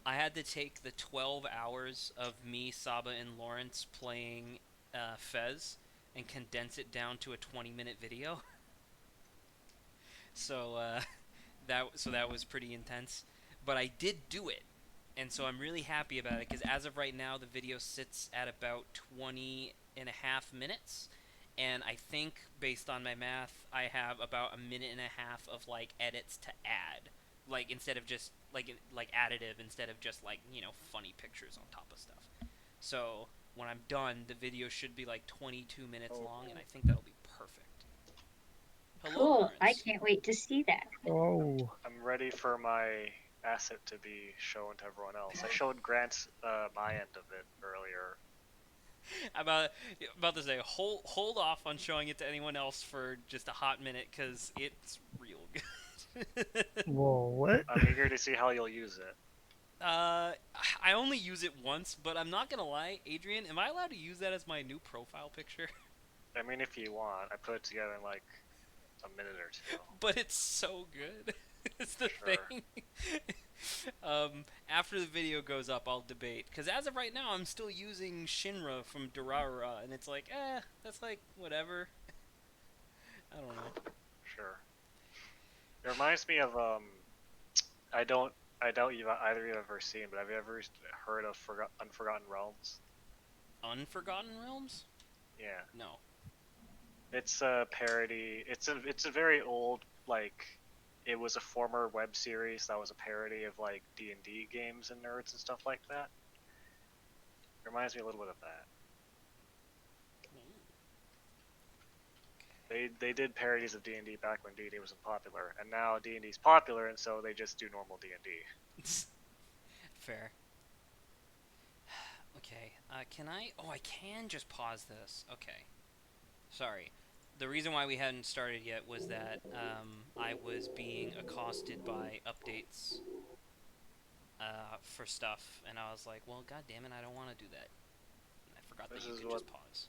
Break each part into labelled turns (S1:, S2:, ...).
S1: I had to take the 12 hours of me, Saba, and Lawrence playing Fez and condense it down to a 20-minute video. So that was pretty intense, but I did do it, and so I'm really happy about it because as of right now, the video sits at about 20 and a half minutes, and I think based on my math, I have about a minute and a half of like edits to add, like instead of just like additive instead of just like funny pictures on top of stuff. So when I'm done, the video should be like 22 minutes
S2: Oh,
S1: long, and I think that'll be perfect. Hello,
S3: Cool. I
S1: Lawrence.
S3: can't wait to see that.
S4: Oh,
S2: I'm ready for my asset to be shown to everyone else. I showed Grant my end of it earlier.
S1: about about to say hold off on showing it to anyone else for just a hot minute because it's real good.
S4: whoa, what?
S2: I'm eager to see how you'll use it.
S1: uh, I only use it once, but I'm not gonna lie, Adrian. Am I allowed to use that as my new profile picture?
S2: I mean, if you want, I put it together in like a minute or two.
S1: But it's so good. It's the
S2: Sure.
S1: thing. After the video goes up, I'll debate because as of right now, I'm still using Shinra from Durarara, and it's like, that's like whatever. I don't know.
S2: Sure. It reminds me of I don't I doubt you either of you have ever seen, but have you ever heard of Unforgotten Realms?
S1: Unforgotten Realms?
S2: Yeah.
S1: No.
S2: It's a parody. It's a very old like it was a former web series that was a parody of like D&D games and nerds and stuff like that. It reminds me a little bit of that. They did parodies of D&D back when D&D wasn't popular, and now D&D's popular, and so they just do normal D&D.
S1: Fair. Okay. Can I? Oh, I can just pause this. Okay. Sorry. The reason why we hadn't started yet was that I was being accosted by updates for stuff, and I was like, "Well, god damn it, I don't want to do that." And I forgot that
S2: This
S1: you
S2: is
S1: could
S2: what
S1: just pause.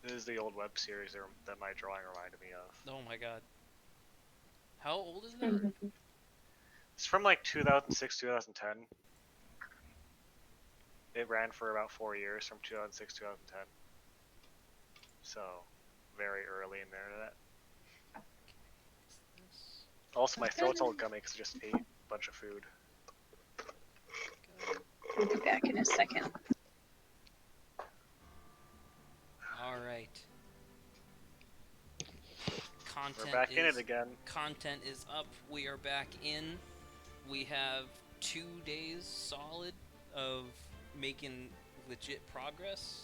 S2: this is the old web series that my drawing reminded me of.
S1: Oh my god. How old is that?
S3: Mhm.
S2: It's from like 2006, 2010. It ran for about 4 years, from 2006 2010. So, very early in the internet.
S1: This.
S2: Also, my throat's all gummy because I just ate a bunch of food.
S3: I'll be back in a second.
S1: All right.
S2: We're back in it again.
S1: Content is up. We are back in. We have 2 days solid of making legit progress.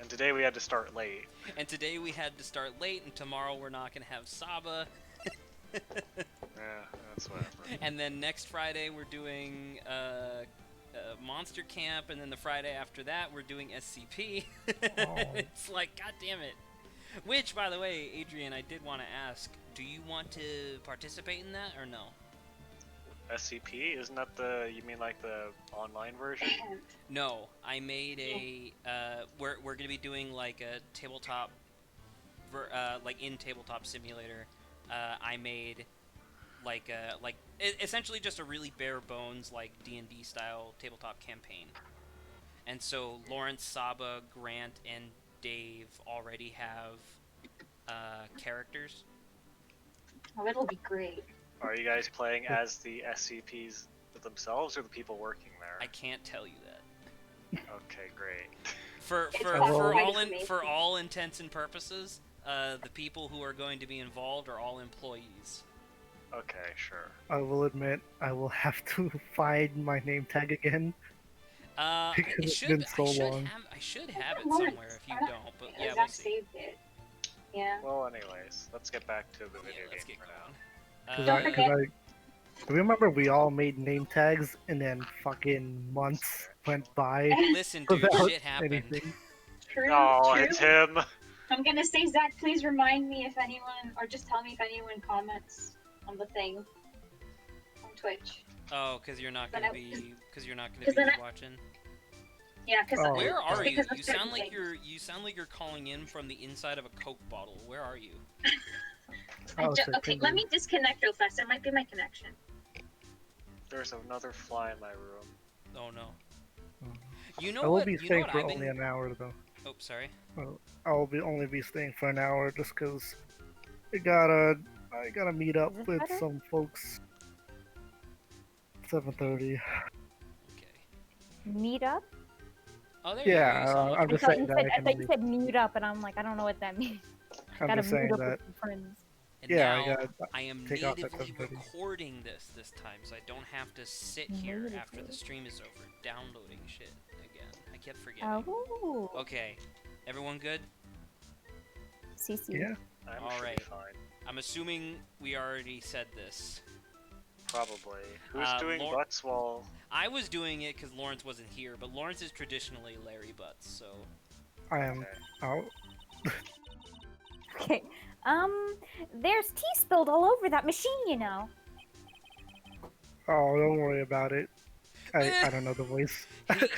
S2: And today we had to start late.
S1: And today we had to start late, and tomorrow we're not going to have Saba.
S2: Yeah, that's whatever.
S1: And then next Friday we're doing Monster Camp, and then the Friday after that we're doing SCP. It's like, god damn it. Which, by the way, Adrian, I did want to ask, do you want to participate in that or no?
S2: SCP? Isn't that you mean like the online version?
S1: No, I made a. We're gonna be doing like a tabletop, like in Tabletop Simulator. I made essentially just a really bare bones like D&D style tabletop campaign. And so Lawrence, Saba, Grant, and Dave already have characters.
S3: Oh, it'll be great.
S2: Are you guys playing as the SCPs themselves or the people working there?
S1: I can't tell you that.
S2: Okay, great.
S1: For all intents and purposes, the people who are going to be involved are all employees.
S2: Okay, sure.
S4: I will admit, I will have to find my name tag again. Because it's been so long.
S1: I should have it somewhere if you don't, but yeah, we'll see.
S3: Saved it. Yeah.
S2: Well, anyways, let's get back to the video
S1: Let's
S2: game
S1: get
S2: for
S1: going.
S2: now.
S3: Don't forget.
S4: Remember we all made name tags and then fucking months went by
S1: Listen, dude,
S4: without
S1: shit happened.
S4: anything.
S3: True.
S2: Oh,
S3: true.
S2: it's him!
S3: I'm gonna say, Zach, please remind me if anyone, or just tell me if anyone comments on the thing on Twitch.
S1: Oh, because you're not
S3: But
S1: gonna
S3: I-
S1: be watching.
S3: Yeah, because
S4: Oh.
S1: Where are you?
S3: because of
S1: You sound
S3: certain
S1: like
S3: things.
S1: you sound like you're calling in from the inside of a Coke bottle. Where are you?
S4: Oh, it's a
S3: Okay,
S4: thing.
S3: let me disconnect real fast. It might be my connection.
S2: There's another fly in my room.
S1: Oh no.
S4: Mm.
S1: You
S4: I
S1: know
S4: will
S1: what?
S4: be
S1: You know
S4: staying
S1: what
S4: for
S1: I've
S4: only
S1: been.
S4: an hour though.
S1: Oh, sorry.
S4: Well, I'll be only be staying for an hour just because I gotta meet up
S5: Is this
S4: with
S5: better?
S4: some folks. 7:30.
S1: Okay.
S5: Meet up?
S1: Oh, there you go. You
S4: Yeah,
S1: sound much
S4: I'm
S5: I
S4: just
S1: better.
S5: thought
S4: saying
S5: you
S4: that
S5: said
S4: I
S5: I
S4: can
S5: thought you
S4: only.
S5: said meet up, and I'm like, I don't know what that means.
S4: I'm
S5: Gotta
S4: just
S5: meet
S4: saying
S5: up
S4: that.
S5: with some friends.
S1: And
S4: Yeah, I
S1: now
S4: gotta
S1: I am
S4: take off at
S1: natively
S4: 7:30.
S1: recording this time, so I don't have to sit here after the
S5: Natively.
S1: stream is over downloading shit again. I kept forgetting.
S5: Oh.
S1: Okay, everyone good?
S5: CC.
S4: Yeah.
S2: I'm
S1: All
S2: should
S1: right.
S2: be fine.
S1: I'm assuming we already said this.
S2: Probably. Who's doing
S1: Lor-
S2: butts while...
S1: I was doing it because Lawrence wasn't here, but Lawrence is traditionally Larry Butts, so.
S4: I am
S2: Okay.
S4: out.
S5: Okay. There's tea spilled all over that machine, you know.
S4: Oh, don't worry about it. I don't know the voice.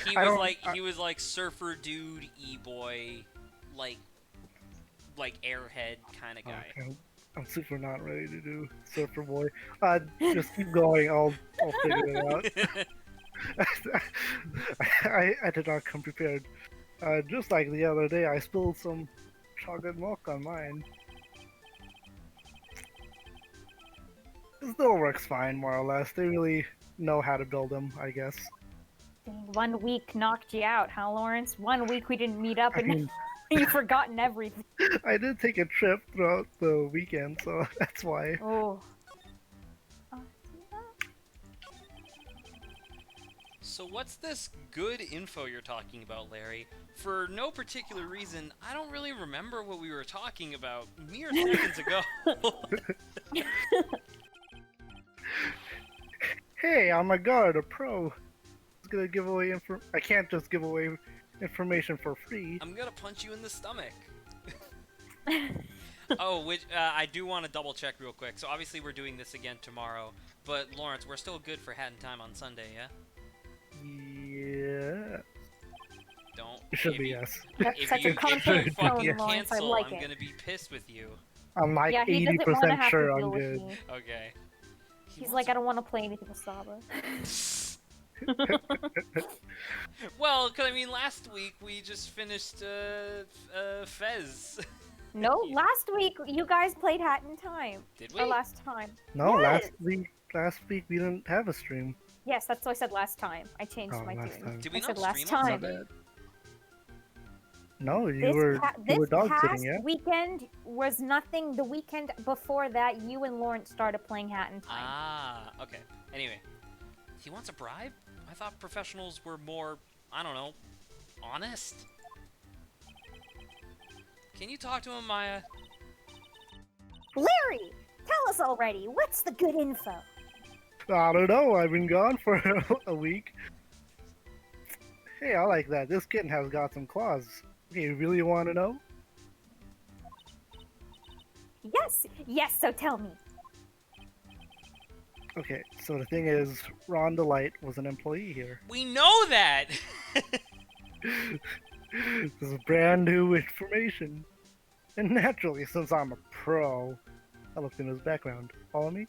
S1: He
S4: I
S1: was
S4: don't-
S1: like he was like surfer dude, e-boy, like airhead kind of guy.
S4: Okay, I'm super not ready to do Surfer Boy. Just keep going. I'll figure it out. I did not come prepared. Just like the other day, I spilled some chocolate milk on mine. It still works fine, more or less. They really know how to build them, I guess.
S5: Dang, 1 week knocked you out, huh, Lawrence? 1 week we didn't meet up,
S4: I
S5: and
S4: mean,
S5: you've forgotten everything.
S4: I did take a trip throughout the weekend, so that's why.
S5: Oh.
S1: So what's this good info you're talking about, Larry? For no particular reason, I don't really remember what we were talking about mere seconds ago.
S4: Hey, I'm a god, a pro. I was gonna give away I can't just give away information for free.
S1: I'm gonna punch you in the stomach. Oh, which I do want to double check real quick. So obviously we're doing this again tomorrow, but Lawrence, we're still good for Hat in Time on Sunday, yeah?
S4: Yeah.
S1: Don't.
S4: It should
S1: if
S4: be
S1: you-
S4: yes.
S1: If
S5: Such
S1: you,
S5: a confident
S1: if you
S5: tone,
S1: fucking
S5: Lawrence. I
S1: cancel,
S5: like
S1: I'm
S5: it.
S1: gonna be pissed with you.
S4: I'm like
S5: Yeah, he doesn't want to
S4: 80%
S5: have
S4: sure
S5: to
S4: I'm
S5: deal with
S4: good.
S5: me.
S1: Okay.
S5: He's like, I don't want to play anything with Saba.
S1: Well, 'cause I mean, last week we just finished Fez.
S5: No, last week you guys played Hat in Time.
S1: Did
S5: Or
S1: we?
S5: last time.
S4: No,
S5: Yes!
S4: last week we didn't have a stream.
S5: Yes, that's what I said last time. I changed
S4: Oh,
S5: my
S4: last
S5: tune.
S4: time.
S1: Did we
S5: I
S1: not
S5: said last
S1: stream on
S5: time.
S4: My
S1: Sunday?
S4: bad. No, you
S5: This,
S4: were
S5: this
S4: dog
S5: past
S4: sitting, yeah?
S5: weekend was nothing. The weekend before that, you and Lawrence started playing Hat in Time.
S1: Ah, okay. Anyway, he wants a bribe? I thought professionals were more, I don't know, honest. Can you talk to him, Maya?
S5: Larry, tell us already. What's the good info?
S4: I don't know, I've been gone for a week. Hey, I like that. This kitten has got some claws. Okay, you really want to know?
S5: Yes. So tell me.
S4: Okay, so the thing is, Ron Delight was an employee here.
S1: We know that!
S4: This is brand new information. And naturally, since I'm a pro, I looked in his background. Follow me?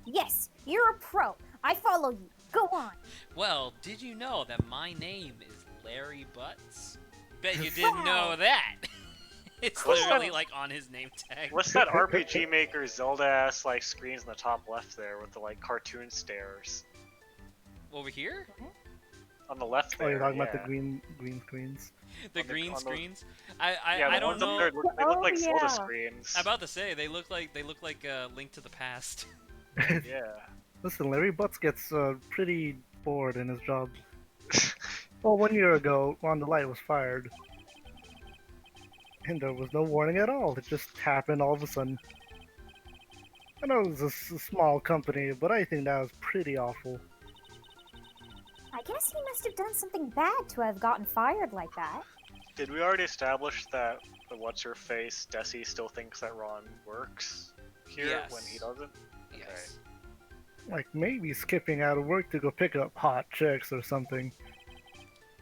S5: Yes, you're a pro. I follow you. Go on.
S1: Well, did you know that my name is Larry Butts? Bet you didn't know that! It's
S2: What's
S1: literally
S2: that?
S1: like on his name tag.
S2: What's that RPG Maker Zelda-ass like screens in the top left there with the like cartoon stairs?
S1: Over here?
S2: On the left
S4: Oh,
S2: there,
S4: you're talking
S2: yeah.
S4: about the green screens?
S1: The
S2: On the-
S1: green
S2: on those-
S1: screens?
S2: Yeah,
S1: I
S2: the
S1: don't
S2: ones up
S1: know.
S2: there they look like
S5: Oh,
S2: Zelda
S5: yeah.
S2: screens.
S1: I'm about to say they look like Link to the Past.
S2: Yeah.
S4: Listen, Larry Butts gets pretty bored in his job. Well, 1 year ago, Ron Delight was fired. And there was no warning at all. It just happened all of a sudden. I know it was a small company, but I think that was pretty awful.
S5: I guess he must have done something bad to have gotten fired like that.
S2: Did we already establish that the what's-her-face, Desi, still thinks that Ron works here
S1: Yes.
S2: when he doesn't?
S1: Yes.
S4: Like maybe skipping out of work to go pick up hot chicks or something.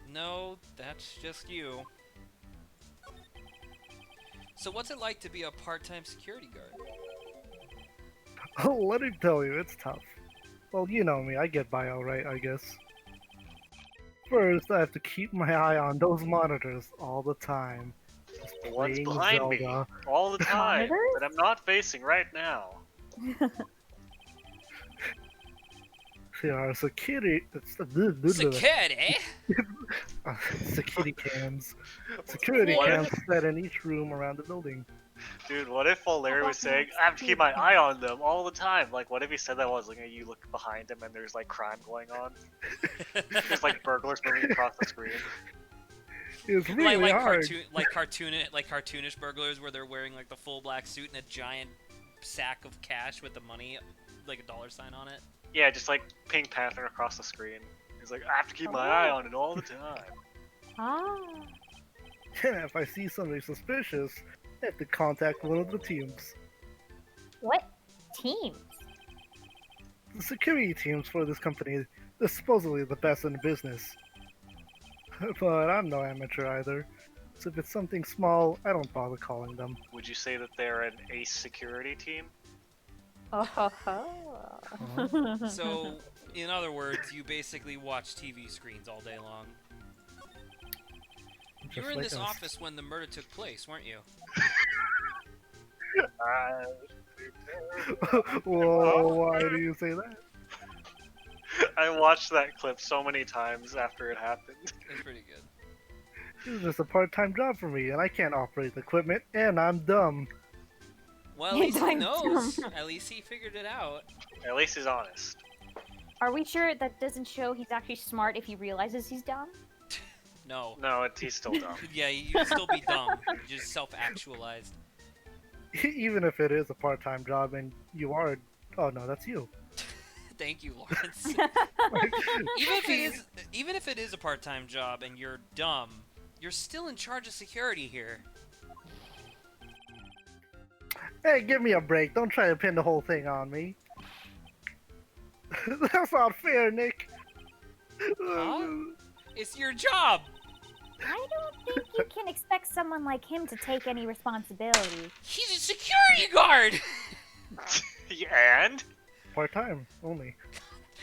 S1: No, that's just you. So what's it like to be a part-time security guard?
S4: Let me tell you, it's tough. Well, you know me, I get by alright, I guess. First, I have to keep my eye on those monitors all the time. Just
S2: The ones
S4: playing
S2: behind me
S4: Zelda.
S2: all the time
S5: Monitors?
S2: that I'm not facing right now.
S4: There are security.
S1: Security?
S4: Security cams. Security
S2: What
S4: cams
S2: if,
S4: set in each room around the building.
S2: dude? What if while Larry was saying, "I have to keep my eye on them all the time"? Like, what if he said that was like you look behind him and there's like crime going on? There's like burglars moving across the screen.
S4: It's really hard.
S1: Cartoonish burglars where they're wearing like the full black suit and a giant sack of cash with the money, like a dollar sign on it.
S2: Yeah, just like Pink Panther across the screen. He's like, I have to keep my eye on it all the time.
S5: Ah.
S4: If I see something suspicious, I have to contact one of the teams.
S5: What teams?
S4: The security teams for this company, they're supposedly the best in the business. But I'm no amateur either. So if it's something small, I don't bother calling them.
S2: Would you say that they're an ace security team?
S5: Oh ho ho.
S1: So, in other words, you basically watch TV screens all day long. You
S4: Just
S1: were in
S4: like
S1: this
S4: us.
S1: office when the murder took place, weren't you?
S4: Whoa, why do you say that?
S2: I watched that clip so many times after it happened.
S1: It's pretty good.
S4: This is just a part-time job for me, and I can't operate the equipment, and I'm dumb.
S1: Well, at least he
S5: I'm
S1: knows.
S5: dumb.
S1: At least he figured it out.
S2: At least he's honest.
S5: Are we sure that doesn't show he's actually smart if he realizes he's dumb?
S1: No.
S2: No, he's still dumb.
S1: Yeah, you'd still be dumb. You're just self-actualized.
S4: Even if it is a part-time job, and you are... Oh no, that's you.
S1: Thank you, Lawrence. Even if it is a part-time job and you're dumb, you're still in charge of security here.
S4: Hey, give me a break. Don't try to pin the whole thing on me. That's not fair, Nick.
S1: Huh? It's your job.
S5: I don't think you can expect someone like him to take any responsibility.
S1: He's a security guard.
S2: Yeah, and?
S4: Part-time, only.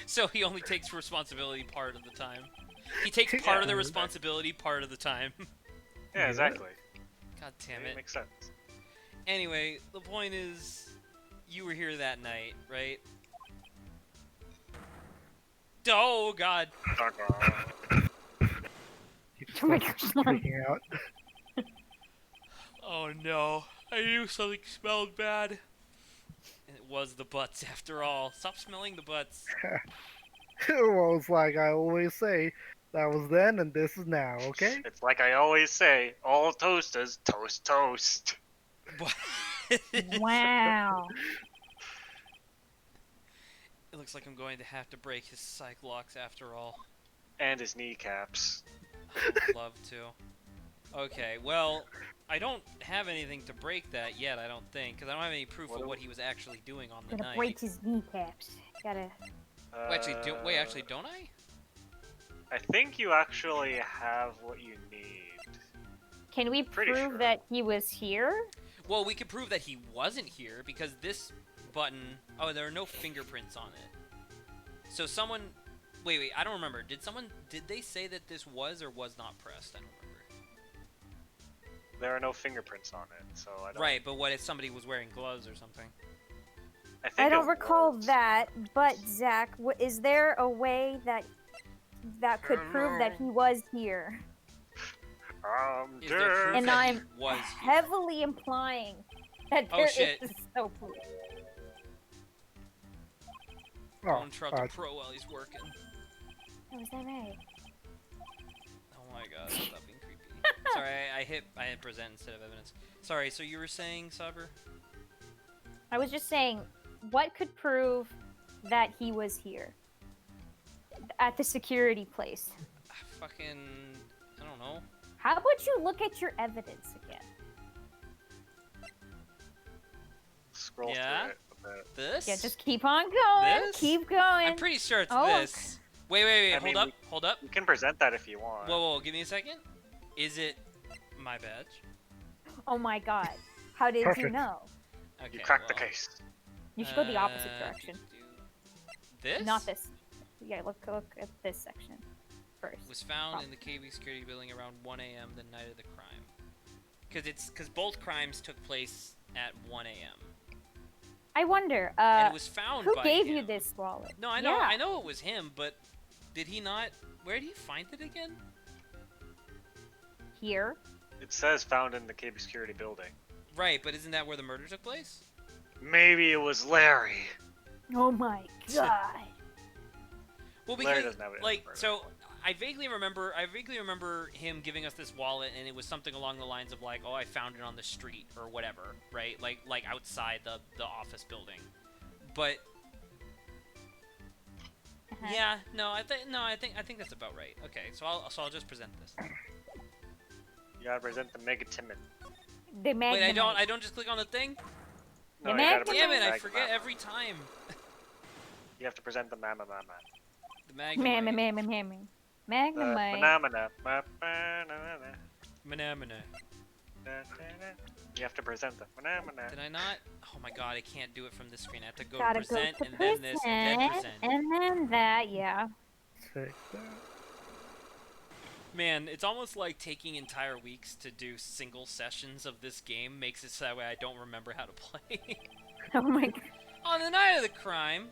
S1: So he only takes responsibility part of the time. He takes part of the responsibility part of the time.
S2: Yeah, exactly.
S1: God damn
S2: It
S1: it.
S2: makes sense.
S1: Anyway, the point is, you were here that night, right? Oh God.
S4: He
S5: Oh my
S4: starts
S5: gosh, Lauren.
S4: freaking out.
S1: Oh no. I knew something smelled bad. And it was the butts after all. Stop smelling the butts.
S4: Well, it's like I always say, that was then and this is now, okay?
S2: It's like I always say, all toasters toast toast.
S5: Wow.
S1: It looks like I'm going to have to break his psych locks after all.
S2: And his kneecaps.
S1: I would love to. Okay, well, I don't have anything to break that yet, I don't think, because I don't have any proof of what he was actually doing on the
S5: Gonna
S1: night.
S5: break his kneecaps. Gotta.
S1: Wait, actually, don't I?
S2: I think you actually have what you need.
S5: Can we
S2: Pretty
S5: prove
S2: sure.
S5: that he was here?
S1: Well, we could prove that he wasn't here, because this button... Oh, there are no fingerprints on it. So someone... Wait, I don't remember. Did they say that this was or was not pressed? I don't remember.
S2: There are no fingerprints on it, so I don't.
S1: Right, but what if somebody was wearing gloves or something?
S2: I, think
S5: I don't
S2: it
S5: recall
S2: was.
S5: that, but Zach, is there a way that could prove that he was here?
S1: Is there proof
S5: And
S1: that
S5: I'm
S1: he was here?
S5: heavily implying that
S1: Oh,
S5: there
S1: shit.
S5: is so please.
S4: Oh,
S1: Don't interrupt a pro while he's working.
S5: Oh, is that right?
S1: Oh my god, stop being creepy. Sorry, I hit present instead of evidence. Sorry, so you were saying, Saber?
S5: I was just saying, what could prove that he was here? At the security place.
S1: I don't know.
S5: How about you look at your evidence again?
S2: Scroll
S1: Yeah?
S2: through it a bit.
S1: This?
S5: Yeah, just keep on going.
S1: This?
S5: Keep going.
S1: I'm pretty sure it's
S5: Oh,
S1: this. Wait,
S2: I
S1: hold
S2: mean,
S1: up, hold up.
S2: You can present that if you want.
S1: Whoa, give me a second. Is it my badge?
S5: Oh my god. How did you
S4: Perfect.
S5: know?
S1: Okay,
S2: You cracked the
S1: well,
S2: case.
S5: You should go the opposite direction.
S1: This?
S5: Not this. Yeah, look at this section first.
S1: Was found
S5: Oh.
S1: in the KB security building around 1 a.m. the night of the crime. Because both crimes took place at 1 a.m.
S5: I wonder,
S1: and it was found
S5: who
S1: by
S5: gave
S1: him.
S5: you this wallet?
S1: No, I know it was him, but did he not? Where did he find it again?
S5: Here.
S2: It says found in the KB security building.
S1: Right, but isn't that where the murder took place?
S2: Maybe it was Larry.
S5: Oh my god.
S1: Well,
S2: Larry
S1: because
S2: doesn't have it.
S1: like so. I vaguely remember him giving us this wallet, and it was something along the lines of like, "Oh, I found it on the street or whatever," right? Like outside the office building. But yeah, no, I think that's about right. Okay, so I'll just present this.
S2: You gotta present the Mega Timon.
S5: The
S1: Wait, I
S5: Magnemite.
S1: don't just click on the thing.
S2: No,
S5: The
S2: you gotta
S5: Magnemite.
S1: Damn
S2: present
S1: it!
S2: the
S1: I forget
S2: Magma.
S1: every time.
S2: You have to present the Mama.
S1: The Magnemite.
S5: Magnemite.
S1: Manamana.
S2: You have to present the Manamana.
S1: Did I not? Oh my god, I can't do it from this screen. I have to go
S5: Gotta
S1: to present
S5: go to
S1: and then this and then present.
S5: and then that, yeah.
S4: Take that.
S1: Man, it's almost like taking entire weeks to do single sessions of this game makes it so that way I don't remember how to play.
S5: Oh my god.
S1: On the night of the crime,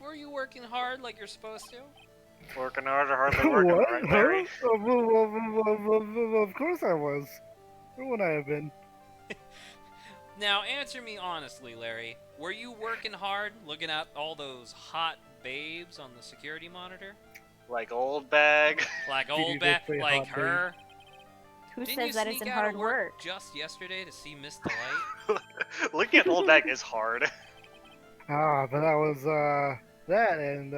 S1: were you working hard like you're supposed to?
S2: Working hard or hardly working,
S4: What?
S2: right, Larry?
S4: Of course I was. Where would I have been?
S1: Now, answer me honestly, Larry. Were you working hard looking at all those hot babes on the security monitor?
S2: Like old bag.
S1: Like
S4: you
S1: old
S4: just
S1: bat,
S4: say
S1: like
S4: hot
S1: her?
S5: Who
S1: Didn't you
S5: says that
S1: sneak
S5: isn't
S1: out
S5: hard
S1: of
S5: work?
S1: just yesterday to see Miss Delight?
S2: Looking at old bag is hard.
S4: Ah, but that was that, and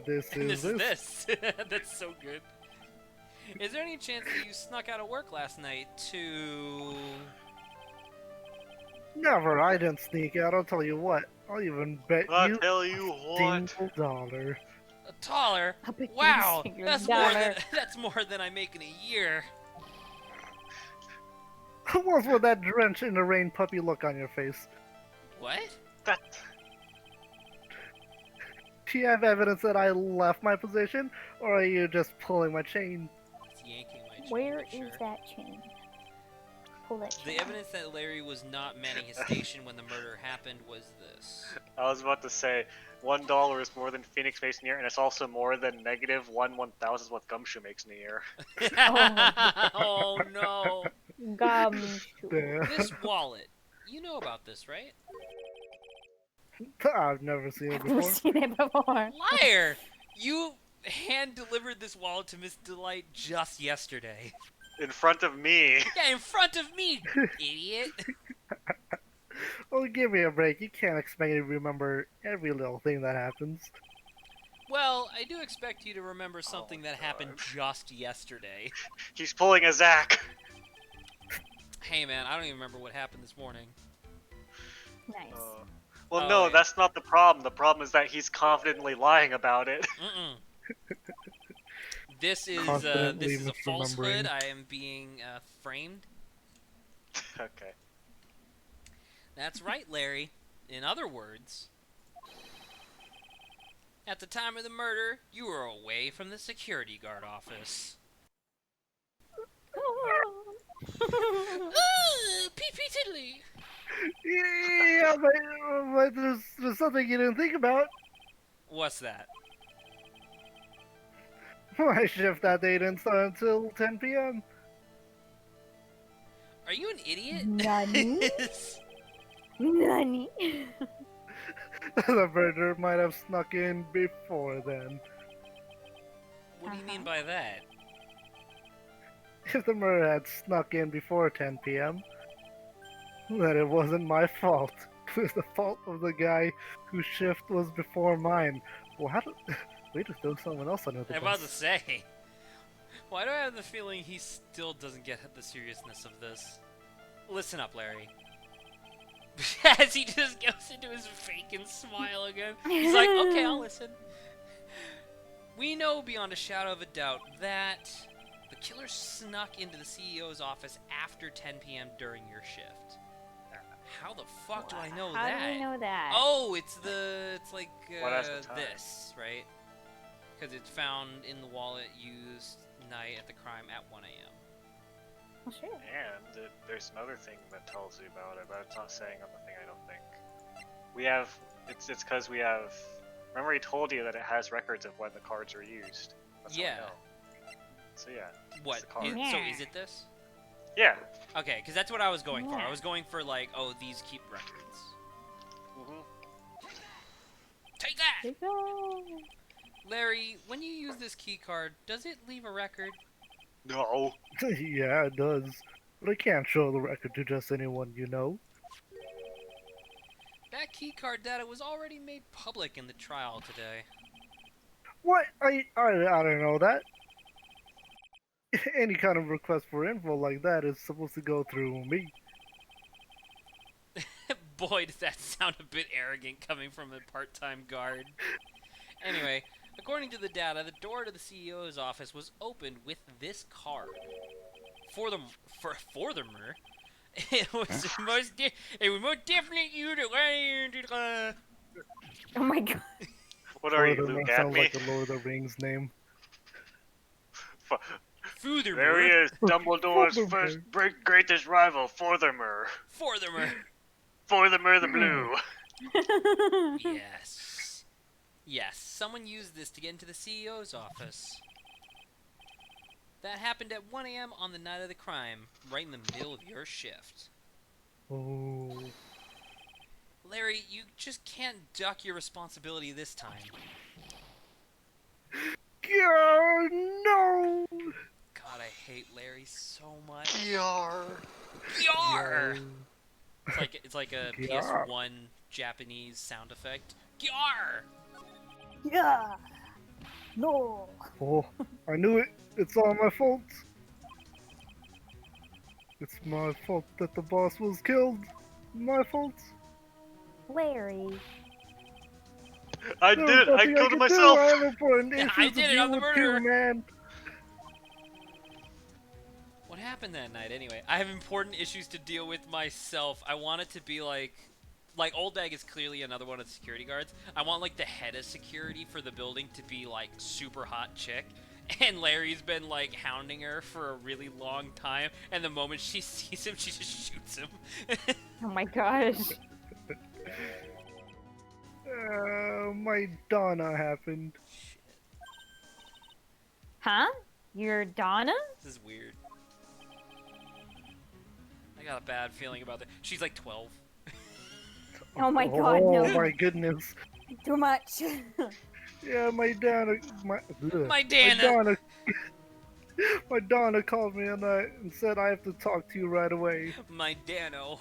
S4: this
S1: And
S4: is
S1: this is this. That's so good. Is there any chance that you snuck out of work last night to...
S4: Never. I didn't sneak out. I'll tell you what. I'll even bet
S2: I'll
S4: you
S2: tell you what.
S4: $1.
S1: a taller?
S5: I'll bet you
S1: Wow,
S5: a single
S1: that's
S5: dollar.
S1: that's more than I make in a year.
S4: What's with that drench in the rain puppy look on your face?
S1: What?
S2: That.
S4: Do you have evidence that I left my position, or are you just pulling my chain?
S1: It's yanking my chain,
S5: Where
S1: but
S5: is
S1: sure.
S5: that chain? Pull that chain.
S1: The evidence that Larry was not manning his station when the murder happened was this.
S2: I was about to say, $1 is more than Phoenix makes in a year, and it's also more than negative 1/1000 what Gumshoe makes in a year.
S1: Oh no!
S5: Gumshoe.
S1: This wallet. You know about this, right?
S4: I've never seen it
S5: I've never
S4: before.
S5: seen it before.
S1: Liar! You hand delivered this wallet to Miss Delight just yesterday.
S2: In front of me.
S1: Yeah, in front of me, idiot.
S4: Well, give me a break. You can't expect me to remember every little thing that happens.
S1: Well, I do expect you to remember something
S2: my
S1: that happened
S2: God.
S1: just yesterday.
S2: He's pulling a Zach.
S1: Hey man, I don't even remember what happened this morning.
S5: Nice.
S2: Well,
S1: Oh,
S2: no,
S1: wait.
S2: that's not the problem. The problem is that he's confidently lying about it.
S1: Mm-mm. This is
S4: Confidently
S1: a falsehood.
S4: misremembering.
S1: I am being framed.
S2: Okay.
S1: That's right, Larry. In other words, at the time of the murder, you were away from the security guard office. Pee-pee tiddly.
S4: Yeah, but there's something you didn't think about.
S1: What's that?
S4: My shift that day didn't start until 10 p.m.
S1: Are you an idiot?
S5: Nani? Nani?
S4: The murderer might have snuck in before then.
S1: What do you mean by that?
S4: If the murderer had snuck in before 10 p.m., then it wasn't my fault. It was the fault of the guy whose shift was before mine. Well, how did... We just threw someone else under the
S1: I'm about to
S4: bus.
S1: say. Why do I have the feeling he still doesn't get the seriousness of this? Listen up, Larry. As he just goes into his vacant smile again. He's like, okay, I'll listen. We know beyond a shadow of a doubt that the killer snuck into the CEO's office after 10 p.m. during your shift. How the fuck do I know
S5: How
S1: that?
S5: do we know that?
S1: Oh, it's like
S2: What has the time?
S1: this, right? Because it's found in the wallet used night at the crime at 1 a.m.
S5: Well, sure.
S2: And there's another thing that tells you about it, but it's not saying on the thing, I don't think. We have, it's because we have, remember he told you that it has records of when the cards are used. That's
S1: Yeah.
S2: how we know. So yeah.
S1: What?
S2: the card.
S1: So
S5: Yeah.
S1: is it this?
S2: Yeah.
S1: Okay, because that's what I was going for.
S5: Yeah.
S1: I was going for like, oh, these keep records.
S2: Mm-hmm.
S1: Take that!
S5: Here we go.
S1: Larry, when you use this key card, does it leave a record?
S2: No.
S4: Yeah, it does. But I can't show the record to just anyone you know.
S1: That key card data was already made public in the trial today.
S4: What? I don't know that. Any kind of request for info like that is supposed to go through me.
S1: Boy, does that sound a bit arrogant coming from a part-time guard. Anyway, according to the data, the door to the CEO's office was opened with this card. Furthermore, it was most definitely you that
S5: Oh my god.
S2: What are you,
S4: Furthermore,
S2: Luke
S4: sounds
S2: Acme?
S4: like the Lord of the Rings name.
S2: There he is, Dumbledore's
S4: Furthermore.
S2: first greatest rival, Furthermore. Furthermore the Blue.
S1: Yes. Yes, someone used this to get into the CEO's office. That happened at 1 a.m. on the night of the crime, right in the middle of your shift.
S4: Oh.
S1: Larry, you just can't duck your responsibility this time.
S4: Yeah, no!
S1: God, I hate Larry so much.
S2: Yar.
S1: Gyar! It's like a
S4: Gyar.
S1: PS1 Japanese sound effect. Gyar!
S5: Yeah. No.
S4: Oh, I knew it. It's all my fault. It's my fault that the boss was killed. My fault.
S5: Larry.
S2: I
S4: There
S2: did
S4: was
S2: it! I
S4: nothing
S2: killed
S4: could
S2: him
S4: do.
S2: myself!
S4: I have important
S1: Yeah,
S4: issues
S1: I
S4: to
S1: did it,
S4: deal
S1: I'm the
S4: with
S1: murderer.
S4: too, man.
S1: What happened that night anyway? I have important issues to deal with myself. I want it to be like Old Bag is clearly another one of the security guards. I want like the head of security for the building to be like super hot chick. And Larry's been like hounding her for a really long time, and the moment she sees him, she just shoots him.
S5: Oh my gosh.
S4: My Donna happened.
S1: Shit,
S5: Huh? You're Donna?
S1: this is weird. I got a bad feeling about that. She's like 12.
S5: Oh my god,
S4: Oh
S5: no.
S4: my goodness.
S5: Too much.
S4: Yeah, my Donna,
S1: My
S4: my
S1: Dana.
S4: Donna, my Donna called me and said I have to talk to you right away.
S1: My Dano.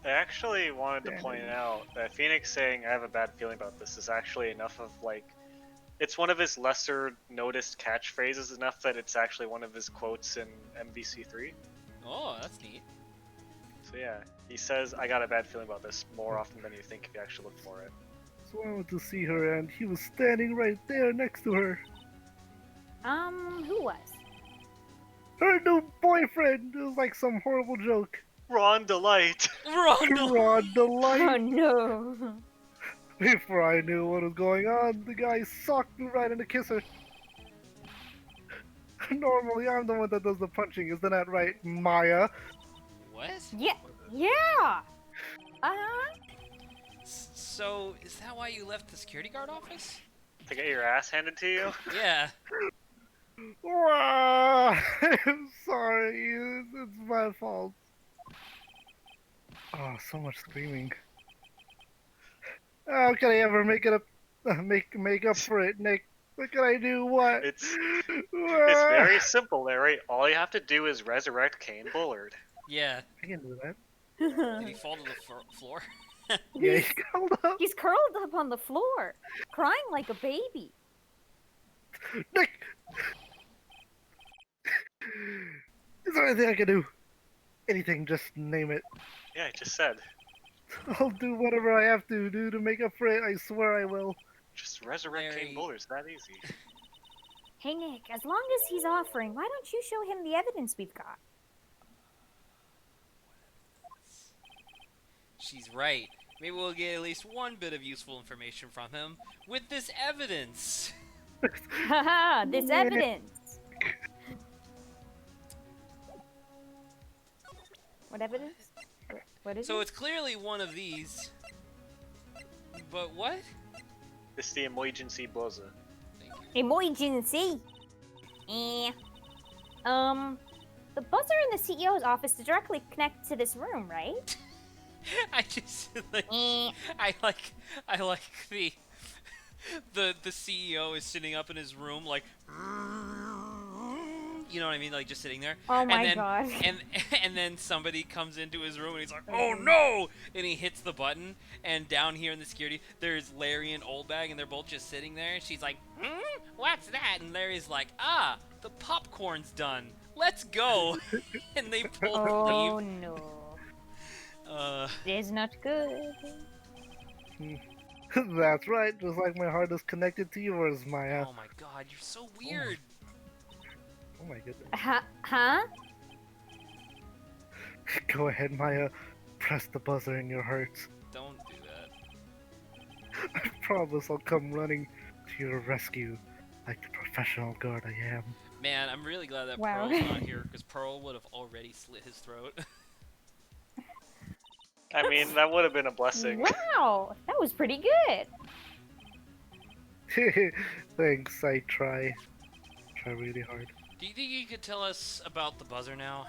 S2: I actually wanted to
S4: Damn
S2: point
S4: it.
S2: out that Phoenix saying I have a bad feeling about this is actually enough of like, it's one of his lesser noticed catchphrases enough that it's actually one of his quotes in MVC3.
S1: Oh, that's neat.
S2: So yeah, he says I got a bad feeling about this more often than you think if you actually look for it.
S4: So I went to see her and he was standing right there next to her.
S5: Who was?
S4: Her new boyfriend. It was like some horrible joke.
S2: Ron Delight!
S1: Ronald.
S4: Rod
S5: Oh
S4: Delight.
S5: no.
S4: Before I knew what was going on, the guy socked me right in the kisser. Normally, I'm the one that does the punching. Isn't that right, Maya?
S1: What?
S5: Yeah. Yeah. Uh-huh.
S1: So, is that why you left the security guard office?
S2: To get your ass handed to you?
S1: Yeah.
S4: Wah! I'm sorry. It's my fault. Oh, so much screaming. How can I ever make it up? Make up for it, Nick? What can I do? What?
S2: It's very simple, Larry. All you have to do is resurrect Kane Bullard.
S1: Yeah.
S4: I can do that.
S1: Did he fall to the floor?
S4: Yeah, he called up.
S5: He's curled up on the floor, crying like a baby.
S4: Nick! Is there anything I can do? Anything, just name it.
S2: Yeah, I just said.
S4: I'll do whatever I have to do to make up for it. I swear I will.
S2: Just resurrect
S1: Larry.
S2: Kane Bullard. It's that easy.
S5: Hey Nick, as long as he's offering, why don't you show him the evidence we've got?
S1: She's right. Maybe we'll get at least one bit of useful information from him with this evidence.
S5: Haha, this evidence. What evidence? What is
S1: So
S5: it?
S1: it's clearly one of these. But what?
S2: It's the emergency buzzer.
S1: Thank you.
S5: Emergency. Eh. The buzzer in the CEO's office is directly connected to this room, right?
S1: I just like
S5: Eh.
S1: I like the CEO is sitting up in his room like you know what I mean, like just sitting there.
S5: Oh my
S1: and then,
S5: god.
S1: And then somebody comes into his room and he's like, "Oh no!" And he hits the button, and down here in the security, there's Larry and Oldbag, and they're both just sitting there. And she's like, "What's that?" And Larry's like, "Ah, the popcorn's done. Let's go." And they both
S5: Oh
S1: leave.
S5: no.
S1: Uh,
S5: It is not good.
S4: That's right, just like my heart is connected to yours, Maya.
S1: oh my god, you're so weird.
S4: Oh my goodness.
S5: Huh?
S4: Go ahead, Maya. Press the buzzer in your heart.
S1: Don't do that.
S4: I promise I'll come running to your rescue, like the professional guard I am.
S1: Man, I'm really glad that
S5: Wow.
S1: Pearl's not here, because Pearl would have already slit his throat.
S2: I mean, that would have been a blessing.
S5: Wow, that was pretty good.
S4: Thanks, I try really hard.
S1: Do you think you could tell us about the buzzer now?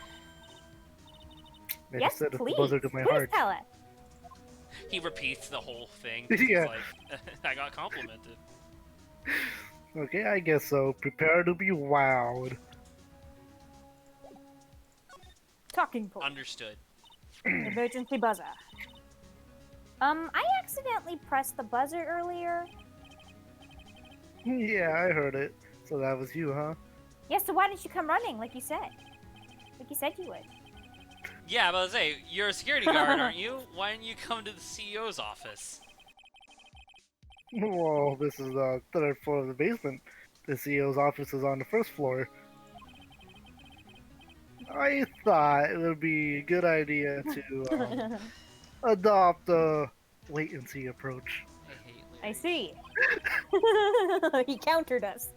S4: I
S5: Yes,
S4: just said it's the
S5: please.
S4: buzzer to my
S5: Please
S4: heart.
S5: tell us.
S1: He repeats the whole thing. 'Cause
S4: Yeah.
S1: He's like, I got complimented.
S4: Okay, I guess so. Prepare to be wowed.
S5: Talking point.
S1: Understood.
S5: Emergency buzzer. I accidentally pressed the buzzer earlier.
S4: Yeah, I heard it. So that was you, huh?
S5: Yeah, so why didn't you come running like you said? Like you said you would.
S1: Yeah, but I was say, you're a security guard, aren't you? Why didn't you come to the CEO's office?
S4: Well, this is the third floor of the basement. The CEO's office is on the first floor. I thought it would be a good idea to adopt a wait-and-see approach.
S1: I hate
S5: I
S1: Larry.
S5: see. He countered us.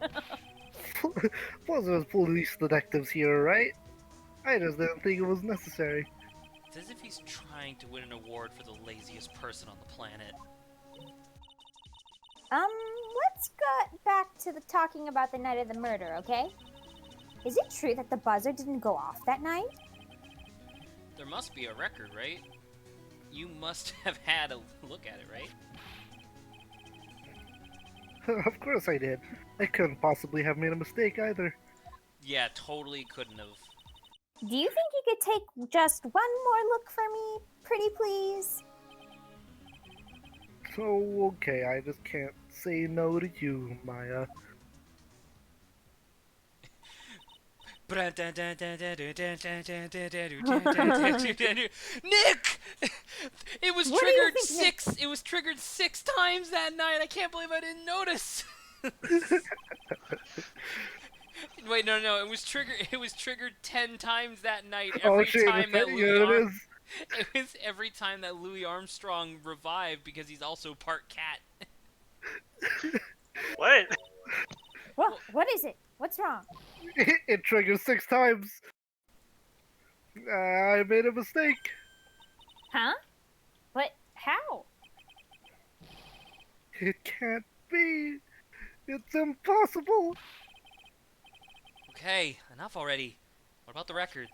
S4: Plus, there's police detectives here, right? I just didn't think it was necessary.
S1: It's as if he's trying to win an award for the laziest person on the planet.
S5: Let's get back to the talking about the night of the murder, okay? Is it true that the buzzer didn't go off that night?
S1: There must be a record, right? You must have had a look at it, right?
S4: Of course I did. I couldn't possibly have made a mistake either.
S1: Yeah, totally couldn't have.
S5: Do you think you could take just one more look for me, pretty please?
S4: So, okay, I just can't say no to you, Maya.
S1: Nick! It was
S5: What do you
S1: triggered
S5: think, Nick?
S1: six. It was triggered 6 times that night. I can't believe I didn't notice. Wait, no. It was triggered. It was triggered 10 times that night.
S4: Oh
S1: Every
S4: shit,
S1: time that
S4: here it is.
S1: it was every time that Louis Armstrong revived because he's also part cat.
S2: What?
S5: What is it? What's wrong?
S4: It triggers 6 times. I made a mistake.
S5: Huh? But how?
S4: It can't be. It's impossible.
S1: Okay, enough already. What about the records?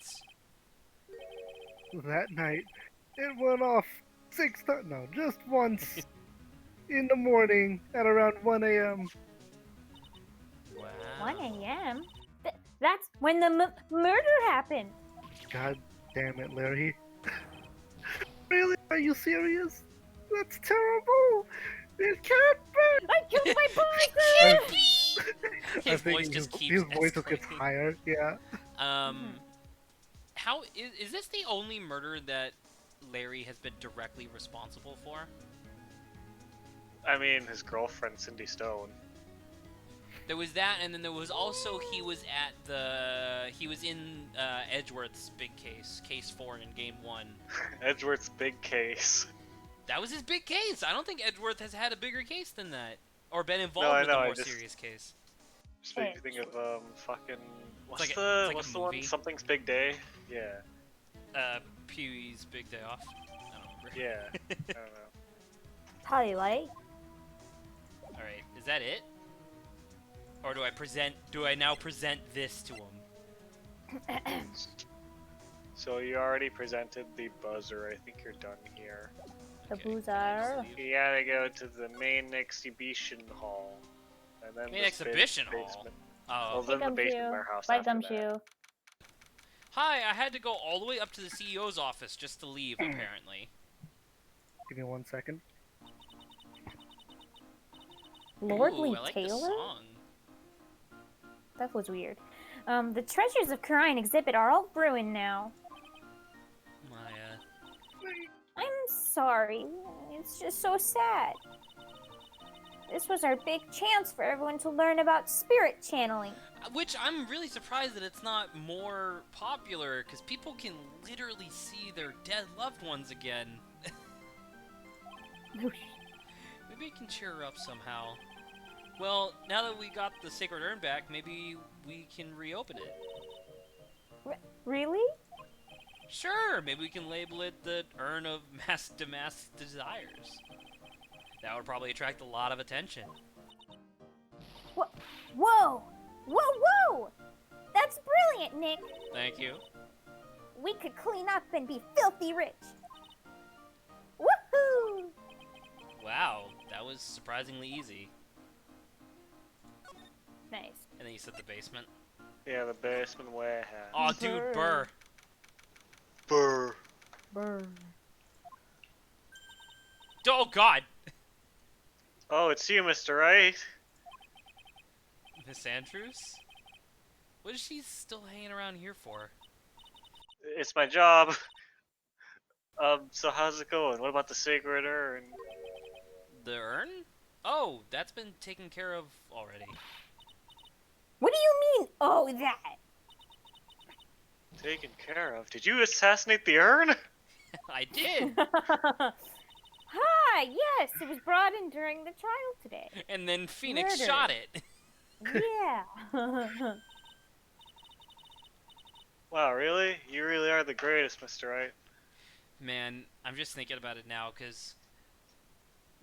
S4: That night, it went off 6 times. No, just once. In the morning at around 1 a.m.
S1: Wow.
S5: 1 a.m.? That's when the murder happened.
S4: God damn it, Larry. Really? Are you serious? That's terrible. It can't be.
S5: I killed my
S4: I-
S5: buzzer!
S4: I
S1: His
S4: think
S1: voice just keeps
S4: his voice just gets
S1: escalating.
S4: higher. Yeah.
S1: How is this the only murder that Larry has been directly responsible for?
S2: I mean, his girlfriend, Cindy Stone.
S1: There was that, and then there was also he was in Edgeworth's big case 4 in game 1.
S2: Edgeworth's big case.
S1: That was his big case. I don't think Edgeworth has had a bigger case than that, or been
S2: No,
S1: involved
S2: I
S1: with
S2: know.
S1: a
S2: I
S1: more
S2: just
S1: serious case.
S2: speaking of fucking what's
S1: like
S2: the
S1: it's like a
S2: what's the one?
S1: movie.
S2: Something's Big Day. Yeah.
S1: Pee-wee's Big Day Off. I don't remember.
S2: Yeah. I don't know.
S5: Probably like.
S1: All right, is that it? Or do I present? Do I now present this to him?
S2: So you already presented the buzzer. I think you're done here.
S5: The
S1: Okay, can I just
S5: boozer.
S1: leave?
S2: You gotta go to the main exhibition hall, and then
S1: Main
S2: the
S1: exhibition hall?
S2: basement.
S1: Oh.
S2: Well, then the basement warehouse
S5: Bye,
S2: after that.
S5: Gumshoe.
S1: Hi, I had to go all the way up to the CEO's office just to leave, apparently.
S4: Give me 1 second.
S5: Lordly
S1: Ooh, I like the
S5: Taylor?
S1: song.
S5: That was weird. The treasures of Karine exhibit are all ruined now.
S1: Maya.
S5: I'm sorry. It's just so sad. This was our big chance for everyone to learn about spirit channeling.
S1: Which I'm really surprised that it's not more popular, because people can literally see their dead loved ones again. Maybe I can cheer her up somehow. Well, now that we got the Sacred Urn back, maybe we can reopen it.
S5: Really?
S1: Sure, maybe we can label it the Urn of Mass Damask Desires. That would probably attract a lot of attention.
S5: Whoa! Whoa! Whoa! That's brilliant, Nick!
S1: Thank you.
S5: We could clean up and be filthy rich. Woohoo!
S1: Wow, that was surprisingly easy.
S5: Nice.
S1: And then you said the basement.
S2: Yeah, the basement warehouse.
S1: Aw, dude, Burr.
S2: Brr.
S5: Brr.
S1: Oh, God!
S2: Oh, it's you, Mr. Wright.
S1: Miss Andrews? What is she still hanging around here for?
S2: It's my job. So how's it going? What about the Sacred Urn?
S1: The urn? Oh, that's been taken care of already.
S5: What do you mean, oh, that?
S2: Taken care of. Did you assassinate the urn?
S1: I did!
S5: Hi, yes, it was brought in during the trial today.
S1: And then Phoenix
S5: Murder.
S1: shot it.
S5: Yeah.
S2: Wow, really? You really are the greatest, Mr. Wright.
S1: Man, I'm just thinking about it now, because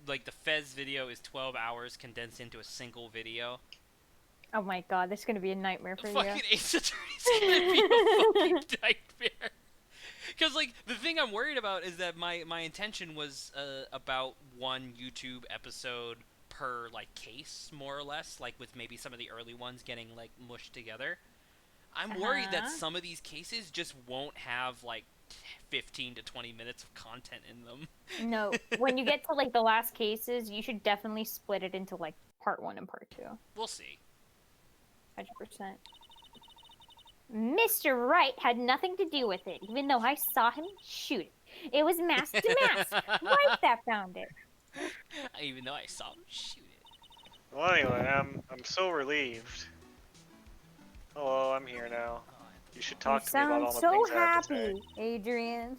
S1: like the Fez video is 12 hours condensed into a single video.
S5: Oh my god, this is gonna be a nightmare for
S1: Fucking
S5: you.
S1: Ace Attorney's gonna be a fucking nightmare. Because like the thing I'm worried about is that my intention was about one YouTube episode per like case, more or less, like with maybe some of the early ones getting like mushed together. I'm worried that some of these cases just won't have like 15 to 20 minutes of content in them.
S5: No, when you get to like the last cases, you should definitely split it into like part 1 and part 2.
S1: We'll see.
S5: 100%. Mr. Wright had nothing to do with it, even though I saw him shoot it. It was mask to mask. Wright that found it.
S1: Even though I saw him shoot it.
S2: Well, anyway, I'm so relieved. Hello, I'm here now. You should talk
S5: You
S2: to me about
S5: sound
S2: all the
S5: so
S2: things I have to say.
S5: happy, Adrian.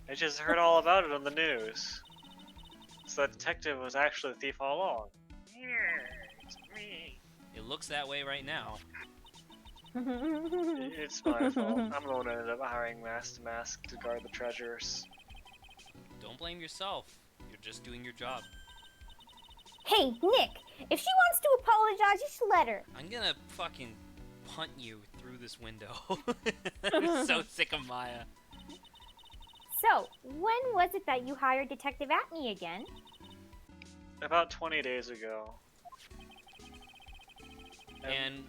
S2: I just heard all about it on the news. So that detective was actually the thief all along. Yeah, it's me.
S1: It looks that way right now.
S2: It's my fault. I'm the one who ended up hiring Mask to Mask to guard the treasures.
S1: Don't blame yourself. You're just doing your job.
S5: Hey, Nick, if she wants to apologize, you should let her.
S1: I'm gonna fucking punt you through this window. I'm so sick of Maya.
S5: So, when was it that you hired Detective Atney again?
S2: About 20 days ago.
S1: And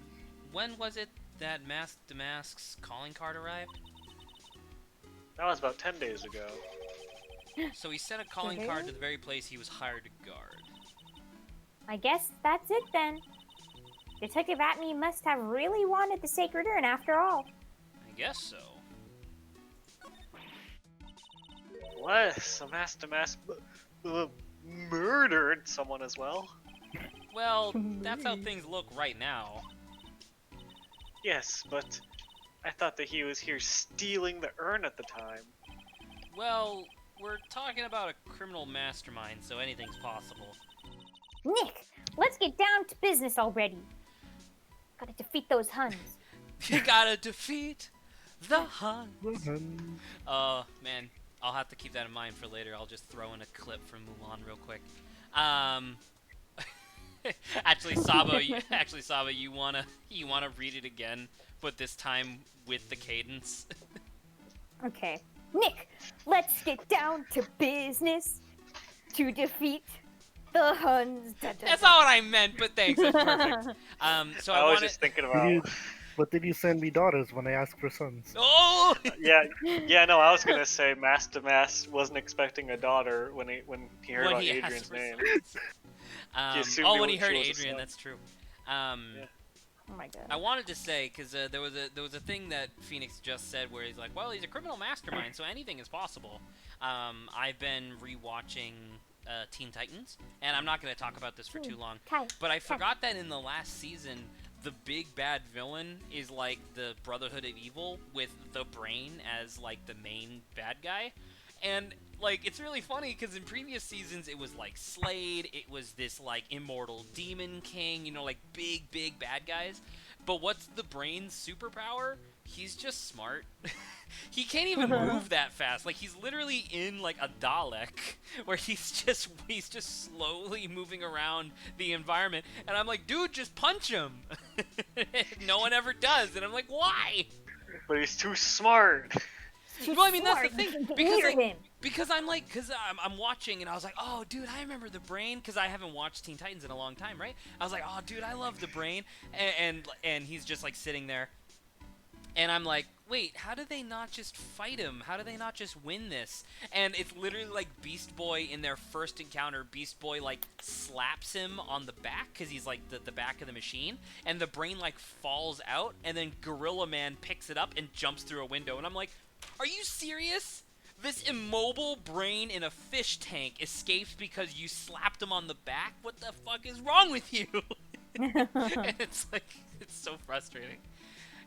S1: when was it that Mask to Mask's calling card arrived?
S2: That was about 10 days ago.
S1: So he sent a calling card to the very place he was hired to guard.
S5: I guess that's it then. Detective Atney must have really wanted the Sacred Urn after all.
S1: I guess so.
S2: What? So Mask to Mask murdered someone as well?
S1: Well, that's how things look right now.
S2: Yes, but I thought that he was here stealing the urn at the time.
S1: Well, we're talking about a criminal mastermind, so anything's possible.
S5: Nick, let's get down to business already. Gotta defeat those Huns.
S1: You gotta defeat the Hun.
S4: Mhm.
S1: Man, I'll have to keep that in mind for later. I'll just throw in a clip from Mulan real quick. Actually, Saba, you wanna read it again, but this time with the cadence.
S5: Okay. Nick, let's get down to business to defeat the Huns. Da, da,
S1: That's
S5: da.
S1: not what I meant, but thanks. That's perfect. So
S2: I
S1: I
S2: was
S1: want
S2: just thinking
S4: Did
S2: about.
S4: you, but did you send me daughters when I asked for sons?
S1: Oh!
S2: Yeah, no, I was gonna say Master Mass wasn't expecting a daughter when he heard
S1: When
S2: about
S1: he asked
S2: Adrian's
S1: for
S2: name.
S1: sons.
S2: assumed
S1: When he
S2: she
S1: heard
S2: was a
S1: Adrian,
S2: son.
S1: that's true.
S2: Yeah.
S5: Oh my god.
S1: I wanted to say because there was a thing that Phoenix just said where he's like, well, he's a criminal mastermind, so anything is possible. I've been rewatching Teen Titans, and I'm not going to talk about this for too long, but I forgot that in the last season, the big bad villain is like the Brotherhood of Evil with the Brain as like the main bad guy. And like it's really funny because in previous seasons it was like Slade, it was this like immortal demon king, you know, like big bad guys. But what's the Brain's superpower? He's just smart. He can't even move that fast. Like he's literally in like a Dalek where he's just slowly moving around the environment. And I'm like, dude, just punch him. No one ever does. And I'm like, why?
S2: But he's too smart.
S1: Well, I mean, that's the thing, because
S5: Near
S1: like,
S5: him.
S1: because I'm watching and I was like, oh, dude, I remember the Brain because I haven't watched Teen Titans in a long time, right? I was like, oh, dude, I love the Brain, and he's just like sitting there, and I'm like, wait, how do they not just fight him? How do they not just win this? And it's literally like Beast Boy in their first encounter. Beast Boy like slaps him on the back because he's like the back of the machine, and the Brain like falls out, and then Gorilla Man picks it up and jumps through a window, and I'm like, are you serious? This immobile Brain in a fish tank escapes because you slapped him on the back? What the fuck is wrong with you? And it's like, it's so frustrating.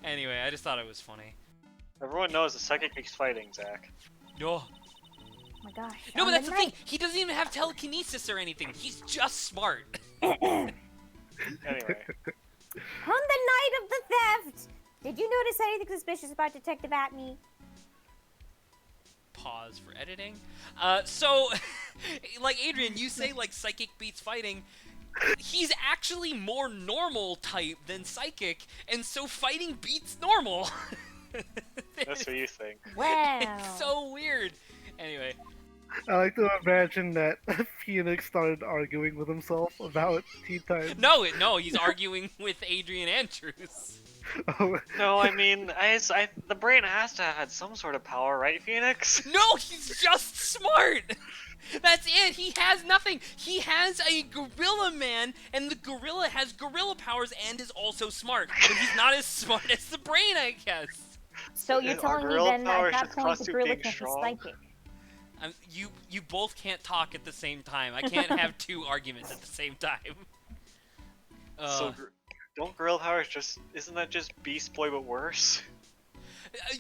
S1: Anyway, I just thought it was funny.
S2: Everyone knows the psychic keeps fighting, Zach.
S1: No.
S5: Oh my gosh.
S1: No, but
S5: on
S1: that's
S5: the
S1: the thing. He doesn't even have telekinesis or anything. He's just smart.
S2: Anyway,
S5: On the night of the theft, did you notice anything suspicious about Detective Atme?
S1: Pause for editing. So, like Adrian, you say like psychic beats fighting. He's actually more normal type than psychic, and so fighting beats normal.
S2: that's what you think.
S5: Wow.
S1: It's so weird. Anyway,
S4: I like to imagine that Phoenix started arguing with himself about Teen Titans.
S1: no, he's arguing with Adrian Andrews.
S4: Oh,
S2: No, I mean, the Brain has to have had some sort of power, right, Phoenix?
S1: No, he's just smart. That's it. He has nothing. He has a gorilla man, and the gorilla has gorilla powers and is also smart. But he's not as smart as the Brain, I guess.
S5: So you're
S2: Our
S5: telling me
S2: gorilla
S5: then
S2: powers
S5: at that
S2: just
S5: point the
S2: constitute
S5: gorilla
S2: being
S5: can't be
S2: strong.
S5: psychic?
S1: You both can't talk at the same time. I can't have two arguments at the same time.
S2: So, don't gorilla powers isn't that just Beast Boy but worse?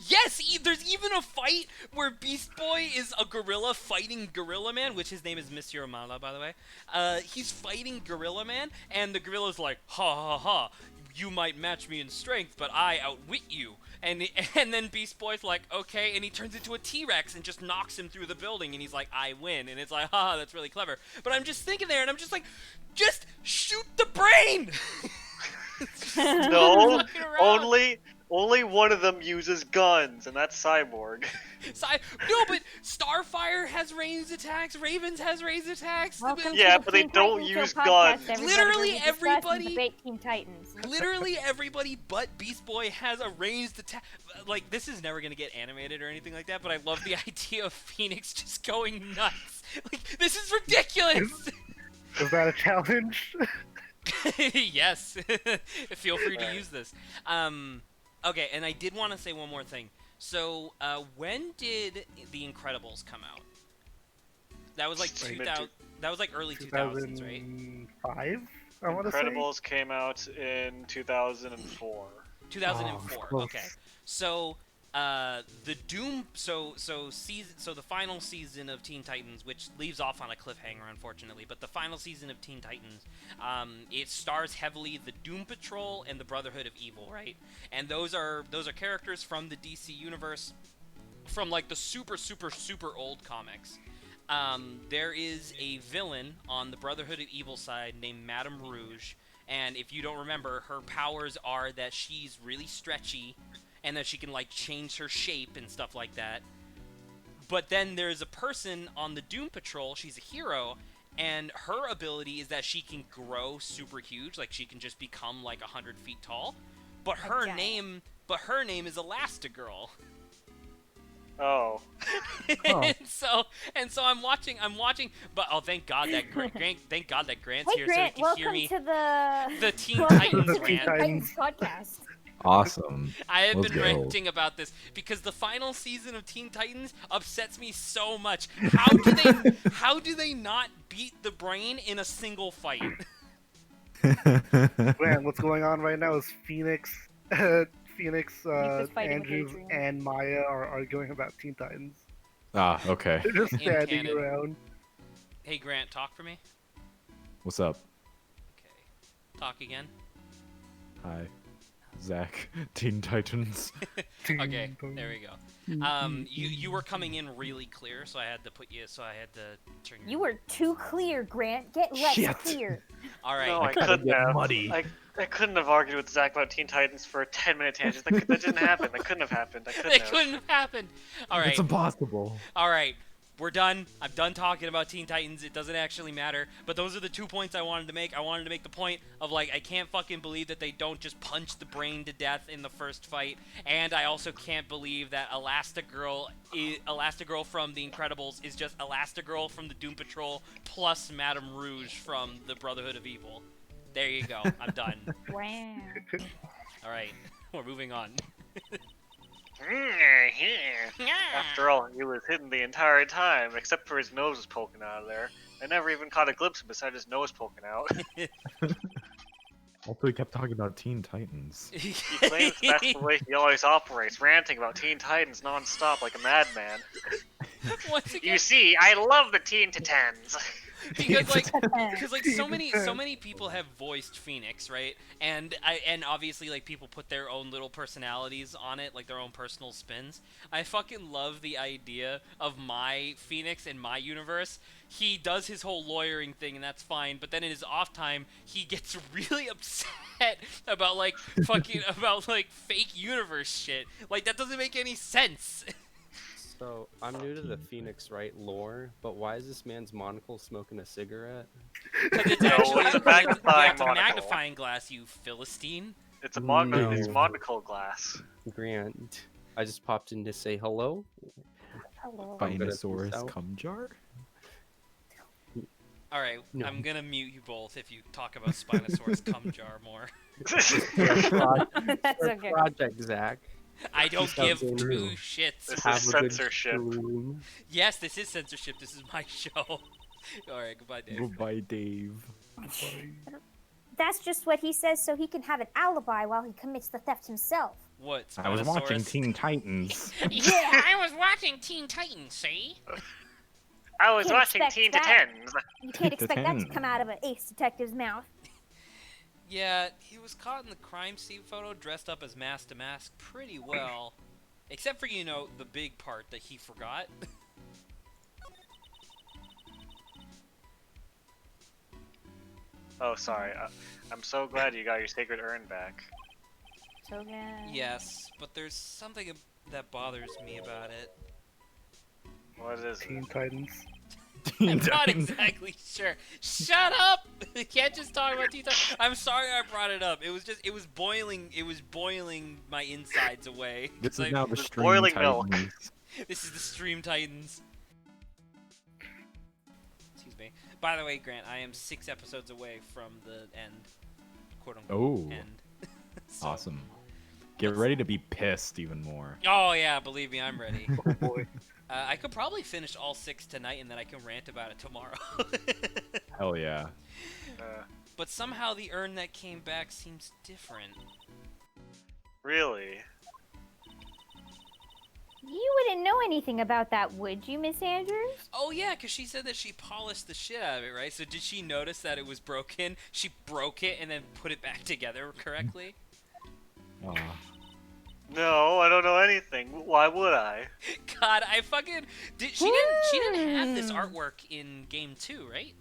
S1: Yes, there's even a fight where Beast Boy is a gorilla fighting Gorilla Man, which his name is Monsieur Amala, by the way. He's fighting Gorilla Man, and the gorilla's like, ha ha ha, you might match me in strength, but I outwit you. And then Beast Boy's like, okay, and he turns into a T-Rex and just knocks him through the building, and he's like, I win. And it's like, haha, that's really clever. But I'm just thinking there, and I'm just like, just shoot the Brain!
S2: No,
S1: Fucking around.
S2: only one of them uses guns, and that's Cyborg.
S1: No, but Starfire has ranged attacks. Ravens has ranged attacks.
S5: Welcome
S2: Yeah,
S5: to the
S2: but they
S5: Teen
S2: don't
S5: Titans
S2: use
S5: Show podcast,
S2: guns.
S5: everybody,
S1: Literally
S5: where we discuss and
S1: everybody-
S5: debate Teen Titans.
S1: Literally everybody but Beast Boy has a ranged attack. Like, this is never gonna get animated or anything like that, but I love the idea of Phoenix just going nuts. Like, this is ridiculous!
S4: is that a challenge?
S1: Yes. Feel free to use this. Okay, and I did want to say one more thing. So, when did The Incredibles come out? That was like
S2: Mid-
S1: 2000. That was like early 2000s, right?
S4: 2005, I want to say.
S2: Incredibles came out in 2004.
S1: 2004.
S4: close.
S1: Okay. So The Doom. So the final season of Teen Titans, which leaves off on a cliffhanger, unfortunately, but the final season of Teen Titans, it stars heavily the Doom Patrol and the Brotherhood of Evil, right? And those are characters from the DC universe, from like the super old comics. There is a villain on the Brotherhood of Evil side named Madame Rouge, and if you don't remember, her powers are that she's really stretchy, and that she can like change her shape and stuff like that. But then there's a person on the Doom Patrol, she's a hero, and her ability is that she can grow super huge, like she can just become like 100 feet tall. But her
S5: giant.
S1: name is Elastigirl.
S2: Oh.
S1: and so I'm watching, but oh, thank God that thank God that Grant's
S5: Hey
S1: here
S5: Grant,
S1: so he can hear
S5: welcome
S1: me.
S5: to
S1: The Teen
S5: welcome
S1: Titans
S5: to the
S1: rant.
S5: Titans podcast.
S6: Awesome.
S1: I have
S6: Let's
S1: been
S6: go.
S1: ranting about this because the final season of Teen Titans upsets me so much. How do they not beat the Brain in a single fight?
S4: Man, what's going on right now is Phoenix, Phoenix,
S5: is fighting with
S4: Andrews,
S5: Adrian.
S4: and Maya are arguing about Teen Titans.
S6: Okay.
S4: They're just
S1: In
S4: standing
S1: canon.
S4: around.
S1: Hey Grant, talk for me.
S6: What's up?
S1: Okay, talk again.
S6: Hi. Zach, Teen Titans.
S1: Okay, there we go. You were coming in really clear, so I had to turn your...
S5: You were too clear, Grant. Get less
S6: Shit.
S5: clear.
S1: All right.
S2: No, I
S6: gotta
S2: couldn't
S6: get
S2: have.
S6: muddy.
S2: I couldn't have argued with Zach about Teen Titans for a 10-minute tangent. That didn't happen. That couldn't have happened. I couldn't
S1: It
S2: have.
S1: couldn't have happened. All right.
S6: It's impossible.
S1: All right. We're done. I'm done talking about Teen Titans. It doesn't actually matter. But those are the 2 points I wanted to make. I wanted to make the point of, like, I can't fucking believe that they don't just punch the Brain to death in the first fight. And I also can't believe that Elastigirl from The Incredibles is just Elastigirl from the Doom Patrol plus Madame Rouge from the Brotherhood of Evil. There you go. I'm done.
S5: Wow.
S1: All right. We're moving on.
S2: After all, he was hidden the entire time, except for his nose was poking out of there. I never even caught a glimpse of him besides his nose poking out.
S6: Also, he kept talking about Teen Titans.
S2: He claims that's the way he always operates, ranting about Teen Titans non-stop like a madman.
S1: Once again,
S2: You see, I love the Teen Titans.
S1: because like so many people have voiced Phoenix, right? And obviously like people put their own little personalities on it, like their own personal spins. I fucking love the idea of my Phoenix in my universe. He does his whole lawyering thing and that's fine, but then in his off time he gets really upset about like about like fake universe shit. Like that doesn't make any sense.
S7: So, I'm new to the Phoenix Wright lore, but why is this man's monocle smoking a cigarette?
S1: Because it's
S2: No,
S1: actually
S2: it's a
S1: it's
S2: magnifying
S1: a
S2: monocle.
S1: magnifying glass, you Philistine.
S2: It's a
S7: No.
S2: it's monocle glass.
S7: Grant, I just popped in to say hello.
S5: Hello.
S7: Fine.
S6: Spinosaurus
S7: out.
S6: cum jar?
S1: All right,
S7: No.
S1: I'm gonna mute you both if you talk about Spinosaurus cum jar more.
S5: That's okay.
S7: Project, Zach.
S1: I don't give
S7: Sounds
S1: two
S7: true.
S1: shits.
S2: This
S7: Have
S2: is
S7: a good
S2: censorship.
S7: stream.
S1: Yes, this is censorship. This is my show. All right, goodbye, Dave.
S6: Goodbye, Dave.
S5: That's just what he says so he can have an alibi while he commits the theft himself.
S1: What?
S6: I was watching
S1: Spinosaurus?
S6: Teen Titans.
S1: Yeah, I was watching Teen Titans. See?
S2: I was
S5: Can't
S2: watching
S5: expect
S2: Teen
S5: that.
S2: Titans.
S5: You can't
S6: To
S5: expect that to
S6: 10.
S5: come out of an ace detective's mouth.
S1: Yeah, he was caught in the crime scene photo dressed up as mask to mask pretty well. Except for, you know, the big part that he forgot.
S2: Oh, sorry. I'm so glad you got your sacred urn back.
S5: So good.
S1: Yes, but there's something that bothers me about it.
S2: What is it?
S4: Teen Titans.
S6: Teen
S1: I'm not
S6: Titans.
S1: exactly sure. Shut up! You can't just talk about Teen Titans. I'm sorry I brought it up. It was boiling my insides away.
S6: This
S1: Like,
S6: is now the
S2: It's
S6: Stream
S2: boiling milk.
S6: Titans.
S1: this is the Stream Titans. Excuse me. By the way, Grant, I am 6 episodes away from the end. Quote unquote
S6: Oh,
S1: end. So-
S6: awesome. Get ready to be pissed even more.
S1: Oh yeah, believe me, I'm ready.
S4: Oh boy.
S1: I could probably finish all 6 tonight and then I can rant about it tomorrow.
S6: Hell yeah.
S1: But somehow the urn that came back seems different.
S2: Really?
S5: You wouldn't know anything about that, would you, Miss Andrews?
S1: Oh yeah, because she said that she polished the shit out of it, right? So did she notice that it was broken? She broke it and then put it back together correctly?
S6: Aw.
S2: No, I don't know anything. Why would I?
S1: God, I fucking she didn't have this artwork in game 2, right?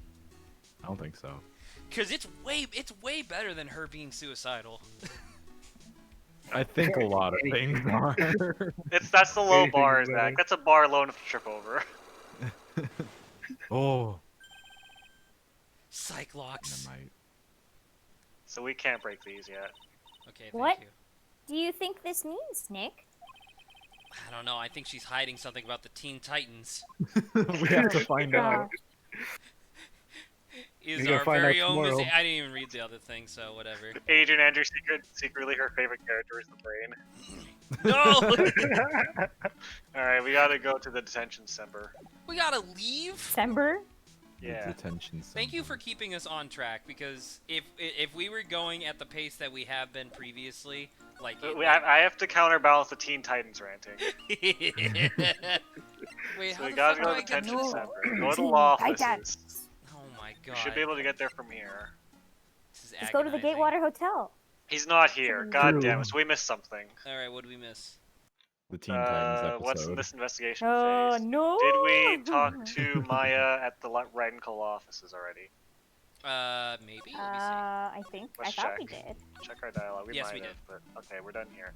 S6: I don't think so.
S1: Cuz it's way better than her being suicidal.
S6: I think a lot of things are.
S2: That's the low
S4: Anything
S2: bar,
S4: is
S2: Zach.
S4: better.
S2: That's a bar low enough to trip over.
S6: Oh.
S1: Cyclops.
S6: Dynamite.
S2: So we can't break these yet.
S1: Okay, thank
S5: What?
S1: you.
S5: Do you think this means, Nick?
S1: I don't know. I think she's hiding something about the Teen Titans.
S6: We have to find out.
S1: Is
S4: You're
S1: our
S4: gonna find
S1: very
S4: out
S1: own
S4: tomorrow.
S1: I didn't even read the other thing, so whatever.
S2: Adrian Andrews secretly her favorite character is the brain.
S1: No!
S2: Alright, we gotta go to the detention center.
S1: We gotta leave?
S5: December?
S2: Yeah.
S6: Detention center.
S1: Thank you for keeping us on track, because if we were going at the pace that we have been previously, like...
S2: I have to counterbalance the Teen Titans ranting.
S1: Wait,
S2: So
S1: how
S2: we
S1: the
S2: gotta
S1: fuck
S2: go
S1: do
S2: to the
S1: I get...
S2: detention
S5: No.
S2: center. Go to the
S5: Teen
S2: law
S5: Titans.
S2: offices.
S1: Oh my
S2: We
S1: god.
S2: should be able to get there from here.
S1: This is
S5: Let's go to the
S1: agonizing.
S5: Gatewater Hotel.
S2: He's not here. God
S6: True.
S2: damn it. So we missed something.
S1: Alright, what did we miss?
S6: The Teen Titans episode.
S2: What's in this investigation
S5: Oh,
S2: phase?
S5: no!
S2: Did we talk to Maya at the Radical offices already?
S1: Maybe? Let me see.
S5: I think.
S2: Let's
S5: I thought we
S2: check.
S5: did.
S2: Check our dialogue. We
S1: Yes,
S2: might
S1: we
S2: have,
S1: did.
S2: but okay, we're done here.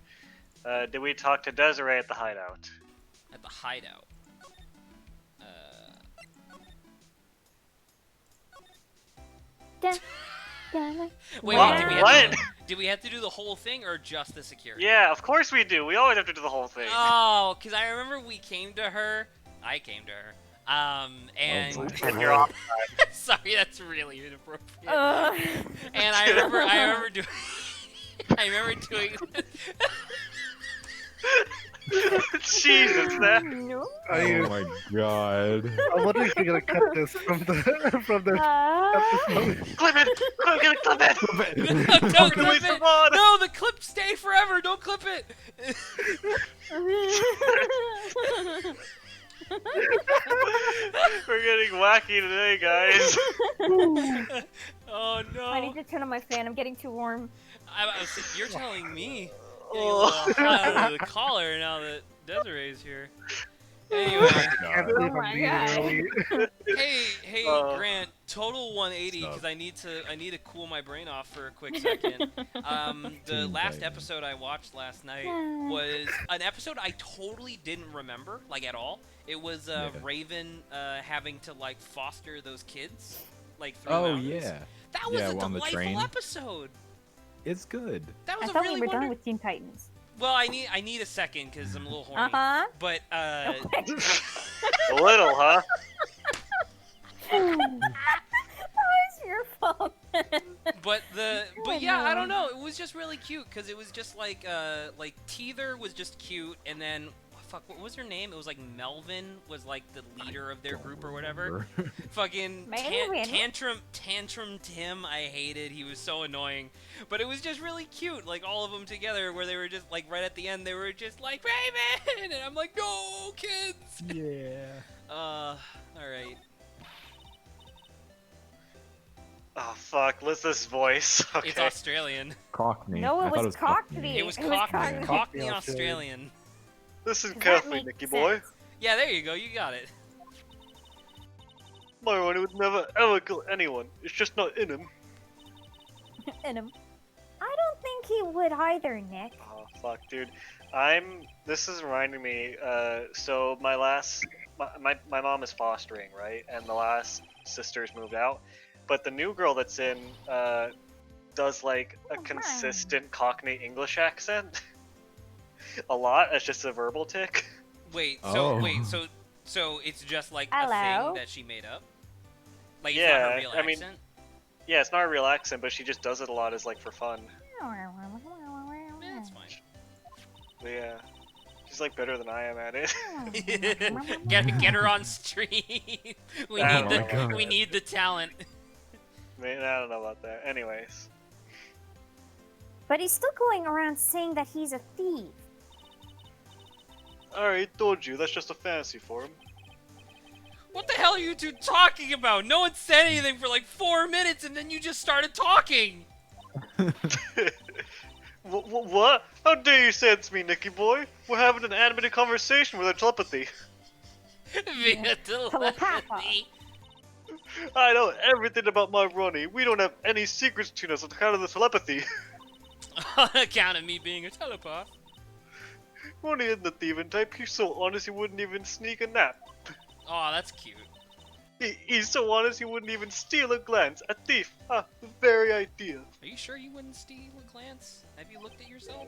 S2: Did we talk to Desiree at the hideout?
S1: At the hideout.
S5: Dun, dun,
S1: Wait,
S2: What?
S1: did we,
S2: What?
S1: have to, did we have to do the whole thing or just the security?
S2: Yeah, of course we do. We always have to do the whole thing.
S1: Oh, because I remember we came to her. I came to her. And
S6: my
S2: And you're off.
S1: sorry, that's really inappropriate.
S5: Uh,
S1: And I remember doing. I remember doing.
S2: Jesus, that.
S5: no.
S4: Are
S6: Oh
S4: you?
S6: my god.
S4: I'm wondering if you're gonna cut this from the episode.
S2: Clip it! I'm gonna clip it!
S1: Don't
S2: Can we
S1: clip it!
S2: move on?
S1: No, the clip stay forever. Don't clip it.
S2: We're getting wacky today, guys.
S1: Oh no.
S5: I need to turn on my fan. I'm getting too warm.
S1: You're telling me. Getting a
S2: Oh.
S1: little hot under the collar now that Desiree's here. Anyway,
S4: Can't believe
S5: Oh my
S4: I'm leaving
S5: God.
S4: early.
S1: hey, Grant, total 180
S6: Sup?
S1: because I need to cool my brain off for a quick second. The
S6: Teen
S1: last
S6: Titans.
S1: episode I watched last night was an episode I totally didn't remember, like at all. It was
S6: Yeah.
S1: Raven having to like foster those kids, like through
S6: Oh
S1: mountains.
S6: yeah.
S1: That was
S6: Yeah,
S1: a
S6: on the
S1: delightful
S6: train.
S1: episode.
S6: It's good.
S1: That was
S5: I
S1: a
S5: thought
S1: really
S5: we were done
S1: wonderful.
S5: with Teen Titans.
S1: Well, I need a second because I'm a little horny.
S5: Uh-huh.
S1: But
S2: A little, huh?
S5: That was your fault.
S1: but
S5: Oh,
S1: yeah, I
S5: no.
S1: don't know. It was just really cute because it was just like Teether was just cute, and then fuck, what was her name? It was like Melvin was like the leader of their group or whatever. Fucking
S5: Melvin?
S1: tantrum Tim, I hated. He was so annoying, but it was just really cute. Like all of them together, where they were just like right at the end, they were just like Raven, and I'm like, no, kids.
S6: Yeah.
S1: All right.
S2: Oh, fuck. Liz' voice. Okay.
S1: It's Australian.
S6: Cockney.
S5: No,
S6: I
S5: it
S6: thought
S5: was Cockney.
S1: It was
S5: It was
S1: Cockney.
S5: Cockney.
S1: Cockney
S4: Australian.
S1: Australian.
S2: Listen
S5: Does that
S2: carefully,
S5: make
S2: Nicky boy.
S5: sense?
S1: Yeah, there you go. You got it.
S2: Myron would never ever kill anyone. It's just not in him.
S5: In him. I don't think he would either, Nick.
S2: Oh, fuck, dude. This is reminding me, so my mom is fostering, right? And the last sisters moved out. But the new girl that's in, does like a
S5: Oh,
S2: consistent Cockney English accent. A lot, as just a verbal tick.
S6: Oh.
S1: So it's just like a
S5: Hello?
S1: thing that she made up? Like it's
S2: Yeah,
S1: not her real
S2: I mean-
S1: accent?
S2: Yeah, it's not a real accent, but she just does it a lot as like for fun.
S1: That's fine.
S2: But yeah. She's like better than I am at it.
S1: Get her on stream. we
S2: Oh
S1: need
S2: my
S1: the
S6: God.
S1: we need the talent.
S2: Man, I don't know about that. Anyways.
S5: But he's still going around saying that he's a thief.
S2: already told you, that's just a fantasy for him.
S1: What the hell are you two talking about? No one said anything for like 4 minutes and then you just started talking!
S2: What? How dare you say it to me, Nicky boy? We're having an animated conversation with our telepathy.
S1: Via telepathy.
S2: I know everything about my Ronnie. We don't have any secrets between us on account of the telepathy.
S1: On account of me being a telepath.
S2: Ronnie isn't the thieving type. He's so honest he wouldn't even sneak a nap.
S1: Oh, that's cute.
S2: He's so honest he wouldn't even steal a glance. A thief. Ah, the very idea.
S1: Are you sure you wouldn't steal a glance? Have you looked at yourself?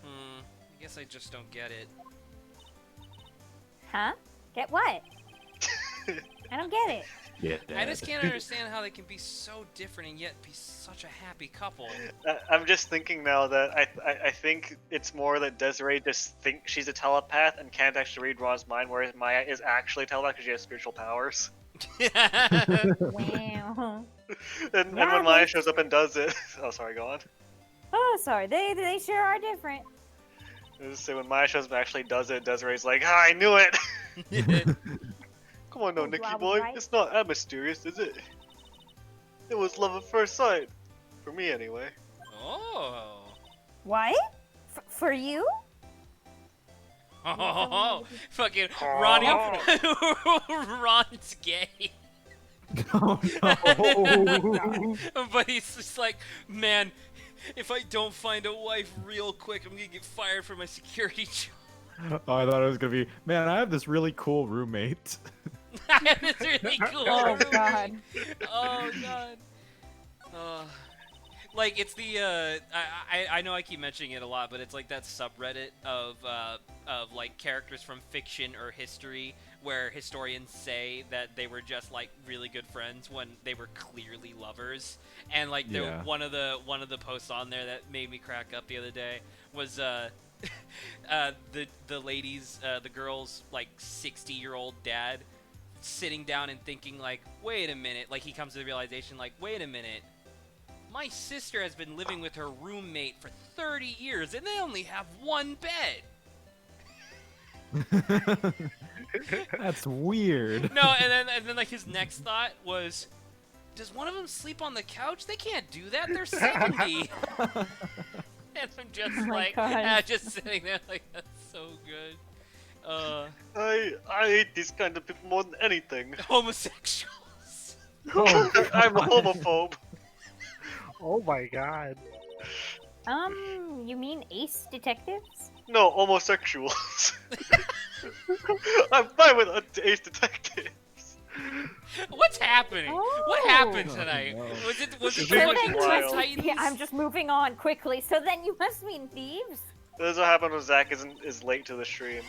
S1: I guess I just don't get it.
S5: Huh? Get what? I don't get it.
S1: I just can't understand how they can be so different and yet be such a happy couple.
S2: I'm just thinking now that I think it's more that Desiree just thinks she's a telepath and can't actually read Ron's mind, whereas Maya is actually a telepath because she has spiritual powers.
S5: Wow.
S2: And when Maya shows up and does it, oh sorry, go on.
S5: Oh, sorry. They sure are different.
S2: I was just say when Maya shows up and actually does it, Desiree's like, ah, I knew it. Come on, no,
S5: Oh,
S2: Nicky
S5: I was
S2: boy,
S5: right.
S2: it's not that mysterious, is it? It was love at first sight, for me anyway.
S1: Oh.
S5: What? For you?
S1: Oh, fucking Ronnie. Ron's gay.
S6: Oh no.
S1: But he's just like, man, if I don't find a wife real quick, I'm gonna get fired from my security job.
S6: Oh, I thought it was gonna be, man, I have this really cool roommate.
S1: It's really cool.
S5: Oh God.
S1: Oh god. Like it's the I know I keep mentioning it a lot, but it's like that subreddit of like characters from fiction or history where historians say that they were just like really good friends when they were clearly lovers. And like
S6: Yeah.
S1: one of the posts on there that made me crack up the other day was the girl's like 60-year-old dad sitting down and thinking like, wait a minute, like he comes to the realization like, wait a minute, my sister has been living with her roommate for 30 years and they only have one bed.
S6: That's weird.
S1: No, and then like his next thought was, does one of them sleep on the couch? They can't do that, they're 70. And I'm just
S5: Oh my
S1: like,
S5: God.
S1: just sitting there like, that's so good.
S2: I hate these kind of people more than anything.
S1: Homosexuals.
S2: I'm a homophobe.
S4: Oh my god.
S5: You mean ace detectives?
S2: No, homosexuals. I'm fine with ace detectives.
S1: What's happening? What
S5: Oh.
S1: happened tonight?
S6: no.
S1: Was it
S2: This
S1: the
S2: is
S1: fucking
S2: wild.
S1: Teen Titans?
S5: Yeah, I'm just moving on quickly. So then you must mean thieves?
S2: That's what happened when Zach is late to the stream.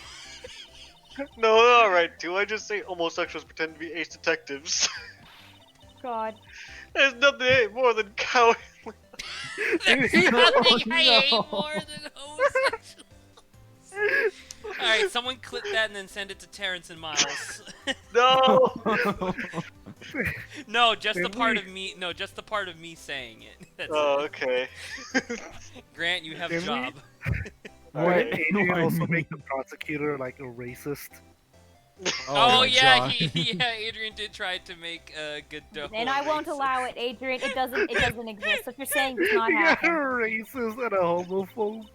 S2: No, alright, too. I just say homosexuals pretend to be ace detectives.
S5: God.
S2: There's nothing I hate more than cowardly.
S1: There's nothing I hate more than homosexuals. Alright, someone clip that and then send it to Terrence and Miles.
S2: No!
S1: No, just the
S4: Can
S1: part
S4: we-
S1: of me. No, just the part of me saying it. That's
S2: Oh,
S1: it.
S2: okay.
S1: Grant, you have a
S4: Can we-
S1: job.
S4: Would
S2: Alright.
S4: Adrian also make the prosecutor like a racist?
S1: Oh,
S6: my
S1: yeah,
S6: God.
S1: yeah. Adrian did try to make Godot.
S5: And I won't
S1: racist.
S5: allow it, Adrian. It doesn't exist. What you're saying does not
S4: Yeah, a
S5: happen.
S4: racist and a homophobe.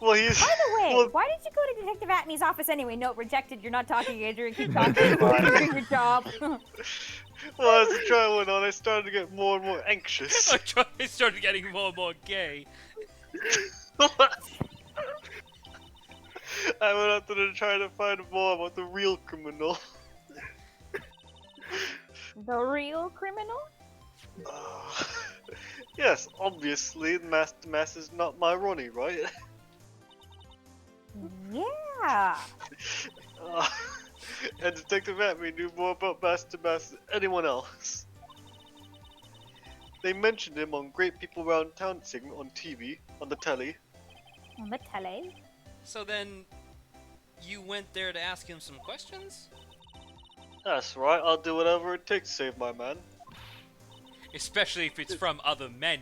S2: Well, he's.
S5: By the way,
S2: Well,
S5: why did you go to Detective Atney's office anyway? No, rejected. You're not talking, Adrian. Keep talking.
S2: Fine.
S5: You're doing your job.
S2: well, as the trial went on, I started to get more and more anxious.
S1: I started getting more and more gay.
S2: I went out there to try to find more about the real criminal.
S5: The real criminal?
S2: Yes, obviously, the mass is not my Ronnie, right?
S5: Yeah.
S2: Uh, and Detective Atme knew more about Master Mass than anyone else. They mentioned him on Great People Round Town segment on TV, on the telly.
S5: On the tele.
S1: So then, you went there to ask him some questions?
S2: That's right, I'll do whatever it takes to save my man.
S1: Especially if it's from other men.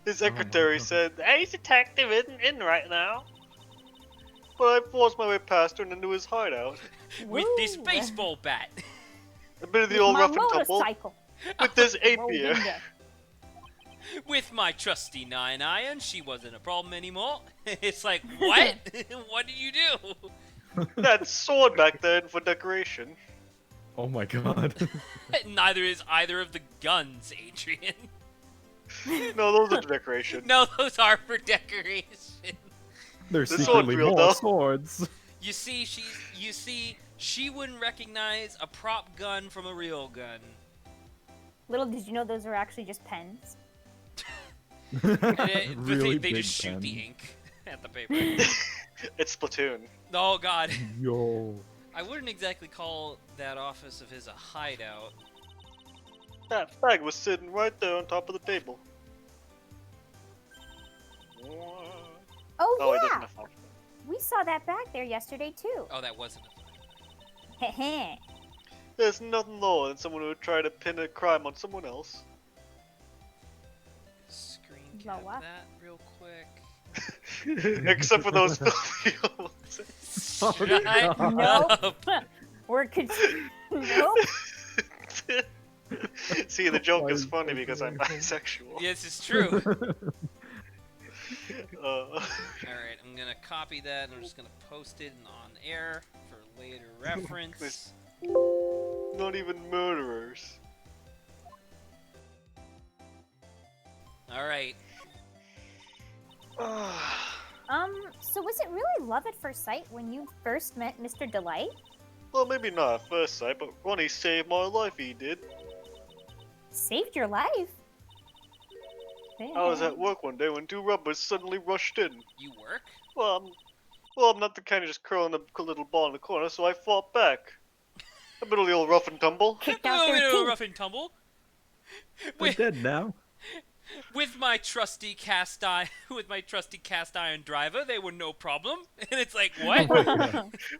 S2: His secretary said, "The ace detective isn't in right now." but I forced my way past her and into his hideout.
S1: With this
S5: Woo.
S1: baseball bat.
S2: A bit of the
S5: With
S2: old
S5: my
S2: rough and tumble
S5: motorcycle.
S2: with this ape
S5: Rolled
S2: here.
S5: in there.
S1: With my trusty 9-iron, she wasn't a problem anymore. It's like, what? What did you do?
S2: That sword back there for decoration.
S6: Oh my god.
S1: Neither is either of the guns, Adrian.
S2: No, those are decoration.
S1: No, those are for decoration.
S6: There's
S2: This
S6: secretly
S2: sword's real,
S6: more
S2: though.
S6: swords.
S1: You see, she wouldn't recognize a prop gun from a real gun.
S5: Little did you know those were actually just pens.
S1: But
S6: Really
S1: they
S6: big
S1: just shoot
S6: pen.
S1: the ink at the paper.
S2: It's Splatoon.
S1: Oh god.
S6: Yo.
S1: I wouldn't exactly call that office of his a hideout.
S2: That flag was sitting right there on top of the table.
S5: Oh,
S2: Oh, it doesn't
S5: yeah,
S2: have flag.
S5: we saw that back there yesterday too.
S1: Oh, that wasn't a
S5: Heh.
S2: There's nothing lower than someone who would try to pin a crime on someone else.
S1: screen
S5: Blow
S1: cap
S5: up.
S1: that real quick.
S2: Except for those films.
S1: Shut
S5: Nope.
S1: up.
S5: We're nope.
S2: See, the joke
S6: Why
S2: is
S6: is
S2: funny
S6: that
S2: because I'm
S6: delightful?
S2: bisexual.
S1: Yes, it's true.
S2: Alright,
S1: I'm gonna copy that and I'm just gonna post it on air for later reference.
S2: not even murderers.
S1: Alright.
S5: So was it really love at first sight when you first met Mr. Delight?
S2: Well, maybe not at first sight, but Ronnie saved my life, he did.
S5: Saved your life?
S2: I was at work one day when two rubbers suddenly rushed in.
S1: You work?
S2: Well, I'm not the kind of just curl in a little ball in the corner, so I fought back. A bit of the old rough and tumble.
S5: Kicked out
S1: Oh,
S5: their
S1: no,
S5: teeth.
S1: rough and tumble.
S6: We're
S1: With,
S6: dead now.
S1: with my trusty cast iron driver, they were no problem. And it's like, what?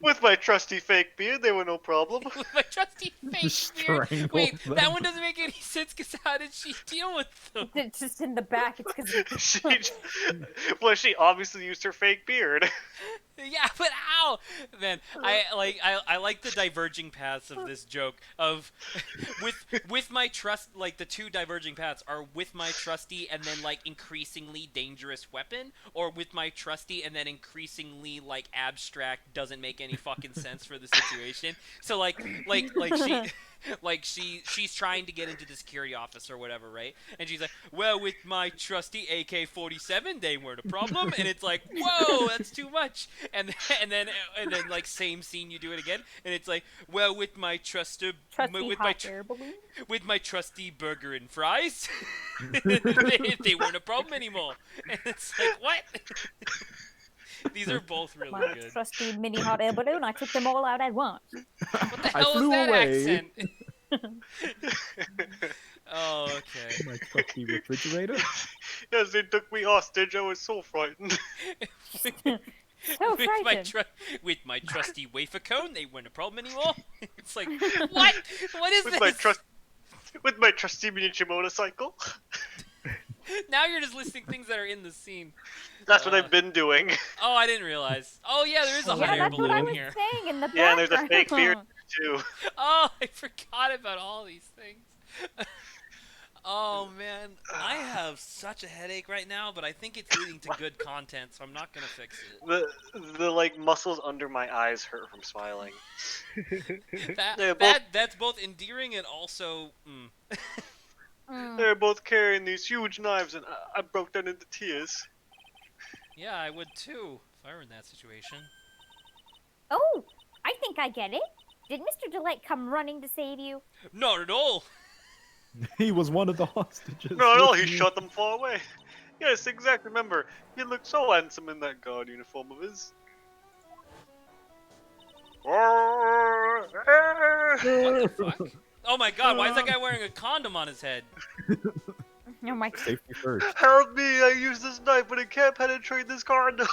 S2: With my trusty fake beard, they were no problem.
S1: With my trusty fake
S6: Just
S1: beard.
S6: strangled
S1: Wait, that
S6: them.
S1: one doesn't make any sense because how did she deal with them?
S5: It's just in the back. It's because
S2: Well, she obviously used her fake beard.
S1: Yeah, but how? Man, I like the diverging paths of this joke of with my trust, like the two diverging paths are with my trusty and then like increasingly dangerous weapon, or with my trusty and then increasingly like abstract doesn't make any fucking sense for the situation. So she's trying to get into the security office or whatever, right? And she's like, well, with my trusty AK-47, they weren't a problem. And it's like, whoa, that's too much. And then like same scene, you do it again, and it's like, well, with my
S5: trusty
S1: with
S5: hot air balloon.
S1: with my trusty burger and fries, they weren't a problem anymore. And it's like, what? These are both really
S5: My
S1: good.
S5: trusty mini hot air balloon. I took them all out at once.
S1: What the
S6: I
S1: hell is
S6: flew
S1: that
S6: away.
S1: accent? Oh, okay.
S6: My trusty refrigerator.
S2: As they took me hostage, I was so frightened.
S5: So
S1: with my
S5: frightened.
S1: with my trusty wafer cone, they weren't a problem anymore. It's like, what? What is
S2: with
S1: this?
S2: my trusty miniature motorcycle.
S1: Now you're just listing things that are in the scene.
S2: That's what I've been doing.
S1: Oh, I didn't realize. Oh, yeah, there is a hot
S5: Yeah,
S1: air
S5: that's what I
S1: balloon
S5: was
S1: here.
S5: saying in the
S2: Yeah, and there's a fake beard
S5: background.
S2: too.
S1: Oh, I forgot about all these things. Oh, man. I have such a headache right now, but I think it's leading to good content, so I'm not going to fix it.
S2: The like muscles under my eyes hurt from smiling. They're both-
S1: That's both endearing and also...
S2: They're both carrying these huge knives, and I broke down into tears.
S1: Yeah, I would too, if I were in that situation.
S5: Oh, I think I get it. Did Mr. Delight come running to save you?
S1: Not at all!
S6: He was one of the hostages.
S2: No, at all,
S6: with
S2: he
S6: me.
S2: shot them far away. Yes, exactly. Remember, he looked so handsome in that guard uniform of his.
S1: What the fuck? Oh my god, why is that guy wearing a condom on his head?
S5: Oh my.
S6: Safety first.
S2: Help me! I used this knife, but it can't penetrate this condom.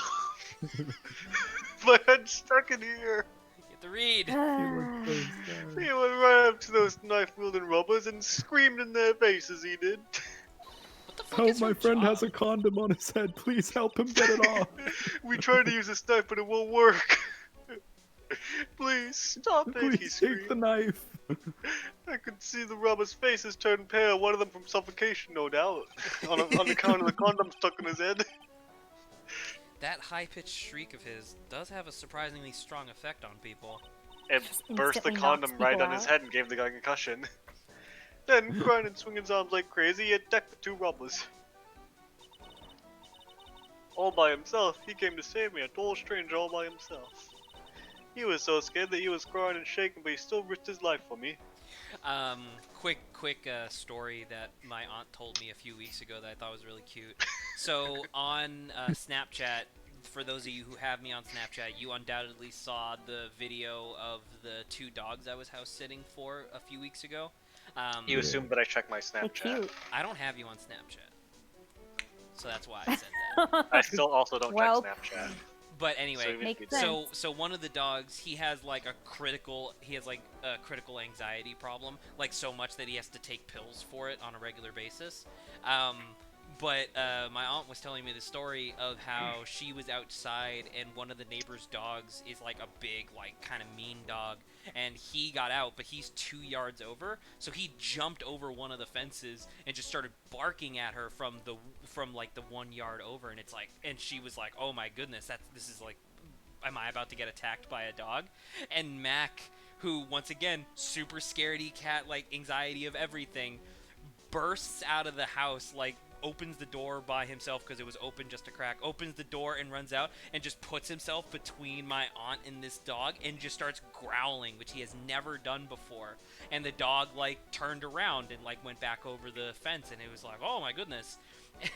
S2: My head's stuck in here.
S1: Get the read.
S6: He looked so sad.
S2: He went right up to those knife-wielding robbers and screamed in their faces. He did.
S1: What the fuck
S6: Help,
S1: is
S6: my
S1: her
S6: friend
S1: job?
S6: has a condom on his head. Please help him get it off.
S2: We tried to use a knife, but it won't work. Please stop it, he
S6: Please take the
S2: screamed.
S6: knife.
S2: I could see the robber's faces turn pale, one of them from suffocation, no doubt. On account of the condom stuck in his head.
S1: That high-pitched shriek of his does have a surprisingly strong effect on people.
S2: It
S5: Just
S2: burst the
S5: instantly knocks
S2: condom right
S5: people
S2: on his
S5: out.
S2: head and gave the guy a concussion. Then, crying and swinging his arms like crazy, he attacked the two robbers. All by himself, he came to save me, a total stranger all by himself. He was so scared that he was crying and shaking, but he still risked his life for me.
S1: Quick story that my aunt told me a few weeks ago that I thought was really cute. So on Snapchat, for those of you who have me on Snapchat, you undoubtedly saw the video of the two dogs I was house sitting for a few weeks ago.
S2: You assumed that I checked my
S5: They're
S2: Snapchat.
S5: cute.
S1: I don't have you on Snapchat, so that's why I said that.
S2: I still also don't
S5: Well,
S2: check Snapchat.
S1: But anyway,
S2: So even if
S5: Makes
S2: you did-
S5: sense.
S1: so one of the dogs, he has like a critical anxiety problem, like so much that he has to take pills for it on a regular basis. But my aunt was telling me the story of how she was outside and one of the neighbor's dogs is like a big, like kind of mean dog, and he got out, but he's 2 yards over, so he jumped over one of the fences and just started barking at her from like the 1 yard over, and it's like, and she was like, oh my goodness, this is like, am I about to get attacked by a dog? And Mac, who once again super scaredy cat, like anxiety of everything, bursts out of the house, like opens the door by himself because it was open just a crack, opens the door and runs out and just puts himself between my aunt and this dog and just starts growling, which he has never done before. And the dog like turned around and like went back over the fence, and it was like, oh my goodness.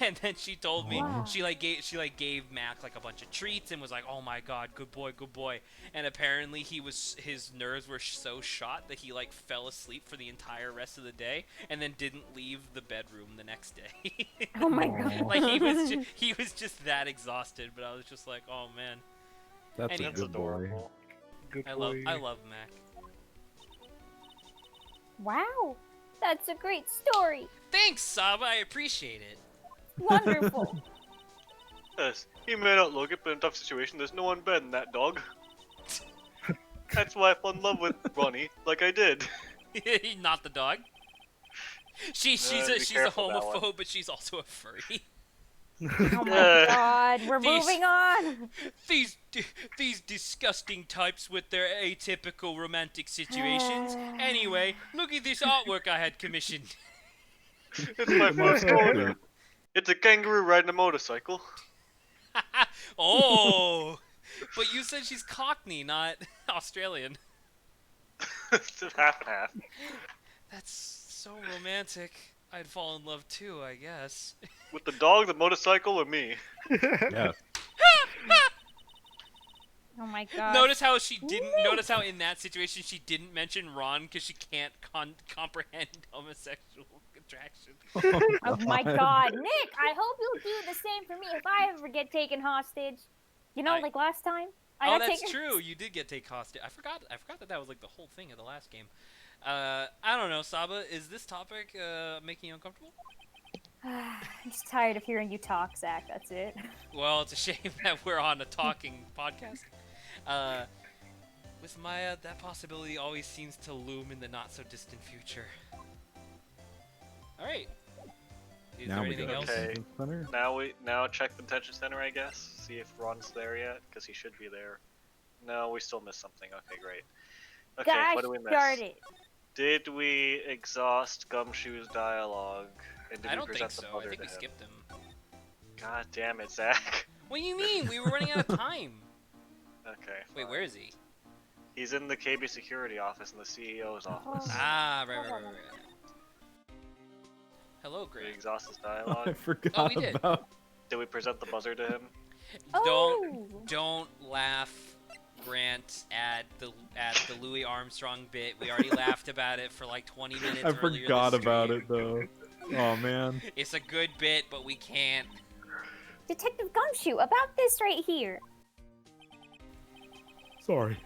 S1: And then she told me
S5: Wow.
S1: she gave Mac like a bunch of treats and was like, oh my god, good boy. And apparently his nerves were so shot that he like fell asleep for the entire rest of the day and then didn't leave the bedroom the next day.
S5: Oh my god.
S1: Like he was just that exhausted. But I was just like, oh man,
S6: That's
S1: And
S6: a
S1: he-
S2: That's
S6: good boy.
S2: adorable.
S4: Good
S1: I
S4: boy.
S1: love Mac.
S5: Wow. That's a great story.
S1: Thanks, Saba. I appreciate it.
S5: Wonderful.
S2: Yes, he may not look it, but in a tough situation, there's no one better than that dog. That's why I fell in love with Ronnie, like I did.
S1: Not the dog. She's
S2: be
S1: a
S2: careful with that one.
S1: homophobe, but she's also a furry.
S5: Oh my god. We're
S1: These-
S5: moving on.
S1: These disgusting types with their atypical romantic situations. Anyway, look at this artwork I had commissioned.
S2: It's my first corner. It's a kangaroo riding a motorcycle.
S1: Oh, but you said she's Cockney, not Australian.
S2: It's half and half.
S1: That's so romantic. I'd fall in love too, I guess.
S2: With the dog, the motorcycle, or me.
S6: Yes.
S5: Oh my god.
S1: Notice how in that situation she didn't mention Ron because she can't comprehend homosexual attraction.
S5: Oh my god. Nick, I hope you'll do the same for me if I ever get taken hostage. You know,
S1: I-
S5: like last time? I
S1: Oh,
S5: got
S1: that's
S5: taken
S1: true. You did get take hostage. I forgot that was like the whole thing of the last game. I don't know, Saba. Is this topic making you uncomfortable?
S5: I'm just tired of hearing you talk, Zach. That's it.
S1: Well, it's a shame that we're on a talking podcast. With Maya, that possibility always seems to loom in the not-so-distant future. Alright. Is
S6: Now
S1: there
S6: we
S1: anything
S6: go.
S1: else?
S2: Okay.
S6: Center.
S2: Now check the detention center, I guess. See if Ron's there yet, because he should be there. No, we still missed something. Okay, great. Okay,
S5: Gosh
S2: what do we miss?
S5: darn it.
S2: Did we exhaust Gumshoe's dialogue? And did
S1: I
S2: we
S1: don't think
S2: present
S1: so.
S2: the
S1: I
S2: mother
S1: think
S2: to
S1: we
S2: him?
S1: skipped him.
S2: God damn it, Zach.
S1: What do you mean? We were running out of time.
S2: Okay.
S1: Wait,
S2: fine.
S1: where is he?
S2: He's in the KB security office in the CEO's office.
S1: Ah, right. Hello,
S2: Did we
S1: Greg.
S2: exhaust his
S6: I
S2: dialogue?
S6: forgot
S1: we did.
S6: about.
S2: Did we present the buzzer to him?
S5: Oh.
S1: Don't laugh, Grant, at the Louis Armstrong bit. We already laughed about it for like 20 minutes.
S6: I
S1: earlier
S6: forgot
S1: this
S6: about
S1: stream.
S6: it though. Oh man.
S1: It's a good bit, but we can't.
S5: Detective Gumshoe, about this right here.
S6: Sorry.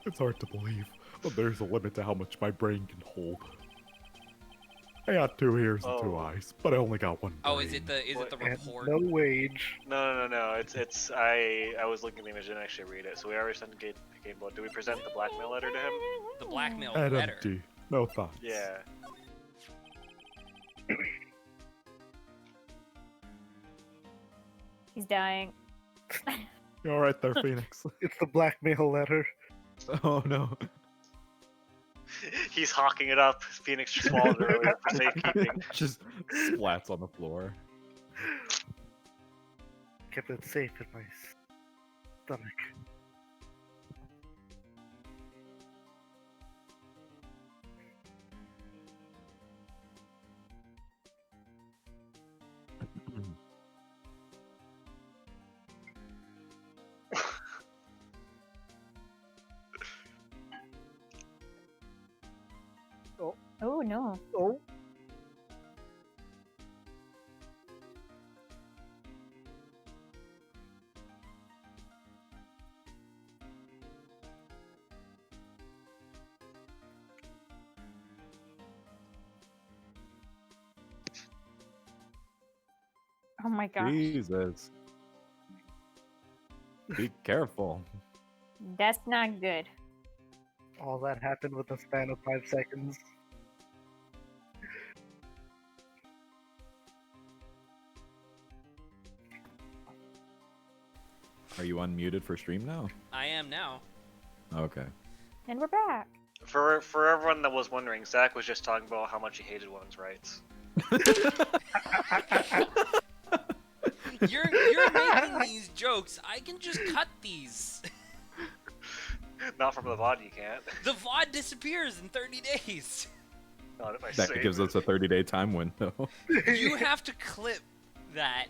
S6: It's hard to believe, but there's a limit to how much my brain can hold. I got 2 ears and 2
S2: Oh.
S6: eyes, but I only got 1 brain.
S1: Oh, is it the
S4: And
S1: report?
S4: no wage.
S2: No. It's I was looking at the image and actually read it. So we already sent Game Boy. Do we present the blackmail letter to him?
S1: The blackmail
S6: And
S1: letter.
S6: empty. No thoughts.
S2: Yeah.
S5: He's dying.
S6: You alright there, Phoenix?
S4: It's the blackmail letter.
S6: Oh no.
S2: He's hawking it up. Phoenix just swallowed it earlier for safekeeping.
S6: Just splats on the floor.
S4: Kept it safe in my stomach.
S5: Oh no.
S4: Oh,
S5: Oh my gosh.
S6: Jesus. Be careful.
S5: That's not good.
S4: all that happened with a span of 5 seconds.
S6: Are you unmuted for stream now?
S1: I am now.
S6: Okay.
S5: And we're back.
S2: For everyone that was wondering, Zach was just talking about how much he hated women's rights.
S1: You're making these jokes. I can just cut these.
S2: Not from the VOD, you can't.
S1: The VOD disappears in 30 days.
S2: Not if I
S6: That
S2: save
S6: gives
S2: it.
S6: us a 30-day time window.
S1: You have to clip that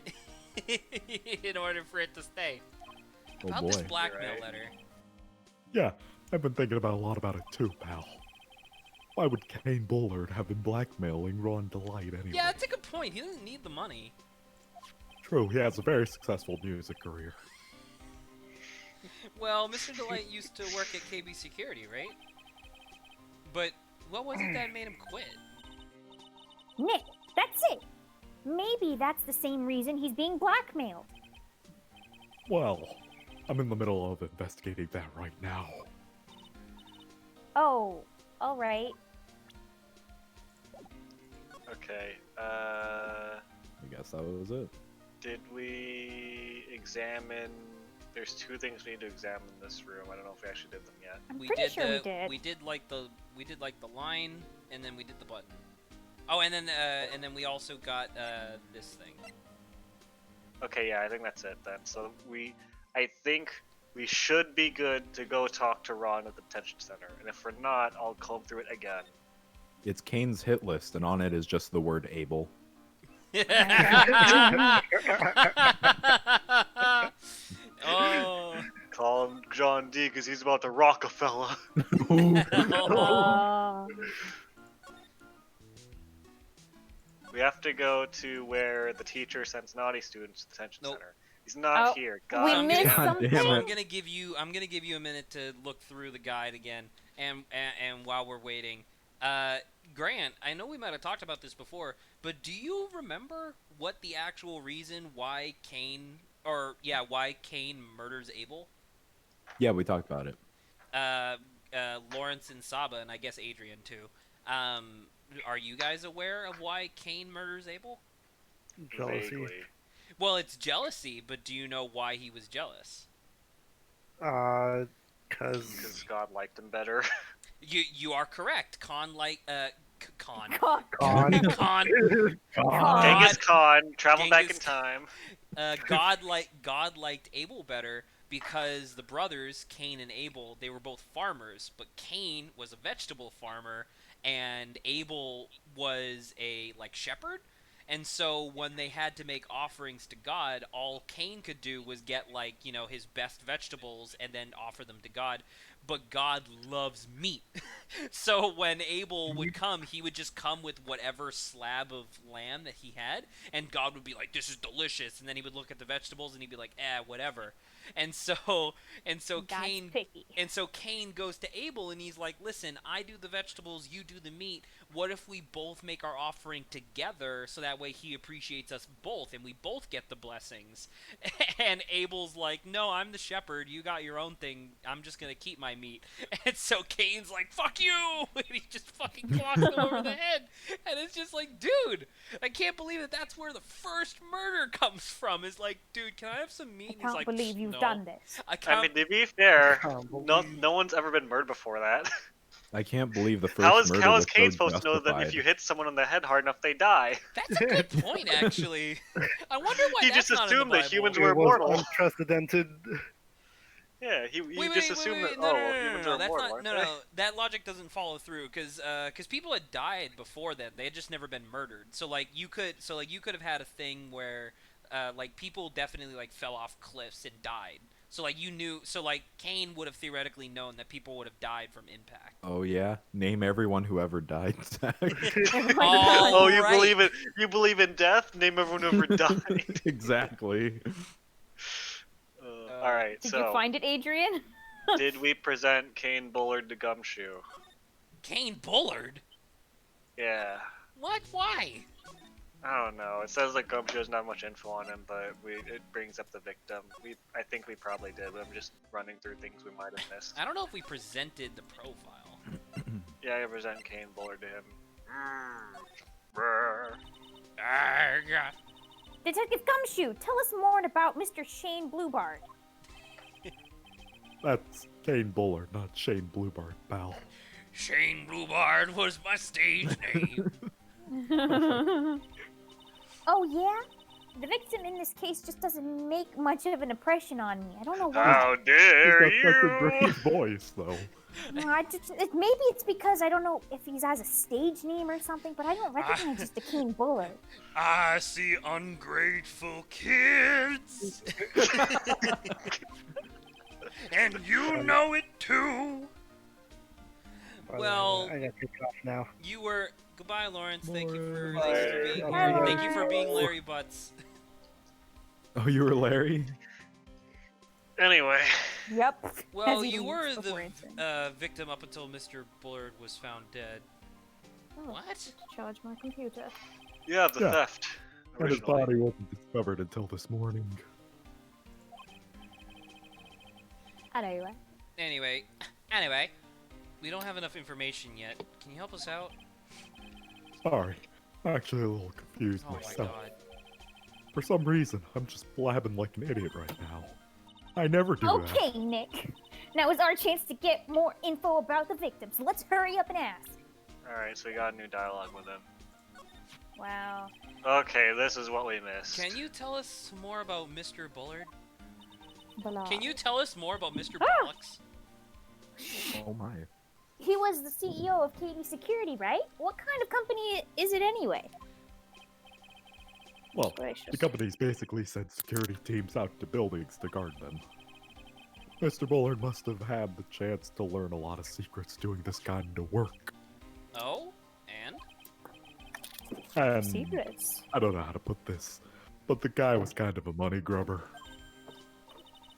S1: in order for it to stay.
S6: Oh
S1: About
S6: boy.
S1: this blackmail
S2: Right.
S1: letter.
S6: Yeah, I've been thinking about a lot about it too, pal. Why would Kane Bullard have been blackmailing Ron Delight anyway?
S1: Yeah, that's a good point. He doesn't need the money.
S6: True, he has a very successful music career.
S1: Well, Mr. Delight used to work at KB Security, right? But what was it that made him quit?
S5: Nick, that's it. Maybe that's the same reason he's being blackmailed.
S6: Well, I'm in the middle of investigating that right now.
S5: Oh, alright.
S2: Okay.
S6: I guess that was it.
S2: Did we examine? There's 2 things we need to examine in this room. I don't know if we actually did them yet.
S5: I'm
S1: We
S5: pretty
S1: did
S5: sure
S1: the
S5: we did.
S1: we did like the line, and then we did the button. Oh, and then we also got this thing.
S2: Okay, yeah, I think that's it then. So I think we should be good to go talk to Ron at the detention center. And if we're not, I'll comb through it again.
S6: It's Kane's hit list, and on it is just the word Abel.
S1: Oh.
S2: Call him John D because he's about to rock a fella.
S5: Oh.
S2: We have to go to where the teacher sends naughty students to the detention
S1: Nope.
S2: center. He's not
S5: Oh,
S2: here.
S5: we
S2: God
S5: missed
S2: damn it.
S5: something.
S6: damn
S1: So
S6: it.
S1: I'm gonna give you a minute to look through the guide again, and while we're waiting, Grant, I know we might have talked about this before, but do you remember what the actual reason why Cain murders Abel?
S6: Yeah, we talked about it.
S1: Lawrence and Saba, and I guess Adrian too. Are you guys aware of why Cain murders Abel?
S4: Jealousy.
S2: Vaguely.
S1: Well, it's jealousy, but do you know why he was jealous?
S4: Cause
S2: Because God liked him better.
S1: You are correct. Khan Khan.
S5: God.
S4: Khan.
S1: Khan.
S5: God.
S2: Genghis Khan traveled back in
S1: Genghis-
S2: time.
S1: God liked Abel better because the brothers Cain and Abel, they were both farmers, but Cain was a vegetable farmer and Abel was a shepherd. And so when they had to make offerings to God, all Cain could do was get his best vegetables and then offer them to God. but God loves meat. So when Abel would come, he would just come with whatever slab of lamb that he had, and God would be like, "This is delicious," and then he would look at the vegetables and he'd be like, whatever." And so
S5: God's
S1: Cain
S5: picky.
S1: and so Cain goes to Abel and he's like, "Listen, I do the vegetables, you do the meat. What if we both make our offering together so that way he appreciates us both and we both get the blessings?" And Abel's like, "No, I'm the shepherd. You got your own thing. I'm just going to keep my meat." And so Cain's like, "Fuck you!" And he just fucking clocks him over the head. And it's just like, dude, I can't believe that that's where the first murder comes from. Is like, dude, can I have some meat?
S5: I
S1: And he's
S5: can't
S1: like,
S5: believe you've
S1: no.
S5: done this.
S1: I
S2: I
S1: can't.
S2: mean, to be fair,
S4: Can't
S2: no
S4: believe-
S2: one's ever been murdered before that.
S6: I can't believe the
S2: How
S6: first
S2: is
S6: murder
S2: how is
S6: was
S2: Cain
S6: so
S2: supposed to know that if you
S6: justified.
S2: hit someone on the head hard enough, they die?
S1: That's a good point, actually. I wonder why
S2: He
S1: that's
S2: just
S1: not in the
S2: assumed that
S1: Bible.
S2: humans
S4: It
S2: were
S4: was
S2: immortal.
S4: unprecedented.
S2: Yeah, he
S1: Wait,
S2: just assumed that
S1: no,
S2: humans are
S1: that's
S2: immortal,
S1: not,
S2: aren't
S1: no,
S2: they?
S1: no, that logic doesn't follow through, because people had died before that, they had just never been murdered. So like you could have had a thing where like people definitely like fell off cliffs and died. So like Cain would have theoretically known that people would have died from impact.
S6: Oh yeah, name everyone who ever died. Zach.
S1: All
S2: Oh, you
S1: right.
S2: believe in death? Name everyone who ever died.
S6: Exactly.
S2: All right,
S5: Did
S2: so
S5: you find it, Adrian?
S2: did we present Cain Bullard to Gumshoe?
S1: Cain Bullard?
S2: Yeah.
S1: What? Why?
S2: I don't know. It says that Gumshoe doesn't have much info on him, but it brings up the victim. I think we probably did, but I'm just running through things we might have missed.
S1: I don't know if we presented the profile.
S2: Yeah, I present Cain Bullard to him. Brr.
S5: Detective Gumshoe, tell us more about Mr. Shane Bluebard.
S6: That's Kane Bullard, not Shane Bluebard, pal.
S1: Shane Bluebard was my stage name.
S5: Oh yeah? The victim in this case just doesn't make much of an impression on me. I don't know why.
S2: How
S6: He's
S2: dare
S6: got such a
S2: you!
S6: great voice, though.
S5: No, maybe it's because I don't know if he has a stage name or something, but I don't recognize just the King Bullard.
S1: I see ungrateful kids. And you know it too. Well,
S4: I gotta take it off now.
S1: you were. Goodbye, Lawrence. Thank you for,
S2: Bye.
S1: thanks for being
S4: Bye.
S1: here. Thank you for being Larry Butts.
S6: Oh, you were Larry?
S2: Anyway,
S5: Yep.
S1: Well,
S5: As he
S1: you were
S5: leaves before
S1: the
S5: answering.
S1: victim up until Mr. Bullard was found dead.
S5: Oh,
S1: What?
S5: charge my computer.
S2: yeah, the
S6: Yeah.
S2: theft.
S6: And his
S2: Originally.
S6: body wasn't discovered until this morning.
S1: Anyway, we don't have enough information yet. Can you help us out?
S6: Sorry. I'm actually a little confused
S1: Oh my
S6: myself.
S1: god.
S6: For some reason, I'm just blabbing like an idiot right now. I never do that.
S5: Okay, Nick. Now is our chance to get more info about the victim, so let's hurry up and ask.
S2: Alright, so we got a new dialogue with him.
S5: Wow.
S2: Okay, this is what we missed.
S1: Can you tell us more about Mr. Bullard?
S5: Blah.
S1: Can you tell us more about Mr.
S5: Ah!
S1: Bollocks?
S6: Oh my.
S5: He was the CEO of KD Security, right? What kind of company is it anyway?
S6: Well,
S5: Gracious.
S6: the company's basically sent security teams out to buildings to guard them. Mr. Bullard must have had the chance to learn a lot of secrets doing this kind of work.
S1: Oh? And?
S6: And
S5: Secrets.
S6: I don't know how to put this, but the guy was kind of a money grubber.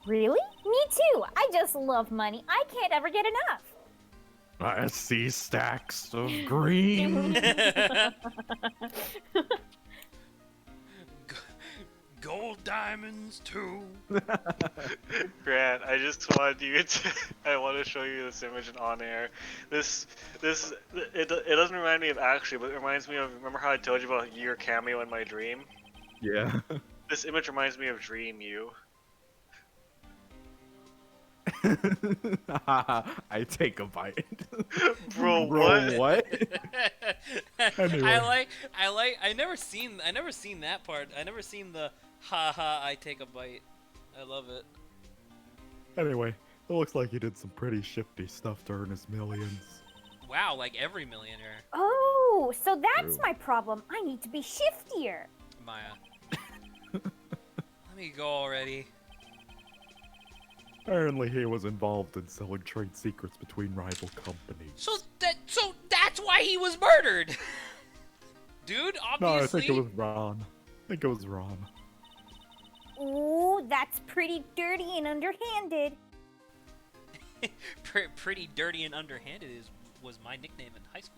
S5: Really? Me too. I just love money. I can't ever get enough.
S6: I see stacks of green.
S1: Gold diamonds too.
S2: Grant, I just wanted you to. I want to show you this image on air. It doesn't remind me of actually, but it reminds me of. Remember how I told you about your cameo in my dream?
S6: Yeah.
S2: This image reminds me of Dream You.
S6: I take a bite.
S2: Bro,
S6: Bro, what? Anyway.
S1: I never seen that part. I never seen the haha I take a bite. I love it.
S6: Anyway, it looks like he did some pretty shifty stuff to earn his millions.
S1: Wow, like every millionaire.
S5: Oh, so that's
S6: True.
S5: my problem. I need to be shiftier.
S1: Maya. Let me go already.
S6: Apparently, he was involved in selling trade secrets between rival companies.
S1: So that's why he was murdered. Dude,
S6: No, I
S1: obviously.
S6: think it was Ron. I think it was Ron.
S5: Ooh, that's pretty dirty and underhanded.
S1: Pretty dirty and underhanded was my nickname in high school.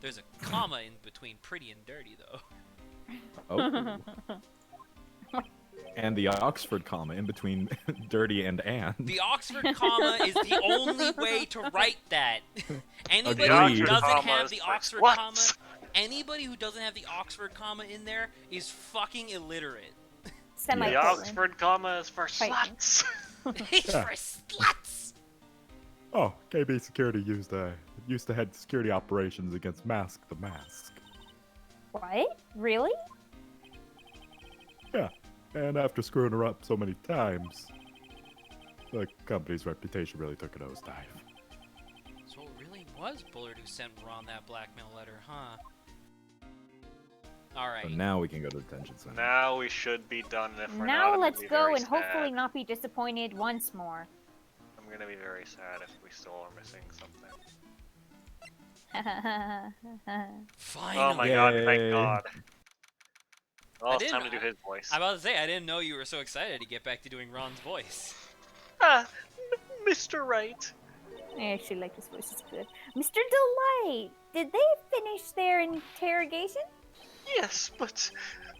S1: There's a comma in between pretty and dirty, though.
S8: Oh. And the Oxford comma in between dirty and.
S1: The Oxford comma is the only way to write that. Anybody
S8: Agreed.
S1: who
S8: The
S1: doesn't
S2: comma
S1: have
S2: is
S1: the
S2: like
S1: Oxford
S2: sluts.
S1: comma, anybody who doesn't have the Oxford comma in there is fucking illiterate.
S2: The
S5: Semicolon.
S2: Oxford comma is for
S5: Titan.
S2: sluts.
S1: It's
S6: Yeah.
S1: for sluts.
S6: Oh, KB Security used to head security operations against Mask the Mask.
S5: What? Really?
S6: Yeah, and after screwing her up so many times, the company's reputation really took a nosedive.
S1: So it really was Bullard who sent Ron that blackmail letter, huh? All right.
S8: So now we can go to the detention center.
S2: Now we should be done. If we're not,
S5: Now
S2: I'm
S5: let's
S2: gonna be
S5: go
S2: very
S5: and hopefully
S2: sad.
S5: not be disappointed once more.
S2: I'm gonna be very sad if we still are missing something.
S1: Finally.
S2: Oh my god! Thank
S8: Yay.
S2: God. Well, it's
S1: didn't-
S2: time to do his voice.
S1: I'm about to say, I didn't know you were so excited to get back to doing Ron's voice.
S2: Ah, Mr. Right.
S5: I actually like his voice, it's good. Mr. Delight, did they finish their interrogation?
S2: Yes, but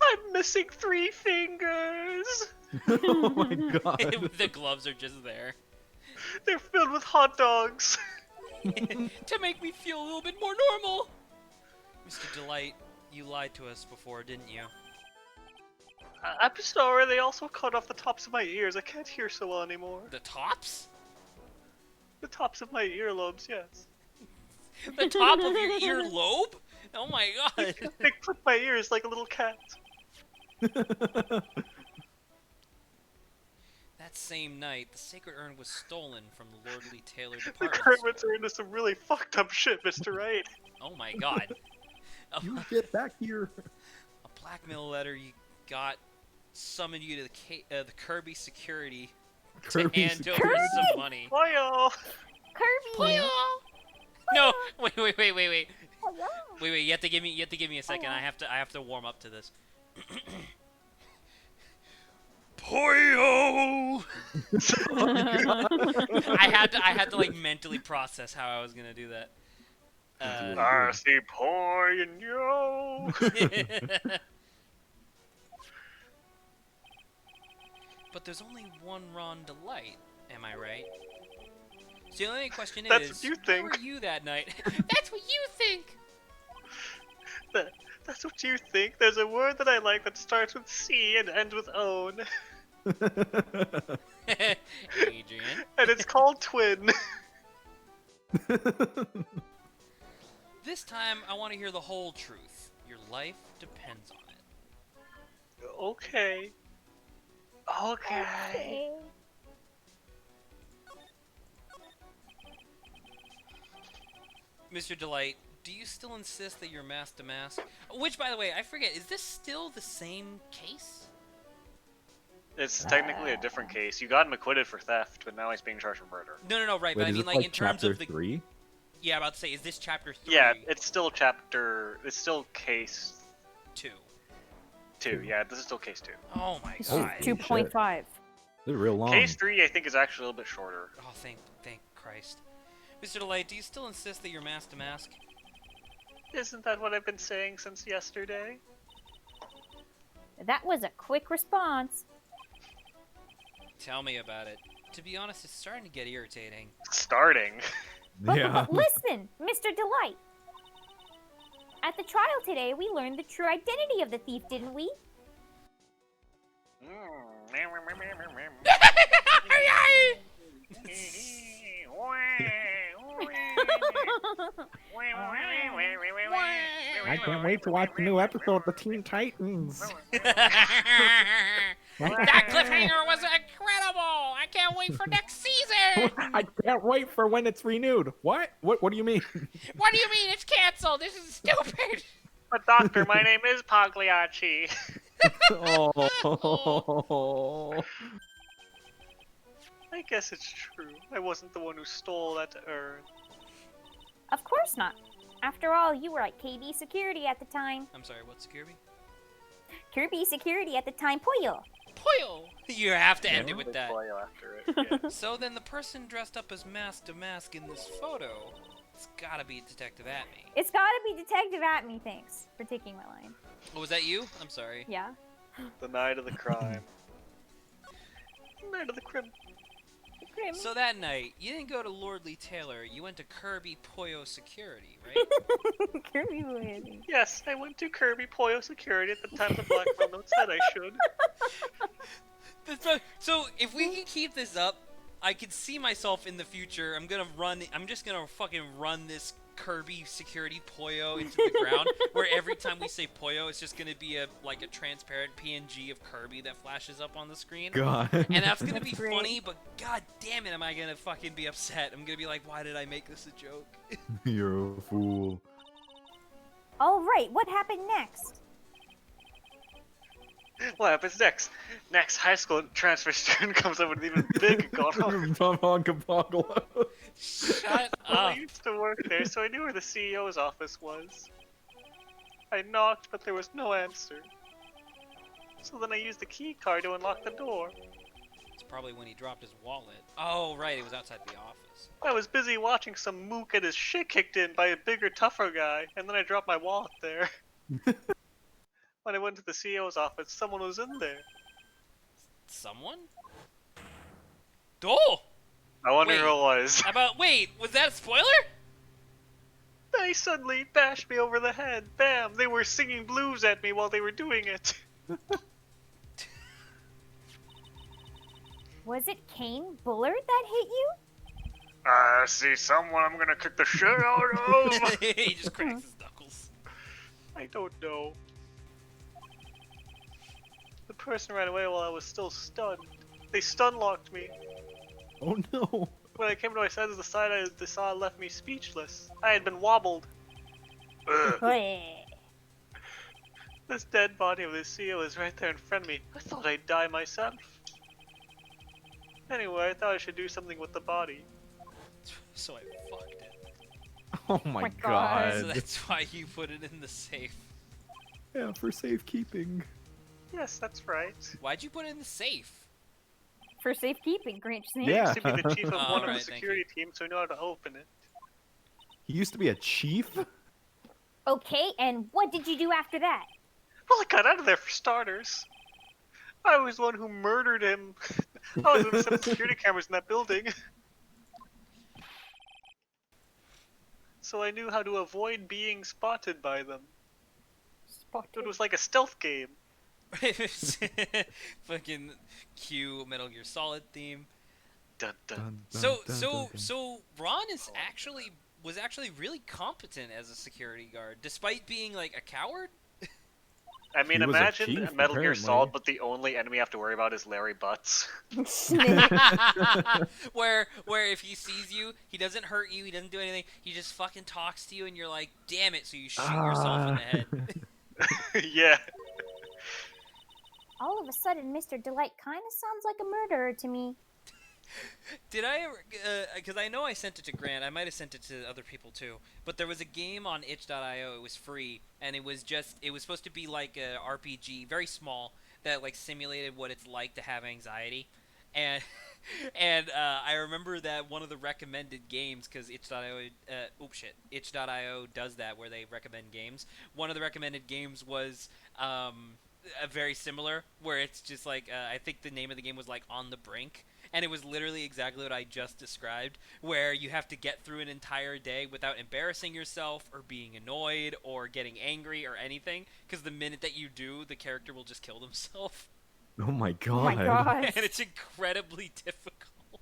S2: I'm missing 3 fingers.
S8: Oh my god.
S1: The gloves are just there.
S2: They're filled with hot dogs.
S1: To make me feel a little bit more normal. Mr. Delight, you lied to us before, didn't you?
S2: I'm sorry, they also cut off the tops of my ears. I can't hear so well anymore.
S1: The tops?
S2: The tops of my earlobes, yes.
S1: The top of your earlobe? Oh my god.
S2: They clip my ears like a little cat.
S1: That same night, the sacred urn was stolen from the Lordly Taylor
S2: The
S1: department
S2: Kermits
S1: store.
S2: are into some really fucked up shit, Mr. Right.
S1: Oh my god.
S8: You get back here.
S1: A blackmail letter you got summoned you to the Kirby security
S8: Kirby
S1: to hand
S8: security.
S1: over some money.
S2: Bye, y'all.
S5: Kirby!
S1: No, wait.
S5: Oh, yeah.
S1: Wait, you have to give me a second. I have to warm up to this. Poyo! I had to like mentally process how I was gonna do that.
S2: I see boy and yo.
S1: But there's only one Ron Delight, am I right? So the only question
S2: That's
S1: is,
S2: what you
S1: where
S2: think.
S1: were you that night? That's what you think!
S2: That's what you think. There's a word that I like that starts with C and ends with own,
S1: Adrian.
S2: and it's called twin.
S1: This time, I want to hear the whole truth. Your life depends on it.
S2: Okay. Okay.
S1: Mr. Delight, do you still insist that you're mask to mask? Which, by the way, I forget, is this still the same case?
S2: It's technically a different case. You got him acquitted for theft, but now he's being charged for murder.
S1: No, right,
S8: Wait,
S1: but I
S8: is
S1: mean,
S8: this
S1: like, in terms
S8: chapter
S1: of the...
S8: 3?
S1: Yeah, I'm about to say, is this chapter 3?
S2: Yeah, it's still case
S1: 2.
S2: 2. Yeah, this is still case 2.
S1: Oh my
S5: This
S1: god.
S5: is 2.5.
S8: This is real long.
S2: Case 3, I think, is actually a little bit shorter.
S1: Oh, thank Christ. Mr. Delight, do you still insist that you're mask to mask?
S2: Isn't that what I've been saying since yesterday?
S5: That was a quick response.
S1: Tell me about it. To be honest, it's starting to get irritating.
S2: Starting.
S8: Yeah.
S5: But listen, Mr. Delight. At the trial today, we learned the true identity of the thief, didn't we?
S8: I can't wait to watch the new episode of Teen Titans.
S1: That cliffhanger was incredible! I can't wait for next season!
S8: I can't wait for when it's renewed. What? What do you mean?
S1: What do you mean it's canceled? This is stupid!
S2: But doctor, my name is Pagliacci.
S8: Oh.
S2: I guess it's true. I wasn't the one who stole that urn.
S5: Of course not. After all, you were at KB Security at the time.
S1: I'm sorry, what's Kirby?
S5: Kirby Security at the time, Poyo.
S1: Poyo! You have to end it with
S2: They
S1: that.
S2: fly after it. Yeah.
S1: So then the person dressed up as Mask to Mask in this photo, it's gotta be Detective Atme.
S5: It's gotta be Detective Atme, thanks for taking my line.
S1: Oh, was that you? I'm sorry.
S5: Yeah.
S2: The night of the crime. Night of the crime.
S1: So that night, you didn't go to Lordly Taylor, you went to Kirby Poyo Security, right?
S5: Kirby Security.
S2: Yes, I went to Kirby Poyo Security at the time the Black Girl Note said I should.
S1: So if we can keep this up, I can see myself in the future. I'm just gonna fucking run this Kirby Security Poyo into the ground, where every time we say Poyo, it's just gonna be a transparent PNG of Kirby that flashes up on the screen.
S6: God.
S1: And that's gonna
S5: That's
S1: be
S5: great.
S1: funny, but god damn it, am I gonna fucking be upset? I'm gonna be like, why did I make this a joke?
S6: You're a fool.
S5: All right, what happened next?
S2: What happens next? Next, high school transfer student comes up with an even bigger goal.
S1: Shut
S2: Well, I
S1: up.
S2: used to work there, so I knew where the CEO's office was. I knocked, but there was no answer. So then I used the key card to unlock the door.
S1: It's probably when he dropped his wallet. Oh, right, it was outside the office.
S2: I was busy watching some mook get his shit kicked in by a bigger, tougher guy, and then I dropped my wallet there. When I went to the CEO's office, someone was in there.
S1: Someone? Oh!
S2: I wonder
S1: Wait.
S2: who it was.
S1: Wait, was that a spoiler?
S2: They suddenly bashed me over the head. Bam! They were singing blues at me while they were doing it.
S5: Was it Kane Bullard that hit you?
S2: I see someone I'm gonna kick the shit out of.
S1: He just cracks his knuckles.
S2: I don't know. The person ran away while I was still stunned. They stun locked me.
S6: Oh no.
S2: When I came to my senses, the saw left me speechless. I had been wobbled. Ugh.
S5: Hey.
S2: This dead body of the CEO is right there in front of me. I thought I'd die myself. Anyway, I thought I should do something with the body.
S1: So I fucked it.
S6: Oh my
S5: my God.
S1: So
S6: god.
S1: that's why you put it in the safe.
S6: Yeah, for safekeeping.
S2: Yes, that's right.
S1: Why'd you put it in the safe?
S5: For safekeeping, Grinch.
S2: I
S6: Yeah.
S2: used to be the chief of
S1: Oh,
S2: one of
S1: right,
S2: the
S1: thank
S2: security teams, so I know how to open it.
S6: He used to be a chief?
S5: Okay, and what did you do after that?
S2: Well, I got out of there for starters. I was the one who murdered him. I was the one who set the security cameras in that building. So I knew how to avoid being spotted by them. It was like a stealth game.
S1: Fucking cue Metal Gear Solid theme.
S2: Dun, dun.
S6: Dun,
S1: So
S6: dun,
S1: so
S6: dun, dun.
S1: so Ron was actually really competent as a security guard, despite being like a coward.
S2: I mean,
S6: He was a
S2: imagine
S6: chief,
S2: Metal Gear
S6: apparently.
S2: Solid, but the only enemy you have to worry about is Larry Butts.
S1: where if he sees you, he doesn't hurt you, he doesn't do anything, he just fucking talks to you, and you're like, damn it, so you shoot yourself in the head.
S2: Yeah.
S5: All of a sudden, Mr. Delight kind of sounds like a murderer to me.
S1: Did I ever? Because I know I sent it to Grant. I might have sent it to other people too. But there was a game on itch.io. It was free, and it was supposed to be like a RPG, very small, that like simulated what it's like to have anxiety. And I remember that one of the recommended games, because itch.io, itch.io does that where they recommend games. One of the recommended games was a very similar, where it's just like I think the name of the game was like On the Brink. And it was literally exactly what I just described, where you have to get through an entire day without embarrassing yourself or being annoyed or getting angry or anything, because the minute that you do, the character will just kill themselves.
S6: Oh my god.
S5: Oh my gosh.
S1: And it's incredibly difficult.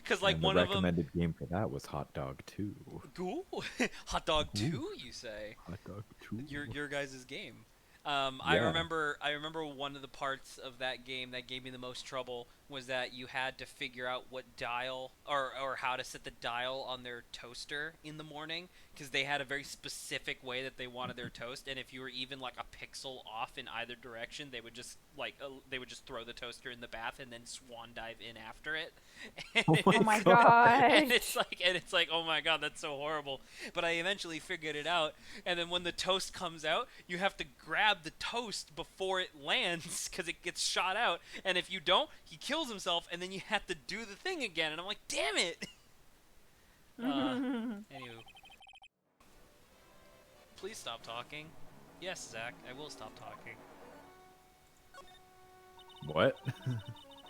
S1: Because like
S6: And the
S1: one of them,
S6: recommended game for that was Hot Dog 2.
S1: Ooh, Hot Dog 2, you say?
S6: Hot Dog 2.
S1: Your guys' game. I
S6: Yeah.
S1: remember one of the parts of that game that gave me the most trouble was that you had to figure out what dial or how to set the dial on their toaster in the morning, because they had a very specific way that they wanted their toast, and if you were even like a pixel off in either direction, they would just throw the toaster in the bath and then swan dive in after it. And
S5: Oh my
S1: and
S5: gosh.
S1: it's like, oh my god, that's so horrible. But I eventually figured it out, and then when the toast comes out, you have to grab the toast before it lands because it gets shot out, and if you don't, he kills himself, and then you have to do the thing again, and I'm like, damn it. Anywho, please stop talking. Yes, Zach, I will stop talking.
S6: What?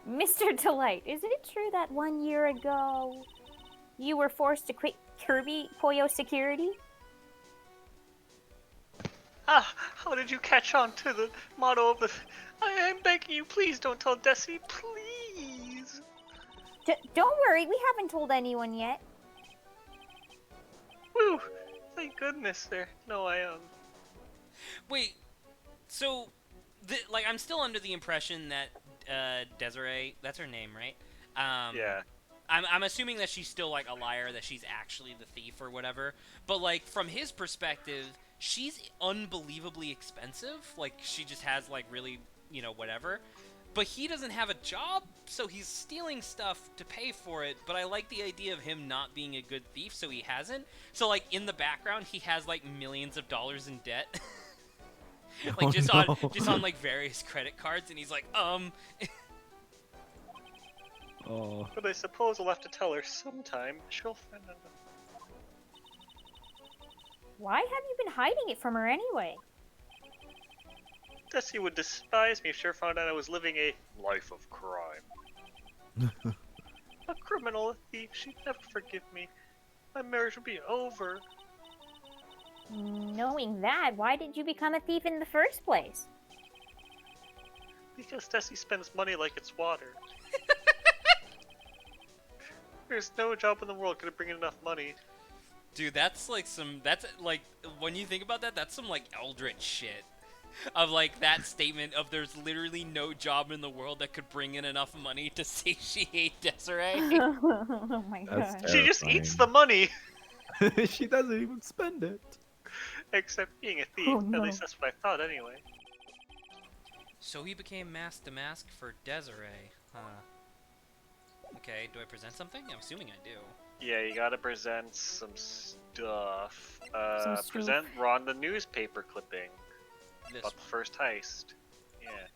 S5: Mr. Delight, is it true that 1 year ago you were forced to quit Kirby Poyo Security?
S2: Ah, how did you catch on to the motto of the... I am begging you, please don't tell Desi, please.
S5: Don't worry, we haven't told anyone yet.
S2: Woo, thank goodness there. No,
S1: Wait, so, like, I'm still under the impression that Desiree, that's her name, right?
S2: yeah.
S1: I'm assuming that she's still, like, a liar, that she's actually the thief or whatever. But, like, from his perspective, she's unbelievably expensive. Like, she just has, like, really, whatever. But he doesn't have a job, so he's stealing stuff to pay for it. But I like the idea of him not being a good thief, so he hasn't. So, like, in the background, he has, like, millions of dollars in debt. Like, just on, like, various credit cards, and he's like,
S6: Oh.
S2: But I suppose I'll have to tell her sometime. She'll find out.
S5: Why have you been hiding it from her anyway?
S2: Desi would despise me if she ever found out I was living a life of crime. A criminal, a thief, she'd never forgive me. My marriage would be over.
S5: Knowing that, why did you become a thief in the first place?
S2: Because Desi spends money like it's water. There's no job in the world gonna bring in enough money.
S1: dude, that's like, when you think about that, that's some, like, eldritch shit. Of, like, that statement of there's literally no job in the world that could bring in enough money to satiate Desiree.
S5: Oh my
S6: That's
S5: god.
S2: She just eats the
S6: terrifying.
S2: money!
S6: She doesn't even spend it.
S2: Except being a thief.
S5: Oh, no.
S2: At least that's what I thought anyway.
S1: So he became mask to mask for Desiree, huh? Okay, do I present something? I'm assuming I do.
S2: Yeah, you gotta present some stuff.
S5: Some stuff.
S2: Present Ron the newspaper clipping
S1: This
S2: about the
S1: one.
S2: first heist. Yeah.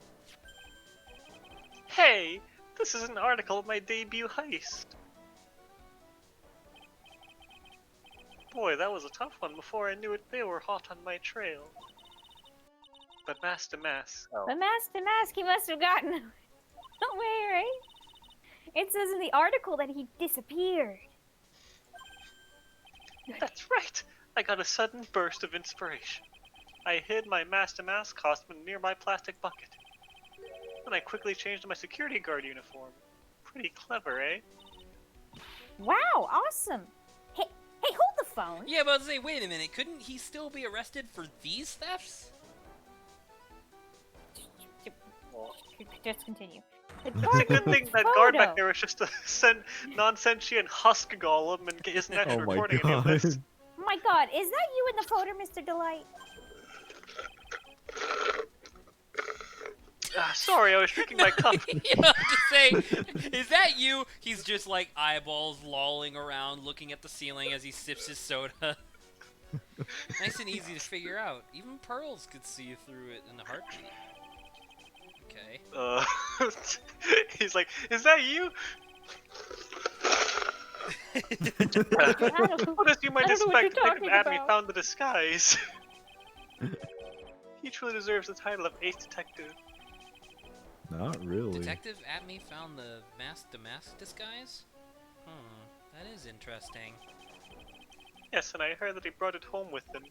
S2: Hey! This is an article of my debut heist. Boy, that was a tough one. Before I knew it, they were hot on my trail. But mask to mask. Oh.
S5: But mask to mask, he must have gotten away, right? It says in the article that he disappeared.
S2: That's right! I got a sudden burst of inspiration. I hid my mask to mask costume in a nearby plastic bucket. Then I quickly changed to my security guard uniform. Pretty clever, eh?
S5: Wow, awesome. Hey, hold the phone.
S1: Yeah, but I was saying, wait a minute, couldn't he still be arrested for these thefts?
S2: Well,
S5: Just continue.
S2: it's a good thing that guard back there was just a non-sentient husk golem and isn't actually
S6: Oh my
S2: recording any of
S6: god.
S2: this.
S5: Oh my god, is that you in the photo, Mr. Delight?
S2: Sorry, I was drinking my cup.
S1: You know, to say, is that you? He's just like eyeballs lolling around, looking at the ceiling as he sips his soda. Nice and easy to figure out. Even Pearls could see through it in a heartbeat. Okay.
S2: He's like, is that you? What does you might
S5: I don't know what
S2: expect?
S5: you're
S2: Detective
S5: talking
S2: Abney
S5: about.
S2: found the disguise. He truly deserves the title of Ace Detective.
S6: Not really.
S1: Detective Atme found the mask disguise? That is interesting.
S2: Yes, and I heard that he brought it home with him.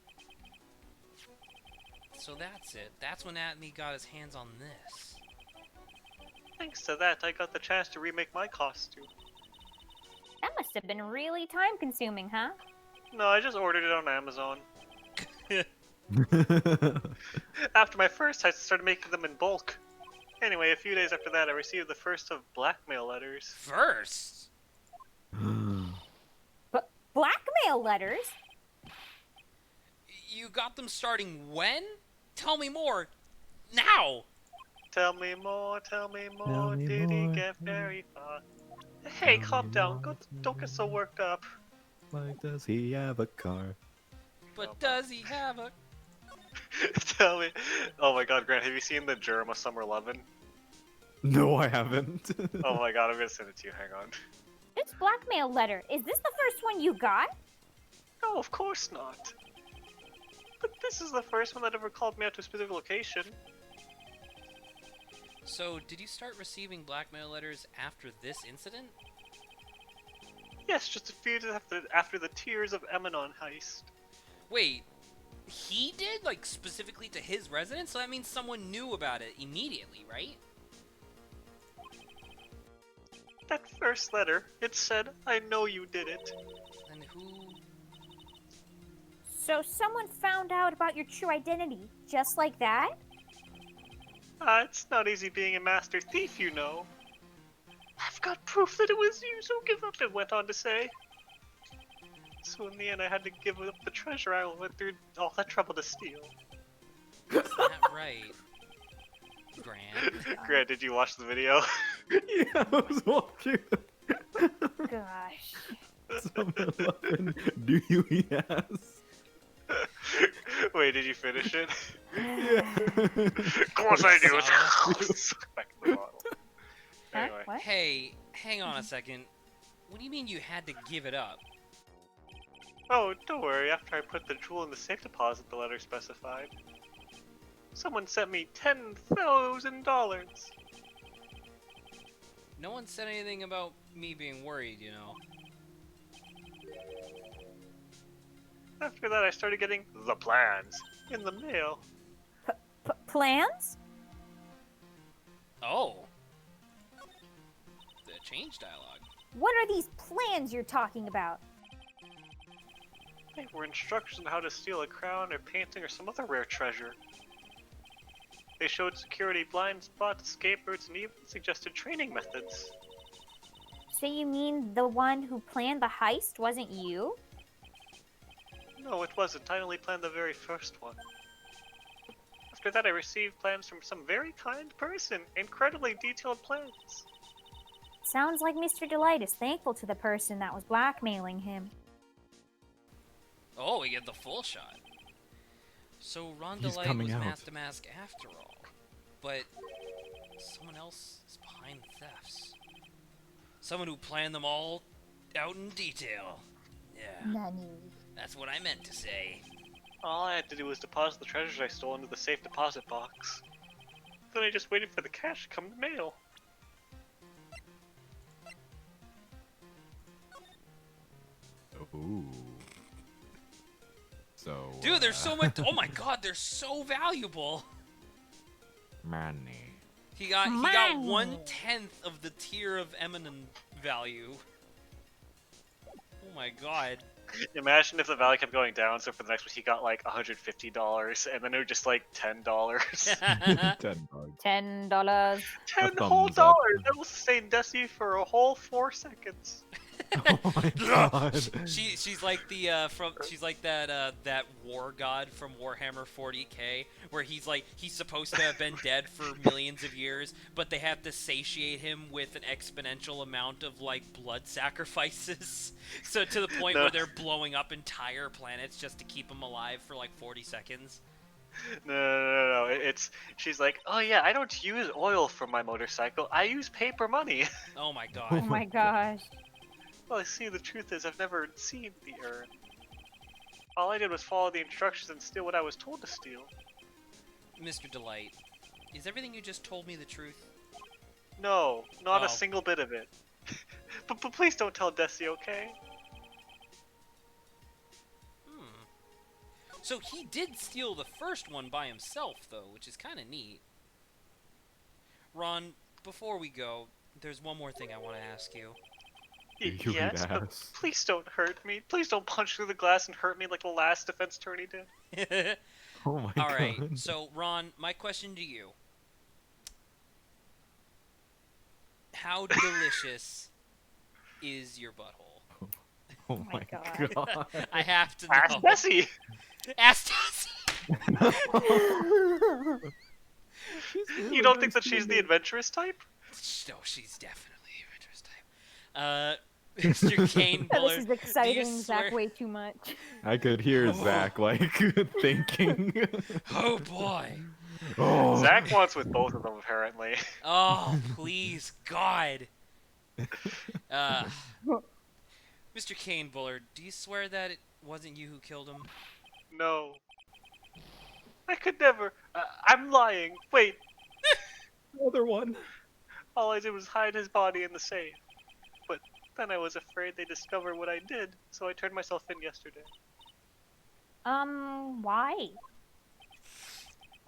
S1: So that's it. That's when Atme got his hands on this.
S2: Thanks to that, I got the chance to remake my costume.
S5: That must have been really time consuming, huh?
S2: No, I just ordered it on Amazon. After my first heist, I started making them in bulk. Anyway, a few days after that, I received the first of blackmail letters.
S1: First?
S5: But blackmail letters?
S1: You got them starting when? Tell me more. Now!
S2: Tell me more,
S6: Tell me
S2: did he
S6: more,
S2: get
S6: tell me-
S2: very far? Hey,
S6: tell
S2: calm
S6: me
S2: down,
S6: more,
S2: don't get so worked up.
S6: Like, does he have a car?
S1: But
S2: Oh,
S1: does he have a...
S2: Tell me. Oh my god, Grant, have you seen the Jerma Summer Lovin'?
S6: No, I haven't.
S2: Oh my god, I'm gonna send it to you, hang on.
S5: This blackmail letter, is this the first one you got?
S2: No, of course not. But this is the first one that ever called me out to a specific location.
S1: So, did you start receiving blackmail letters after this incident?
S2: Yes, just a few days after the Tears of Emanon heist.
S1: Wait, he did? Like, specifically to his residence? So that means someone knew about it immediately, right?
S2: That first letter, it said, I know you did it.
S1: And who...
S5: So someone found out about your true identity just like that?
S2: It's not easy being a master thief, you know. I've got proof that it was you, so give up, it went on to say. So in the end, I had to give up the treasure I went through all that trouble to steal.
S1: Is that right? Grant?
S2: Grant, did you watch the video?
S6: Yeah, I was watching.
S5: Gosh.
S6: Summer Lovin', do you yes?
S2: Wait, did you finish it?
S6: Yeah.
S2: Of course I do. Suck back in the bottle.
S5: Huh?
S2: Anyway,
S5: What?
S1: Hey, hang on a second. What do you mean you had to give it up?
S2: oh, don't worry. After I put the jewel in the safe deposit the letter specified, someone sent me $10,000.
S1: No one said anything about me being worried, you know.
S2: After that, I started getting the plans in the mail.
S5: Plans?
S1: Oh. The change dialogue.
S5: What are these plans you're talking about?
S2: They were instructions on how to steal a crown, a painting, or some other rare treasure. They showed security blind spots, escape routes, and even suggested training methods.
S5: So you mean the one who planned the heist wasn't you?
S2: No, it wasn't. I only planned the very first one. After that, I received plans from some very kind person. Incredibly detailed plans.
S5: Sounds like Mr. Delight is thankful to the person that was blackmailing him.
S1: Oh, we get the full shot. So Ron
S6: He's
S1: DeLite
S6: coming
S1: was
S6: out.
S1: Master Mask after all. But someone else is behind the thefts. Someone who planned them all out in detail. Yeah,
S5: Nani.
S1: that's what I meant to say.
S2: All I had to do was deposit the treasures I stole into the safe deposit box. Then I just waited for the cash to come in the mail.
S6: Ooh. So.
S1: Dude, there's so much. Oh my god, they're so valuable.
S6: Money.
S1: He got
S5: Money.
S1: 1/10 of the tier of eminent value. Oh my god.
S2: Imagine if the value kept going down, so for the next one he got like $150, and then it was just like $10.
S6: $10.
S5: $10.
S2: 10
S6: A
S2: whole
S6: thumbs up.
S2: dollars! That will sustain Desi for a whole 4 seconds.
S6: Oh my god.
S1: She's like the she's like that war god from Warhammer 40k, where he's supposed to have been dead for millions of years, but they have to satiate him with an exponential amount of like blood sacrifices, so to the point
S2: No.
S1: where they're blowing up entire planets just to keep him alive for like 40 seconds.
S2: No. She's like, oh yeah, I don't use oil for my motorcycle. I use paper money.
S1: Oh my
S5: Oh
S1: god.
S5: my gosh.
S2: Well, see, the truth is, I've never seen the urn. All I did was follow the instructions and steal what I was told to steal.
S1: Mr. Delight, is everything you just told me the truth?
S2: No, not
S1: Oh.
S2: a single bit of it. but please don't tell Desi, okay?
S1: So he did steal the first one by himself, though, which is kind of neat. Ron, before we go, there's one more thing I want to ask you.
S6: You eat
S2: Yes, but
S6: ass.
S2: please don't hurt me. Please don't punch through the glass and hurt me like the last defense attorney did.
S6: Oh my
S1: All
S6: god.
S1: right, so Ron, my question to you: how delicious is your butthole?
S6: Oh
S5: my
S6: my
S5: God.
S6: god.
S1: I have to
S2: Ask
S1: know.
S2: Desi!
S1: Astas.
S2: You don't think that she's the adventurous type?
S1: No, she's definitely a adventurous type. Mr. Kane
S5: This
S1: Bullard,
S5: is
S1: do you
S5: exciting
S1: swear?
S5: Zach way too much.
S6: I could hear Zach like thinking.
S1: Oh boy.
S6: Oh,
S2: Zach wants with both of them, apparently.
S1: Oh please, God. Uh, Mr. Kane Bullard, do you swear that it wasn't you who killed him?
S2: No. I could never. I'm lying. Wait,
S6: another one.
S2: all I did was hide his body in the safe. But then I was afraid they'd discover what I did, so I turned myself in yesterday.
S5: Why?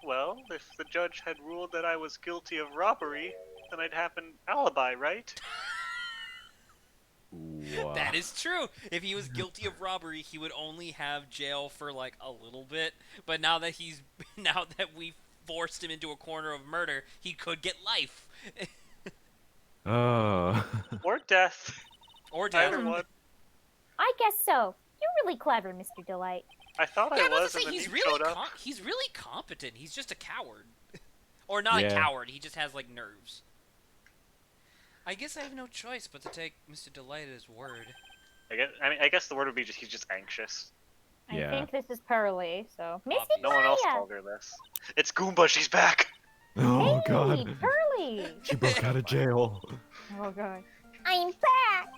S2: Well, if the judge had ruled that I was guilty of robbery, then I'd have an alibi, right?
S6: Wow.
S1: That is true. If he was guilty of robbery, he would only have jail for like a little bit. But now that we forced him into a corner of murder, he could get life
S6: Oh.
S2: Or death.
S1: or death.
S2: Either one.
S5: I guess so. You're really clever, Mr. Delight.
S2: I thought
S1: Yeah,
S2: I
S1: I was
S2: was,
S1: gonna
S2: and
S1: say
S2: then he showed up.
S1: he's really competent. He's just a coward, or not a
S6: Yeah.
S1: coward. He just has like nerves. I guess I have no choice but to take Mr. Delight at his word.
S2: I guess the word would be just he's just anxious.
S5: I
S6: Yeah.
S5: think this is Pearly, so Missy
S1: Obvious.
S2: No one else
S5: Maya!
S2: told her this. It's Goomba, she's back!
S6: Oh
S5: Hey,
S6: God.
S5: Pearly!
S6: She broke out of jail.
S5: Oh god. I'm back!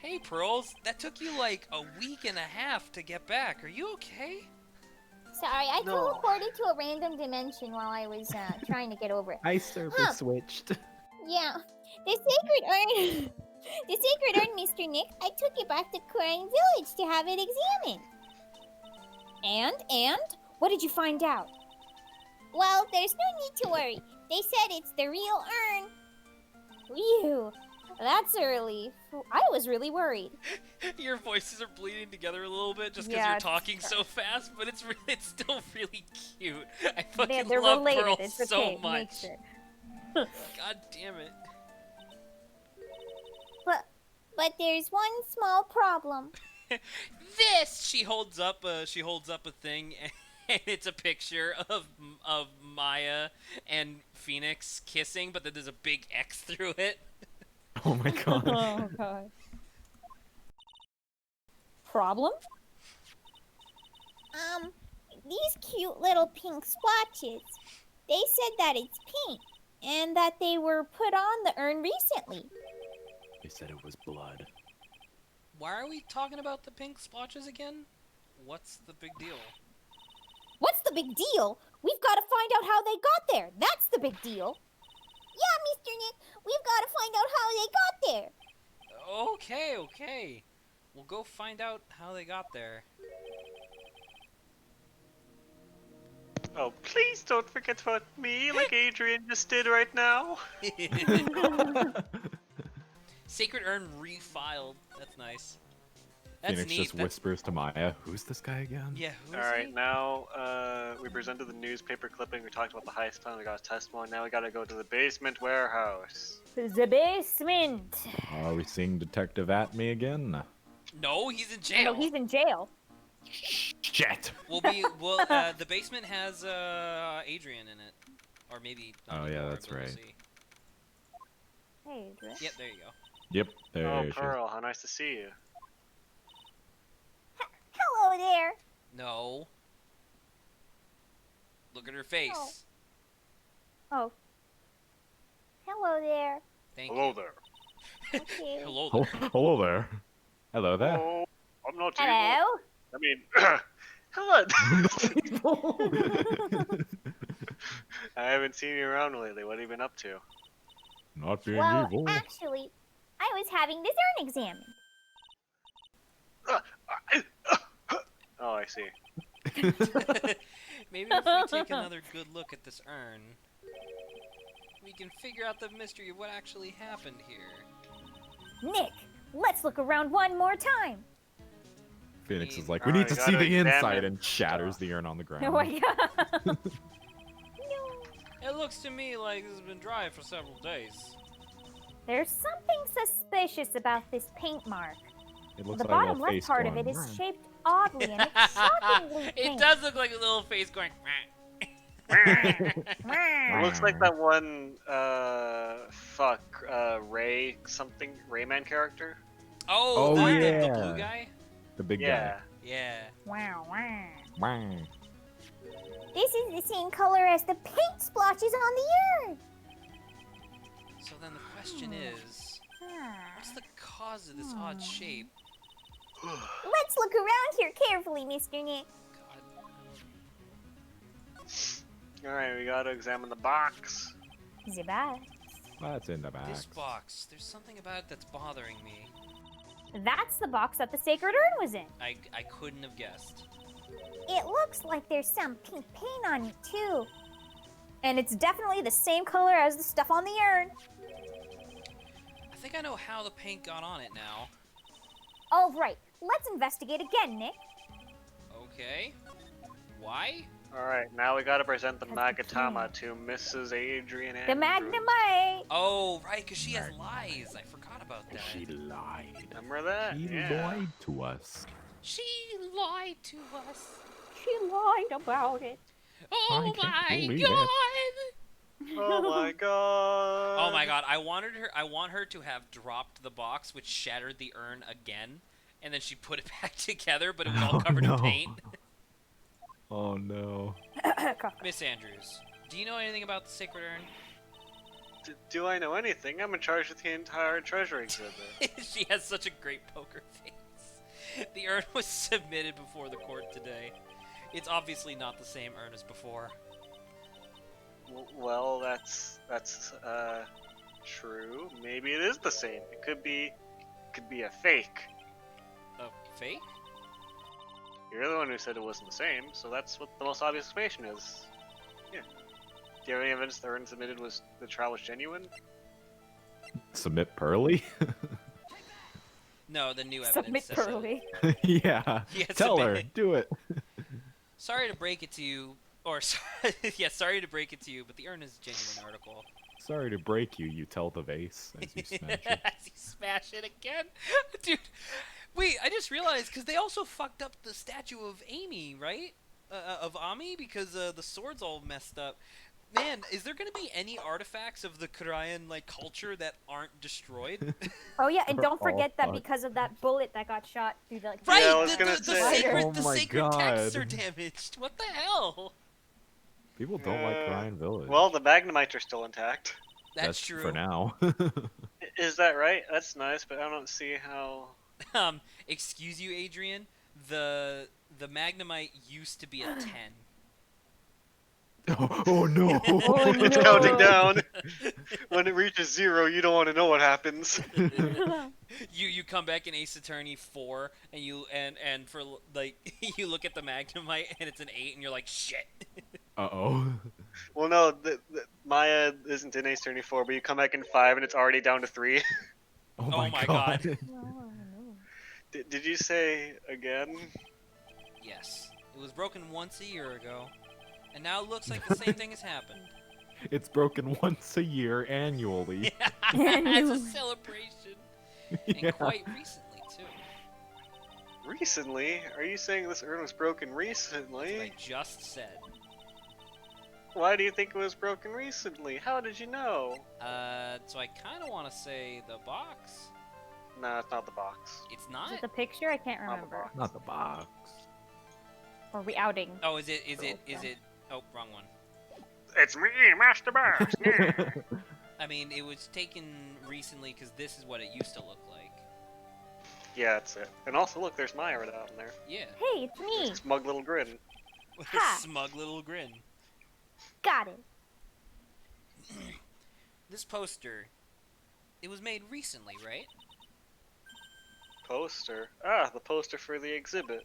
S1: Hey, Pearls, that took you like a week and a half to get back. Are you okay?
S5: Sorry, I
S2: No.
S5: teleported to a random dimension while I was trying to get over it.
S8: I server
S5: Huh.
S8: switched.
S5: Yeah. The sacred urn... the sacred urn, Mr. Nick, I took it back to Crying Village to have it examined. And? What did you find out? Well, there's no need to worry. They said it's the real urn. Phew. That's a relief. I was really worried.
S1: Your voices are bleeding together a little bit just because
S5: Yeah,
S1: you're
S5: it's
S1: talking so fast, but it's still really cute. I fucking
S5: They're
S1: love
S5: related.
S1: Pearl
S5: It's
S1: so
S5: okay.
S1: much.
S5: Make sure.
S1: God damn it.
S5: But there's one small problem.
S1: This she holds up a thing and it's a picture of Maya and Phoenix kissing, but then there's a big X through it.
S6: Oh my God.
S5: Oh god. Problem? These cute little pink splotches. They said that it's pink and that they were put on the urn recently.
S6: They said it was blood.
S1: Why are we talking about the pink splotches again? What's the big deal?
S5: What's the big deal? We've got to find out how they got there. That's the big deal. Yeah, Mr. Nick, we've got to find out how they got there.
S1: Okay. We'll go find out how they got there.
S2: Oh, please don't forget about me like Adrian just did right now.
S1: Sacred Urn refiled. That's nice. That's
S6: Phoenix
S1: neat.
S6: just whispers to Maya, "Who's this guy again?"
S1: Yeah, who's
S2: Alright,
S1: he?
S2: now we presented the newspaper clipping, we talked about the heist plan, we got a testimony, now we gotta go to the basement warehouse.
S5: The basement.
S6: Are we seeing Detective Atme again?
S1: No, he's in
S5: Oh,
S1: jail.
S5: no, he's in jail.
S6: Shit.
S1: The basement has Adrian in it, or maybe. Not
S6: Oh, yeah,
S1: anymore,
S6: that's
S1: but we'll
S6: right.
S1: see.
S5: Hey, Adrian.
S1: Yep, there you go.
S6: Yep. There
S2: Oh,
S6: she is.
S2: Pearl, how nice to see you.
S5: Hello there.
S1: No. Look at her face.
S5: Oh. Hello there.
S1: Thank
S2: Hello
S1: you.
S2: there.
S5: Okay.
S1: Hello
S6: Oh,
S1: there.
S6: hello there. Hello there.
S2: Oh, I'm not evil.
S5: Hello.
S2: I mean, hello. I haven't seen you around lately. What have you been up to?
S6: Not being
S5: Well,
S6: evil.
S5: actually, I was having this urn examined.
S2: Oh, I see.
S1: Maybe if we take another good look at this urn, we can figure out the mystery of what actually happened here.
S5: Nick, let's look around one more time.
S6: Phoenix is
S1: All
S6: like, we
S2: right,
S6: need to
S2: gotta
S6: see the
S2: examine
S6: inside, and shatters the urn on the ground.
S5: Oh my god.
S1: It looks to me like this has been dry for several days.
S5: There's something suspicious about this paint mark.
S6: It looks
S5: The
S6: like a
S5: bottom
S6: little
S5: left
S6: face
S5: part of
S6: going,
S5: it is
S6: "Meow."
S5: shaped oddly and it's shockingly
S1: It
S5: pink.
S1: does look like a little face going.
S2: It looks like that one, Ray something, Rayman character.
S1: Oh,
S6: Oh,
S1: the blue
S6: yeah.
S1: guy?
S6: The big
S2: Yeah.
S1: Yeah.
S5: Wow, wow.
S6: guy.
S5: This is the same color as the paint splotches on the urn.
S1: So then the question is, what's the cause of this odd shape?
S5: Let's look around here carefully, Mr. Nick.
S1: God.
S2: Alright, we gotta examine the box.
S5: Zibba.
S6: That's in the back.
S1: This box, there's something about it that's bothering me.
S5: That's the box that the sacred urn was in.
S1: I couldn't have guessed.
S5: It looks like there's some pink paint on it, too. And it's definitely the same color as the stuff on the urn.
S1: I think I know how the paint got on it now.
S5: All right, let's investigate again, Nick.
S1: Okay. Why?
S2: Alright, now we gotta present the
S5: That's the
S2: Magatama to Mrs. Adrian
S5: The
S2: Andrews.
S5: Magnemite.
S1: Oh, right, because she has lies. I forgot about that.
S6: She lied.
S2: Remember that?
S6: She
S2: Yeah.
S6: lied to us.
S1: She lied to us.
S5: She lied about it.
S1: Oh
S6: I can't
S1: my
S6: believe
S1: god!
S2: Oh my god.
S1: Oh my god! I want her to have dropped the box, which shattered the urn again, and then she put it back together, but it was all
S6: Oh,
S1: covered
S6: no.
S1: in paint.
S6: Oh no.
S1: Miss Andrews, do you know anything about the sacred urn?
S2: Do I know anything? I'm in charge of the entire treasure exhibit.
S1: She has such a great poker face. The urn was submitted before the court today. It's obviously not the same urn as before.
S2: Well, that's true. Maybe it is the same. It could be a fake.
S1: A fake?
S2: You're the one who said it wasn't the same, so that's what the most obvious explanation is. Yeah. Do you have any evidence the urn submitted was the trial was genuine?
S6: Submit Pearly?
S1: No, the new evidence.
S5: Submit
S1: says it.
S5: Pearly.
S6: Yeah.
S1: Yeah,
S6: Tell her.
S1: submit.
S6: Do it.
S1: Sorry to break it to you, or sorry to break it to you, but the urn is a genuine article.
S6: Sorry to break you, you tell the vase as you smash it.
S1: As you smash it again, dude. Wait, I just realized because they also fucked up the statue of Amy, right? Of Ami, because the sword's all messed up. Man, is there gonna be any artifacts of the Korean culture that aren't destroyed?
S5: Oh yeah, and
S6: They're
S5: don't forget
S6: all
S5: that
S6: fucked.
S5: because of that bullet that got shot through the
S1: Right,
S2: Yeah, I was
S1: the,
S2: gonna
S1: the, the
S2: say.
S1: sacred,
S6: Oh
S1: the
S6: my
S1: sacred texts
S6: God.
S1: are damaged. What the hell?
S6: People don't like Ryan Village.
S2: Well, the Magnemites are still intact.
S1: That's true.
S6: For now.
S2: Is that right? That's nice, but I don't see how.
S1: Excuse you, Adrian. The Magnemite used to be a 10.
S6: Oh no.
S2: It's counting down. When it reaches 0, you don't want to know what happens.
S1: You come back in Ace Attorney 4 and you for you look at the Magnemite and it's an 8 and you're like shit.
S6: Uh-oh.
S2: Well, no, Maya isn't in Ace Attorney 4, but you come back in 5 and it's already down to 3.
S1: Oh my God.
S2: Did you say again?
S1: Yes. It was broken once a year ago. And now it looks like the same thing has happened.
S6: It's broken once a year annually.
S1: It's a celebration.
S6: Yeah.
S1: And quite recently too.
S2: Recently? Are you saying this urn was broken
S1: That's what I
S2: recently?
S1: just said.
S2: Why do you think it was broken recently? How did you know?
S1: So I kind of want to say the box.
S2: No, it's not the box.
S1: It's
S5: Is
S1: not.
S5: it the picture? I can't
S2: Not the
S5: remember.
S2: box.
S6: Not the box.
S5: Or we outing?
S1: Oh, is it? Oh, wrong one.
S2: It's me, Master Box. Yeah.
S1: I mean, it was taken recently because this is what it used to look like.
S2: Yeah, that's it. And also, look, there's Maya right out in there.
S1: Yeah.
S5: Hey, it's me.
S2: There's a smug little grin.
S1: With
S5: Ha.
S1: a smug little grin.
S5: Got it.
S1: This poster, it was made recently, right?
S2: Poster. Ah, the poster for the exhibit.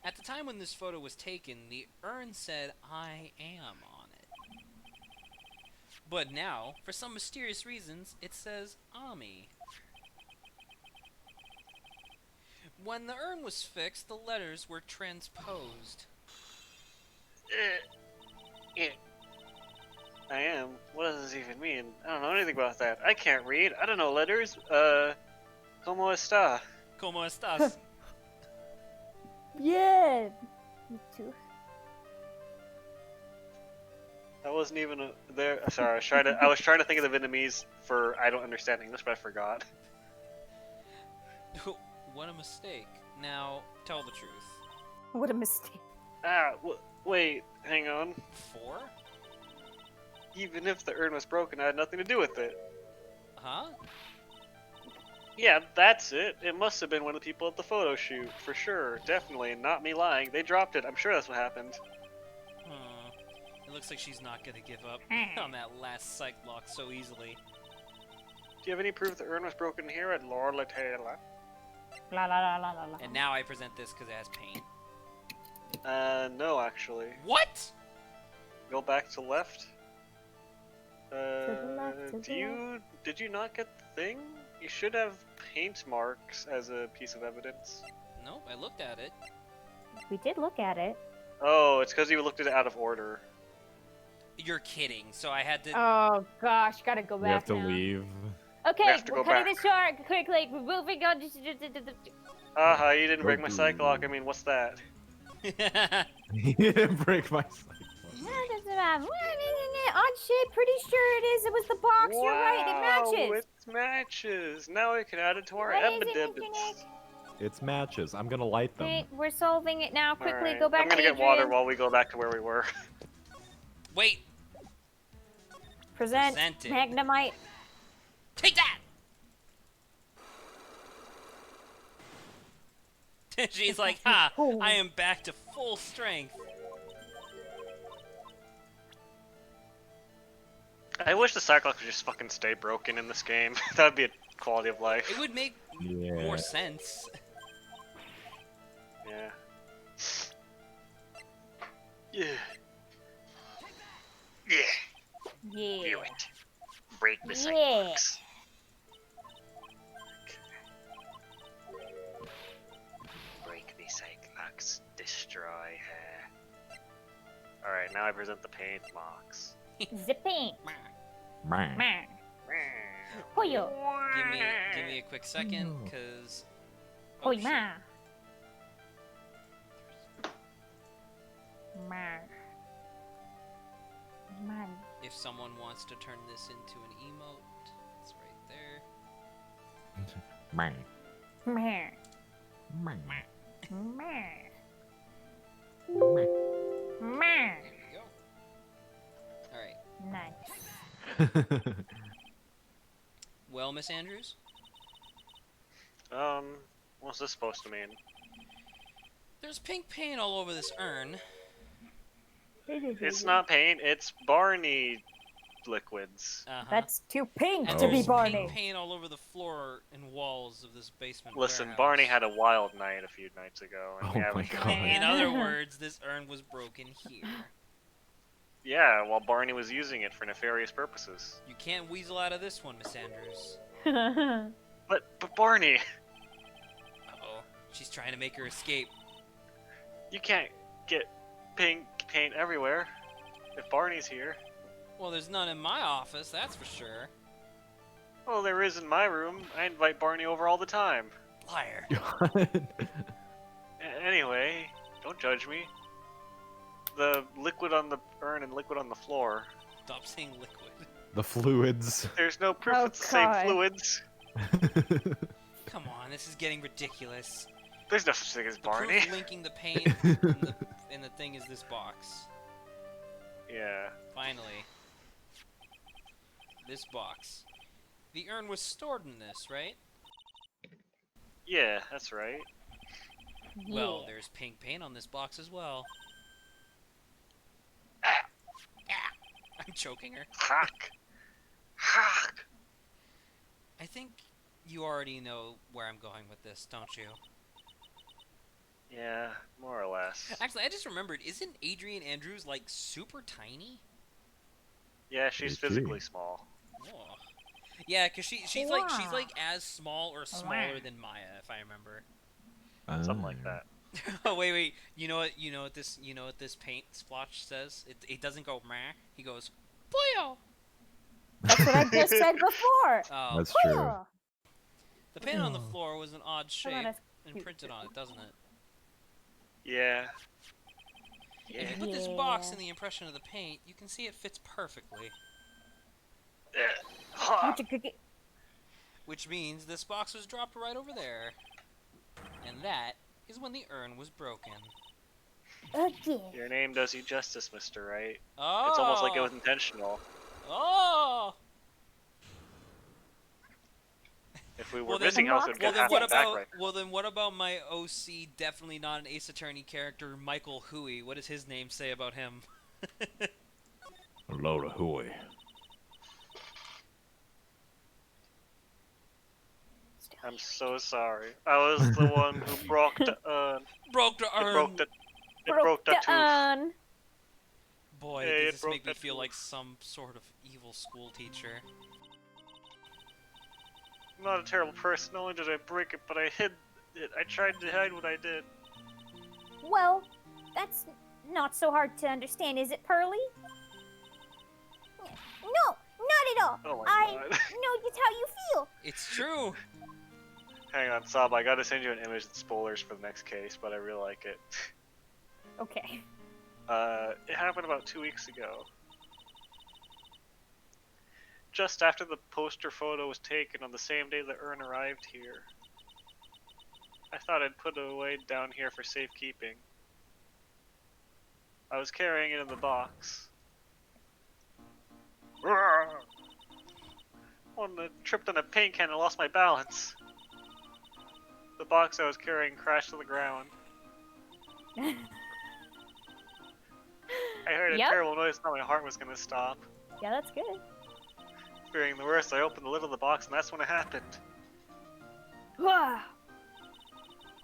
S1: At the time when this photo was taken, the urn said, "I am" on it. But now, for some mysterious reasons, it says Ami. When the urn was fixed, the letters were transposed.
S2: I am. What does this even mean? I don't know anything about that. I can't read. I don't know letters. ¿Cómo está?
S1: ¿Cómo estás?
S5: Yeah. Me too.
S2: I wasn't even there. Sorry, I was trying to think of the Vietnamese for I don't understand English, but I forgot.
S1: What a mistake. Now, tell the truth.
S5: What a mistake.
S2: Wait, hang on.
S1: 4?
S2: Even if the urn was broken, I had nothing to do with it.
S1: Huh?
S2: Yeah, that's it. It must have been one of the people at the photo shoot, for sure. Definitely, not me lying. They dropped it. I'm sure that's what happened.
S1: It looks like she's not gonna give up on that last psych lock so easily.
S2: Do you have any proof the urn was broken here at Laura Taylor?
S5: La la la la la la.
S1: And now I present this because it has paint.
S2: No, actually.
S1: What?
S2: Go back to left.
S5: the left, to the
S2: Did you not get the thing? You should have paint marks as a piece of evidence.
S1: Nope, I looked at it.
S5: We did look at it.
S2: Oh, it's because you looked at it out of order.
S1: You're kidding. So I had to.
S5: Oh gosh, gotta go back
S6: We have to
S5: now.
S6: leave.
S5: Okay,
S2: We have to
S5: we're
S2: go
S5: cutting
S2: back.
S5: this short quickly. We're moving on.
S2: Aha, you didn't break my
S6: Goku.
S2: psych lock. I mean, what's that?
S6: He didn't break my cycle.
S5: Odd shit, pretty sure it is. It was the box. You're right. It matches.
S2: It matches. Now we can add it to our
S5: What is it,
S2: evidence.
S5: Mr. Nick?
S6: It's matches. I'm gonna light them.
S5: Wait, we're solving it now. Quickly,
S2: Alright,
S5: go back
S2: I'm gonna
S5: to
S2: get water
S5: Adrian.
S2: while we go back to where we were.
S1: Wait,
S5: Present
S1: Presented.
S5: Magnemite.
S1: take that! She's like, ha, I am back to full strength.
S2: I wish the cyclops could just fucking stay broken in this game. That would be a quality of life.
S1: It would make
S6: Yeah.
S1: more sense.
S2: Yeah. Yeah. Yeah.
S5: Yeah.
S2: Do it. Break the
S5: Yeah.
S2: cyclops. Break the cyclops. Destroy her. Alright, now I present the paint marks.
S5: Zipping.
S6: Meh.
S5: Meh. Hoyo.
S1: Give me a quick second, cause.
S5: Hoy
S1: shit.
S5: ma. Ma. Man.
S1: If someone wants to turn this into an emote, it's right there.
S6: Meh.
S5: Meh.
S6: Meh.
S5: Meh.
S6: Meh.
S5: Meh.
S1: There we go. Alright.
S5: Nice.
S1: Well, Miss Andrews?
S2: What's this supposed to mean?
S1: There's pink paint all over this urn.
S2: It's not paint, it's Barney liquids.
S1: Uh-huh.
S5: That's too pink
S1: And
S5: to
S1: there's
S5: be Barney.
S1: pink paint all over the floor and walls of this basement
S2: Listen,
S1: warehouse.
S2: Barney had a wild night a few nights ago. And we
S6: Oh my
S2: haven't-
S6: God.
S1: In other words, this urn was broken here.
S2: Yeah, while Barney was using it for nefarious purposes.
S1: You can't weasel out of this one, Miss Andrews.
S2: But Barney,
S1: Uh-oh. She's trying to make her escape.
S2: you can't get pink paint everywhere. If Barney's here.
S1: Well, there's none in my office, that's for sure.
S2: Well, there is in my room. I invite Barney over all the time.
S1: Liar.
S2: Anyway, don't judge me. The liquid on the urn and liquid on the floor.
S1: Stop saying liquid.
S6: The fluids.
S2: There's no proof
S5: Oh,
S2: it's the same
S5: God.
S2: fluids.
S1: Come on, this is getting ridiculous.
S2: There's no such thing as
S1: The
S2: Barney.
S1: proof linking the paint and the thing is this box.
S2: Yeah.
S1: Finally. This box. The urn was stored in this, right?
S2: Yeah, that's right.
S1: Well, there's pink paint on this box as well. I'm choking her.
S2: Hack. Hack.
S1: I think you already know where I'm going with this, don't you?
S2: Yeah, more or less.
S1: Actually, I just remembered, isn't Adrian Andrews, like, super tiny?
S2: Yeah, she's
S6: Is she?
S2: physically small.
S1: Oh. Yeah, because she's like as small or smaller than Maya, if I remember.
S2: Something like that.
S1: Oh wait, you know what this paint splotch says? It doesn't go meh. He goes, Boyo.
S5: That's what I just said before.
S1: Oh,
S6: That's true.
S5: Oh.
S1: The paint on the floor was an odd
S5: Come on,
S1: shape
S5: us-
S1: imprinted on it, doesn't it?
S2: Yeah.
S1: If
S2: Yeah.
S1: you put this box in the impression of the paint, you can see it fits perfectly.
S2: Ha!
S1: Which means this box was dropped right over there. And that is when the urn was broken.
S5: Okay.
S2: Your name does you justice, Mr. Right.
S1: Oh!
S2: It's almost like it was intentional.
S1: Oh!
S2: If we were
S1: Well, then-
S2: missing house, we'd
S1: Well
S2: get
S1: then,
S2: half
S1: what
S2: the back
S1: about
S2: right.
S1: well then what about my OC? Definitely not an Ace Attorney character, Michael Huey. What does his name say about him?
S6: A load of hooey.
S2: I'm so sorry. I was the one who broke the urn.
S1: Broke the
S2: It
S1: urn.
S2: broke the. It broke the tooth.
S5: urn.
S1: Boy,
S2: Hey,
S1: does
S2: it
S1: this
S2: broke
S1: make me
S2: that
S1: feel
S2: tooth.
S1: like some sort of evil school teacher.
S2: I'm not a terrible person. Not only did I break it, but I hid it. I tried to hide what I did.
S5: Well, that's not so hard to understand, is it, Pearly? No, not at all.
S2: Oh my
S5: I
S2: god.
S5: know just how you feel.
S1: It's true.
S2: Hang on, Sab. I gotta send you an image with spoilers for the next case, but I really like it.
S5: Okay.
S2: It happened about 2 weeks ago. Just after the poster photo was taken on the same day the urn arrived here. I thought I'd put it away down here for safekeeping. I was carrying it in the box. When I tripped on a paint can and lost my balance. The box I was carrying crashed to the ground. I heard a
S5: Yep.
S2: terrible noise, thought my heart was gonna stop.
S5: Yeah, that's good.
S2: Fearing the worst, I opened the lid of the box and that's when it happened.
S5: Wah.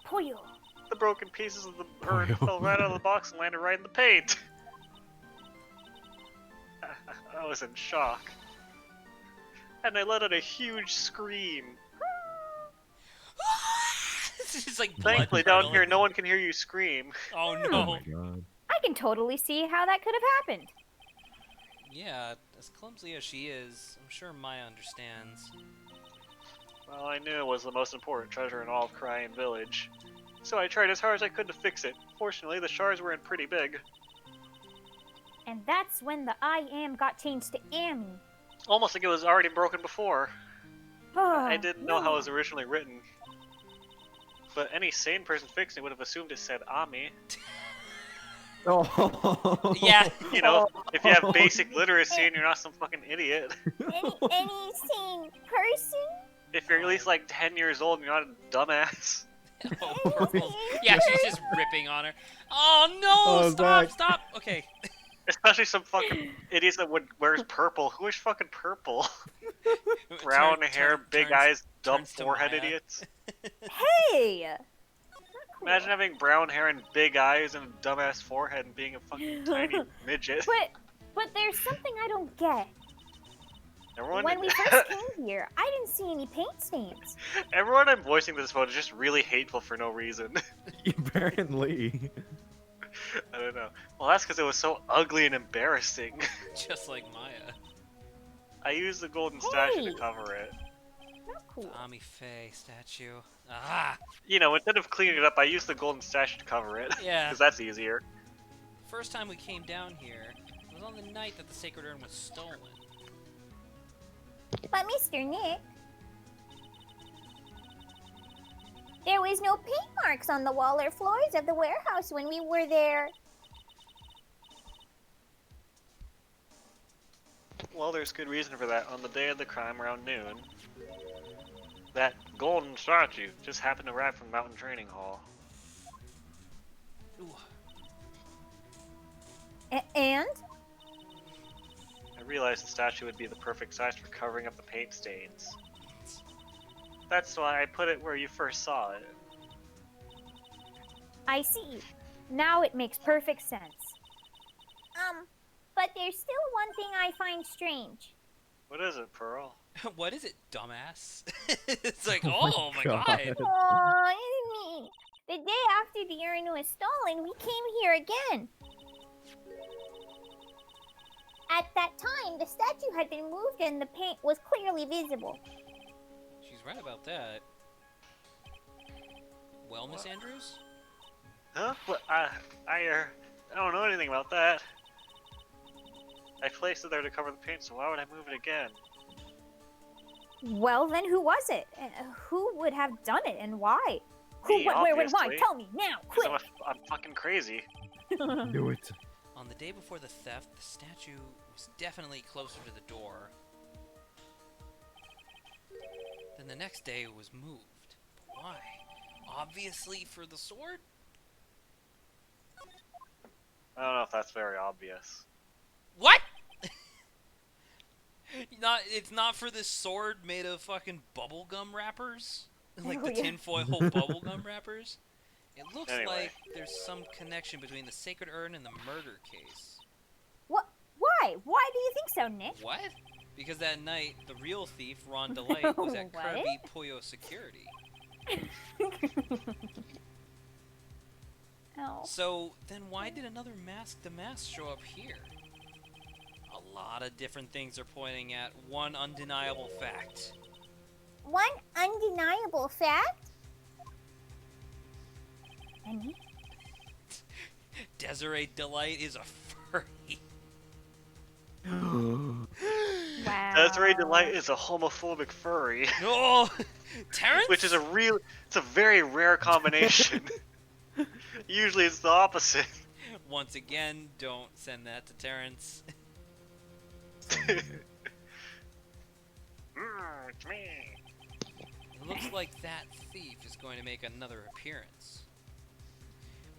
S5: Poyo.
S2: The broken pieces of the urn
S6: Oh,
S2: fell right out of the box and landed right in the paint. I was in shock. And I let out a huge scream.
S1: This is like blood
S2: Thankfully, down
S1: curdling.
S2: here, no one can hear you scream.
S1: Oh
S6: Oh
S1: no.
S6: my god.
S5: I can totally see how that could have happened.
S1: Yeah, as clumsy as she is, I'm sure Maya understands.
S2: Well, I knew it was the most important treasure in all of Cryan Village. So I tried as hard as I could to fix it. Fortunately, the shards weren't pretty big.
S5: And that's when the I am got changed to Amy.
S2: Almost like it was already broken before.
S5: Ah,
S2: I didn't know how it was originally written. But any sane person fixing it would have assumed it said Ami.
S8: Oh.
S1: Yeah.
S2: You know, if you have basic literacy and you're not some fucking idiot.
S5: Any sane person?
S2: If you're at least like 10 years old and you're not a dumbass.
S1: Oh, Purple. Yeah, she's just ripping on her. Oh no!
S8: Oh,
S1: Stop!
S8: Zach.
S1: Stop! Okay.
S2: Especially some fucking idiots that wears purple. Who is fucking purple? Brown hair, big eyes, dumb
S1: turns to
S2: forehead
S1: Maya.
S2: idiots.
S5: Hey!
S2: Imagine having brown hair and big eyes and a dumbass forehead and being a fucking tiny midget.
S5: But there's something I don't get.
S2: Everyone,
S5: When we first came here, I didn't see any paint stains.
S2: everyone I'm voicing this vote is just really hateful for no reason.
S6: Apparently.
S2: I don't know. Well, that's because it was so ugly and embarrassing.
S1: Just like Maya.
S2: I used the golden statue
S5: Hey.
S2: to cover it.
S5: Not cool.
S1: Ami Faye statue. Ah!
S2: You know, instead of cleaning it up, I used the golden statue to cover it.
S1: Yeah.
S2: Because that's easier.
S1: First time we came down here was on the night that the sacred urn was stolen.
S5: But Mr. Nick, there was no paint marks on the wall or floors of the warehouse when we were there.
S2: Well, there's good reason for that. On the day of the crime around noon, that golden statue just happened to arrive from Mountain Training Hall.
S1: Ooh.
S5: And?
S2: I realized the statue would be the perfect size for covering up the paint stains. That's why I put it where you first saw it.
S5: I see. Now it makes perfect sense. But there's still one thing I find strange.
S2: What is it, Pearl?
S1: What is it, dumbass? It's like,
S6: Oh my
S1: oh my
S6: God.
S1: god.
S5: Aw, isn't me? The day after the urn was stolen, we came here again. At that time, the statue had been moved and the paint was clearly visible.
S1: She's right about that. Well, Miss Andrews?
S2: Huh? What? I don't know anything about that. I placed it there to cover the paint, so why would I move it again?
S5: Well, then who was it? Who would have done it and why? Who,
S2: Me,
S5: what, where, when, why?
S2: obviously.
S5: Tell me now, quick!
S2: Because I'm fucking crazy.
S6: Knew it.
S1: On the day before the theft, the statue was definitely closer to the door. Then the next day it was moved. But why? Obviously for the sword?
S2: I don't know if that's very obvious.
S1: What? It's not for this sword made of fucking bubblegum wrappers? Like
S5: Oh,
S1: the
S5: yeah.
S1: tinfoil bubblegum wrappers? It looks
S2: Anyway.
S1: like there's some connection between the sacred urn and the murder case.
S5: What? Why? Why do you think so, Nick?
S1: What? Because that night, the real thief, Ron Delight, was at
S5: What?
S1: Krabi Puyo Security.
S5: Oh.
S1: So, then why did another mask to mask show up here? A lot of different things are pointing at one undeniable fact.
S5: One undeniable fact? Any?
S1: Desiree Delight is a furry.
S5: Wow.
S2: Desiree Delight is a homophobic furry,
S1: Oh, Terrence?
S2: which is it's a very rare combination. Usually it's the opposite.
S1: Once again, don't send that to Terrence.
S2: It's me.
S1: It looks like that thief is going to make another appearance.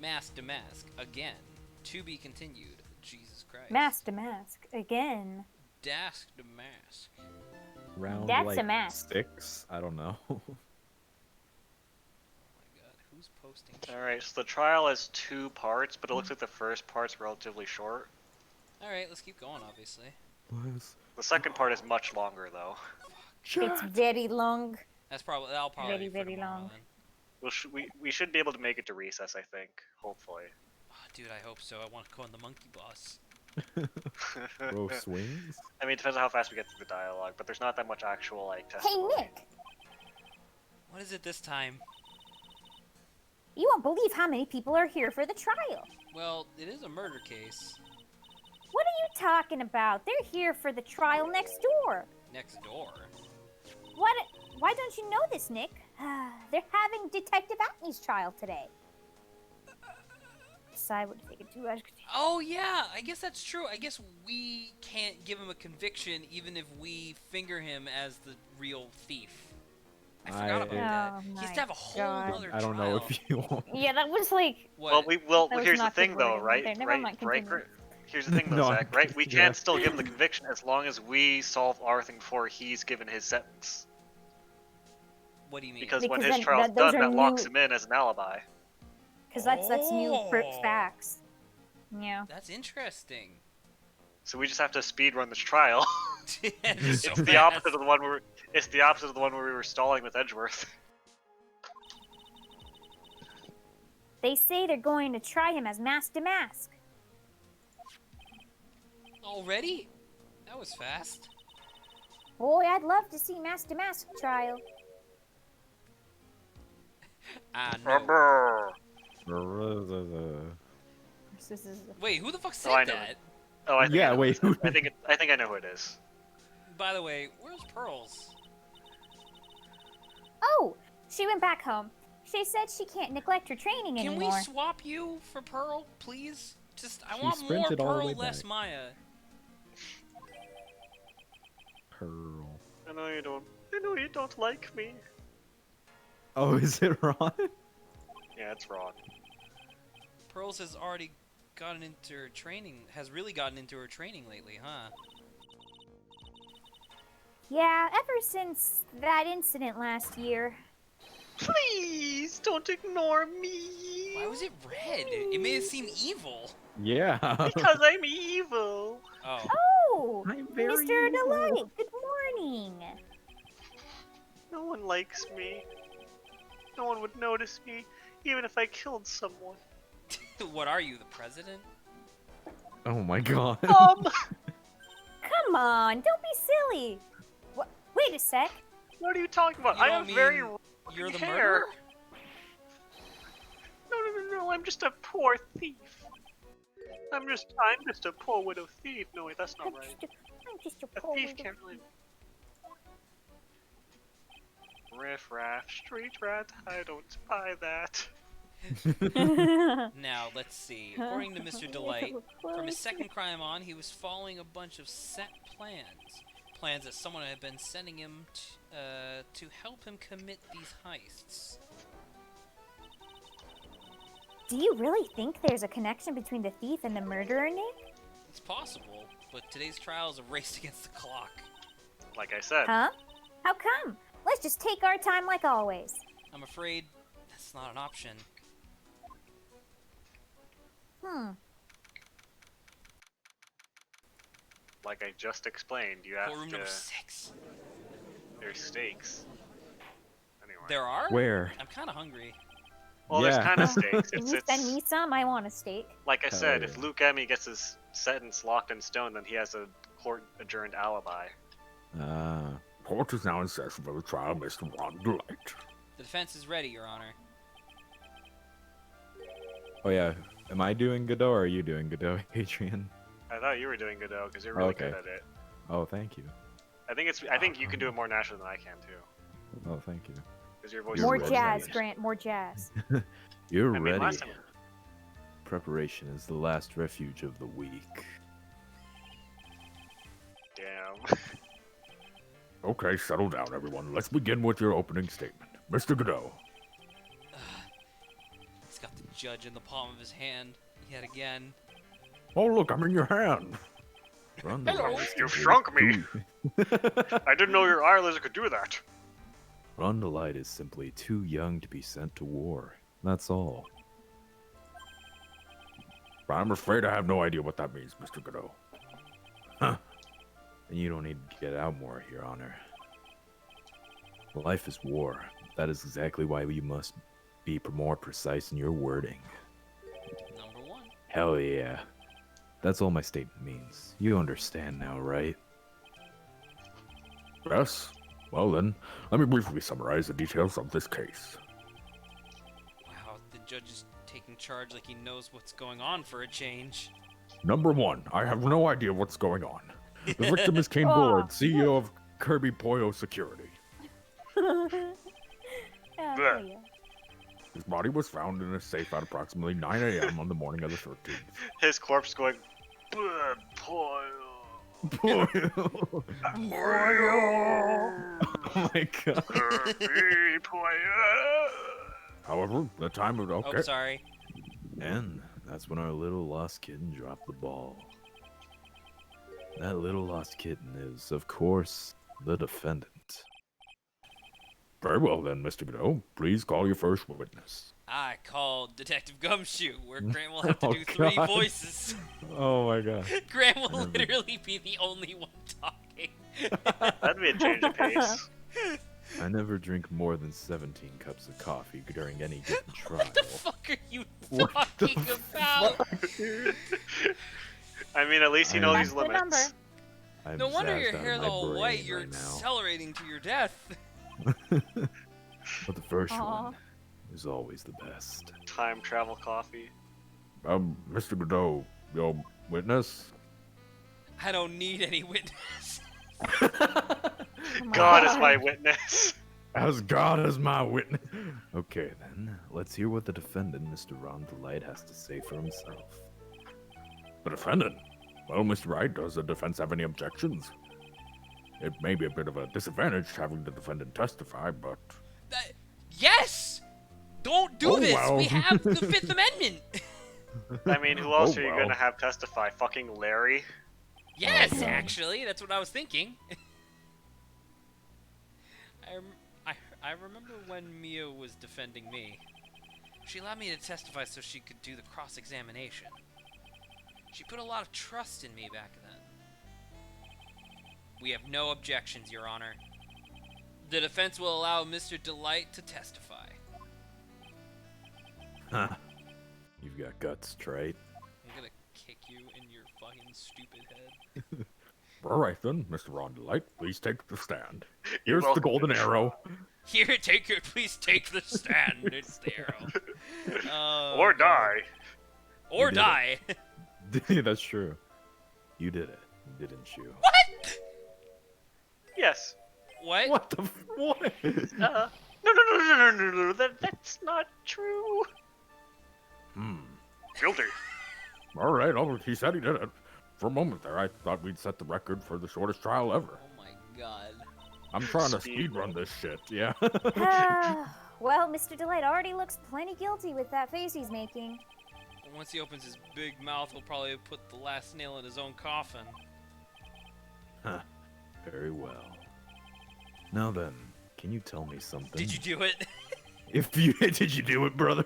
S1: Mask to mask, again. To be continued. Jesus Christ.
S5: Mask to mask. Again.
S1: Mask to mask.
S6: Round
S5: That's
S6: like
S5: a mask.
S6: 6? I don't know.
S1: Oh my god, who's posting shit?
S2: Alright, so the trial has 2 parts, but it looks like the first part's relatively short.
S1: Alright, let's keep going, obviously.
S2: The second part is much longer, though.
S5: It's very long.
S1: That'll probably
S5: Very,
S1: be for
S5: very
S1: tomorrow,
S5: long.
S1: then.
S2: We should be able to make it to recess, I think. Hopefully.
S1: Oh, dude, I hope so. I want to go on the monkey boss.
S6: Bro swings?
S2: I mean, it depends on how fast we get through the dialogue, but there's not that much actual, like,
S5: Hey,
S2: testimony.
S5: Nick.
S1: What is it this time?
S5: You won't believe how many people are here for the trial.
S1: Well, it is a murder case.
S5: What are you talking about? They're here for the trial next door.
S1: Next door.
S5: What? Why don't you know this, Nick? They're having Detective Atney's trial today. Decide what to take it to.
S1: Oh, yeah, I guess that's true. I guess we can't give him a conviction even if we finger him as the real thief. I forgot about that.
S5: Oh
S1: He has
S5: my
S1: to have a whole
S5: God.
S1: other
S6: I don't
S1: trial.
S6: know if you want.
S5: Yeah, that was like.
S1: What?
S2: Well,
S5: That was
S2: here's the
S5: not good
S2: thing, though,
S5: wording
S2: right?
S5: there. Never
S2: Right,
S5: mind,
S2: right.
S5: continue.
S2: Here's the thing, though,
S6: No,
S2: Zach. Right? We
S6: yeah.
S2: can still give him the conviction as long as we solve our thing before he's given his sentence.
S1: What do you mean?
S2: Because when
S5: Because
S2: his
S5: then
S2: trial's
S5: those
S2: done,
S5: are
S2: that locks
S5: new-
S2: him in as an alibi.
S5: Because that's new
S1: Oh.
S5: facts. Yeah.
S1: That's interesting.
S2: So we just have to speed run this trial.
S1: It's so
S2: It's the
S1: fast.
S2: opposite of the one where it's the opposite of the one where we were stalling with Edgeworth.
S5: They say they're going to try him as mask to mask.
S1: Already? That was fast.
S5: Boy, I'd love to see mask to mask trial.
S1: No. Wait, who the fuck said
S2: I know.
S1: that?
S2: Oh, I think
S6: Yeah,
S2: I know
S6: wait,
S2: who it is.
S6: who-
S2: I think I know who it is.
S1: By the way, where's Pearls?
S5: Oh, she went back home. She said she can't neglect her training
S1: Can
S5: anymore.
S1: we swap you for Pearl, please? Just, I
S6: She
S1: want more
S6: sprinted all the
S1: Pearl,
S6: way
S1: less
S6: back.
S1: Maya.
S6: Pearl.
S2: I know you don't. I know you don't like me.
S6: Oh, is it Ron?
S2: Yeah, it's wrong.
S1: Pearls has already gotten into her training, has really gotten into her training lately, huh?
S5: Yeah, ever since that incident last year.
S2: Please don't ignore me.
S1: Why was it red? It made it seem evil.
S6: Yeah.
S2: Because I'm evil.
S1: Oh.
S5: Oh,
S6: I'm very
S5: Mr.
S6: evil.
S5: Delight, good morning.
S2: No one likes me. No one would notice me, even if I killed someone.
S1: What are you, the president?
S6: Oh my god.
S5: Come on, don't be silly. What? Wait a sec.
S2: What are you talking about?
S1: You
S2: I
S1: don't
S2: have very
S1: mean you're the
S2: hair.
S1: murderer?
S2: I'm just a poor thief. I'm just a poor widow thief. No wait, that's not right.
S5: I'm just a
S2: A
S5: poor
S2: thief
S5: little
S2: can't really. Riff raff, street rat. I don't buy that.
S1: Now, let's see. According to Mr. Delight, from his second crime on, he was following a bunch of set plans. Plans that someone had been sending him to help him commit these heists.
S5: Do you really think there's a connection between the thief and the murderer, Nick?
S1: It's possible, but today's trial is a race against the clock.
S2: Like I said,
S5: Huh? How come? Let's just take our time like always.
S1: I'm afraid that's not an option.
S2: like I just explained, you have
S1: Courtroom
S2: to.
S1: number 6.
S2: There's stakes. Anyway.
S1: There are?
S6: Where?
S1: I'm kind of hungry.
S2: Well,
S6: Yeah.
S2: there's kind of stakes.
S5: Can you send me some? I want a steak.
S2: Like I
S6: Hell
S2: said, if
S6: yeah.
S2: Luke Emmy gets his sentence locked in stone, then he has a court adjourned alibi.
S6: Court is now in session for the trial of Mr. Ron Delight.
S1: The defense is ready, Your Honor.
S6: Oh yeah, am I doing Godot or are you doing Godot, Adrian?
S2: I thought you were doing good though, because you're really
S6: Okay.
S2: good at it.
S6: Oh, thank you.
S2: I think you can do it more naturally than I can too,
S6: Oh, thank you.
S2: because your voice.
S6: You're
S5: More
S2: is
S6: right.
S2: really
S5: jazz,
S2: nice.
S5: Grant. More jazz.
S6: You're
S2: I mean,
S6: ready.
S2: last time.
S6: Preparation is the last refuge of the weak.
S2: Damn.
S6: Okay, settle down, everyone. Let's begin with your opening statement. Mr. Godot.
S1: He's got the judge in the palm of his hand yet again.
S6: Oh, look, I'm in your hand. Run
S1: Hello.
S2: You've shrunk me. I didn't know your eye laser could do that.
S6: Ron Delight is simply too young to be sent to war. That's all. I'm afraid I have no idea what that means, Mr. Godot. Huh. And you don't need to get out more, Your Honor. Life is war. That is exactly why you must be more precise in your wording.
S1: Number 1.
S6: Hell yeah. That's all my statement means. You understand now, right? Yes. Well then, let me briefly summarize the details of this case.
S1: Wow, the judge is taking charge like he knows what's going on for a change.
S6: Number 1, I have no idea what's going on. The victim is Kane
S5: Aw.
S6: Bullard, CEO of Kirby Poyo Security.
S5: Yeah, yeah.
S6: His body was found in a safe at approximately 9 a.m. on the morning of the 13th.
S2: His corpse going. "Blood boil."
S6: Poyo! Oh my god.
S2: Kirby Poyo.
S6: However, the time of... Okay.
S1: Oh, sorry.
S6: And that's when our little lost kitten dropped the ball. That little lost kitten is, of course, the defendant. Very well then, Mr. Godot. Please call your first witness.
S1: I called Detective Gumshoe, where Grant will have to
S6: Oh,
S1: do 3
S6: God.
S1: voices.
S6: Oh my god.
S1: Grant will literally be the only one talking.
S2: That'd be a change of pace.
S6: I never drink more than 17 cups of coffee during any given trial.
S1: What the fuck are you
S6: What the
S1: talking about?
S2: I mean, at least he
S6: I
S2: knows
S6: am-
S2: his
S5: That's the number.
S2: limits.
S6: I'm
S1: No wonder your
S6: zazzed out of
S1: hair's
S6: my
S1: all
S6: brain
S1: white. You're
S6: right now.
S1: accelerating to your death.
S6: But the first
S5: Aw.
S6: one is always the best.
S2: Time travel coffee.
S6: Mr. Godot, your witness?
S1: I don't need any witness.
S5: Oh my
S2: God is my witness.
S6: As God is my witness. Okay, then. Let's hear what the defendant, Mr. Ron Delight, has to say for himself. The defendant? Well, Mr. Wright, does the defense have any objections? It may be a bit of a disadvantage having the defendant testify, but...
S1: Yes! Don't do
S6: Oh,
S1: this!
S6: wow.
S1: We have the Fifth Amendment!
S2: I mean, who else
S6: Oh,
S2: are you
S6: well.
S2: gonna have testify? Fucking Larry?
S1: Yes,
S6: God.
S1: actually, that's what I was thinking. I remember when Mia was defending me. She allowed me to testify so she could do the cross-examination. She put a lot of trust in me back then. We have no objections, Your Honor. The defense will allow Mr. Delight to testify.
S6: Huh. You've got guts, right?
S1: I'm gonna kick you in your fucking stupid head.
S6: All right, then, Mr. Ron Delight, please take the stand.
S2: You're
S6: Here's the
S2: welcome to
S6: golden
S2: the
S6: arrow.
S1: Here, take it. Please take the stand. It's the arrow. Oh,
S2: Or
S1: God.
S2: die.
S1: Or
S6: You did
S1: die.
S6: That's true. You did it, didn't you?
S1: What?
S2: Yes.
S1: What?
S6: What the what?
S2: No, no, no, no, no, no, no. That's not true.
S6: Hmm.
S2: Guilty.
S6: All right. Oh, he said he did it. For a moment there, I thought we'd set the record for the shortest trial ever.
S1: Oh my God.
S6: I'm trying to
S2: Speed
S6: speedrun this shit. Yeah.
S5: Well, Mr. Delight already looks plenty guilty with that face he's making.
S1: Once he opens his big mouth, he'll probably put the last nail in his own coffin.
S6: Huh. Very well. Now then, can you tell me something?
S1: Did you do it?
S6: If you did, you do it, brother?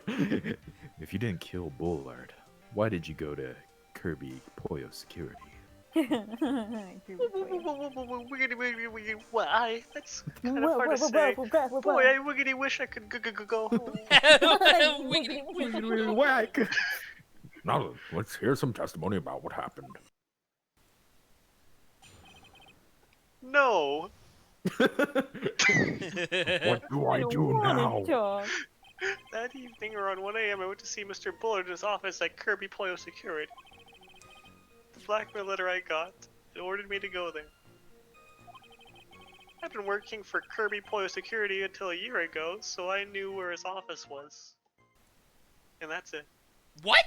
S6: If you didn't kill Bullard, why did you go to Kirby Poyo Security?
S2: Why? That's kind of hard to say. Boy, I wiggity wish I could go home.
S1: Wiggity.
S6: Whack! Now let's hear some testimony about what happened.
S2: No.
S6: What do I do now?
S2: That evening around 1 a.m. I went to see Mr. Bullard in his office at Kirby Poyo Security. The blackmail letter I got, it ordered me to go there. I've been working for Kirby Poyo Security until a year ago, so I knew where his office was. And that's it.
S1: What?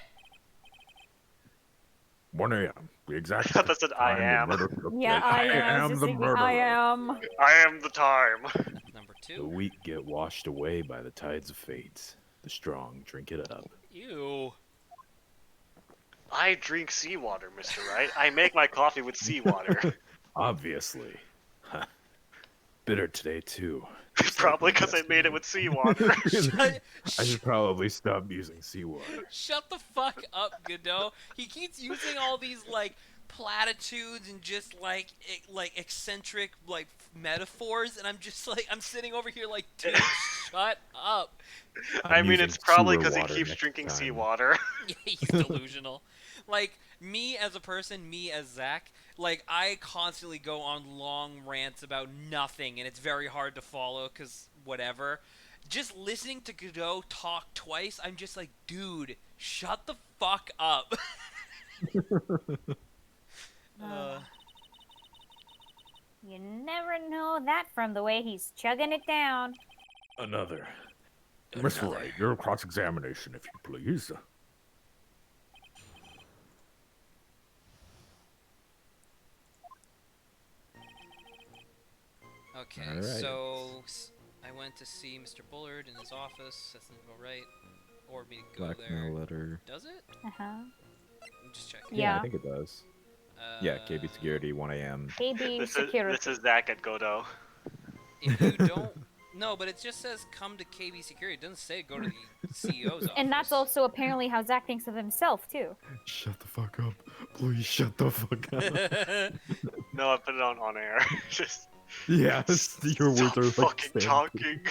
S6: 1 a.m. The exact
S2: I thought that said I
S6: time the
S2: am.
S6: murder took
S5: Yeah,
S6: place.
S5: I am.
S6: the murderer.
S5: I am.
S2: I am the time.
S1: Number
S6: The
S1: 2.
S6: weak get washed away by the tides of fate. The strong drink it up.
S1: Ew.
S2: I drink seawater, Mr. Wright. I make my coffee with seawater.
S6: Obviously. Huh. Bitter today, too.
S2: Probably because I made it with seawater.
S6: I should probably stop using seawater.
S1: Shut the fuck up, Godot. He keeps using all these like platitudes and just like eccentric like metaphors, and I'm just like I'm sitting over here like, dude, shut up.
S2: I
S6: I'm
S2: mean,
S6: using
S2: it's probably
S6: sewer
S2: because he
S6: water
S2: keeps
S6: next
S2: drinking
S6: time.
S2: seawater.
S1: He's delusional. Like me as a person, me as Zach, like I constantly go on long rants about nothing, and it's very hard to follow because whatever. Just listening to Godot talk twice, I'm just like, dude, shut the fuck up.
S5: You never know that from the way he's chugging it down.
S6: Another. Mr. Wright, your cross-examination, if you please.
S1: Okay,
S6: Alright.
S1: so I went to see Mr. Bullard in his office. That doesn't go right. Or me to go there.
S8: Blackmail letter.
S1: Does it?
S5: Uh huh.
S1: I'm just checking.
S5: Yeah.
S8: I think it does. Yeah, KB Security, 1 a.m.
S5: KB Security.
S2: This is Zach at Godot.
S1: If you don't, no, but it just says come to KB Security. It doesn't say go to the CEO's office.
S5: And that's also apparently how Zach thinks of himself, too.
S6: Shut the fuck up. Please shut the fuck up.
S2: No, I put it on air. Just
S6: Yes, your words
S2: stop
S6: are like
S2: fucking talking.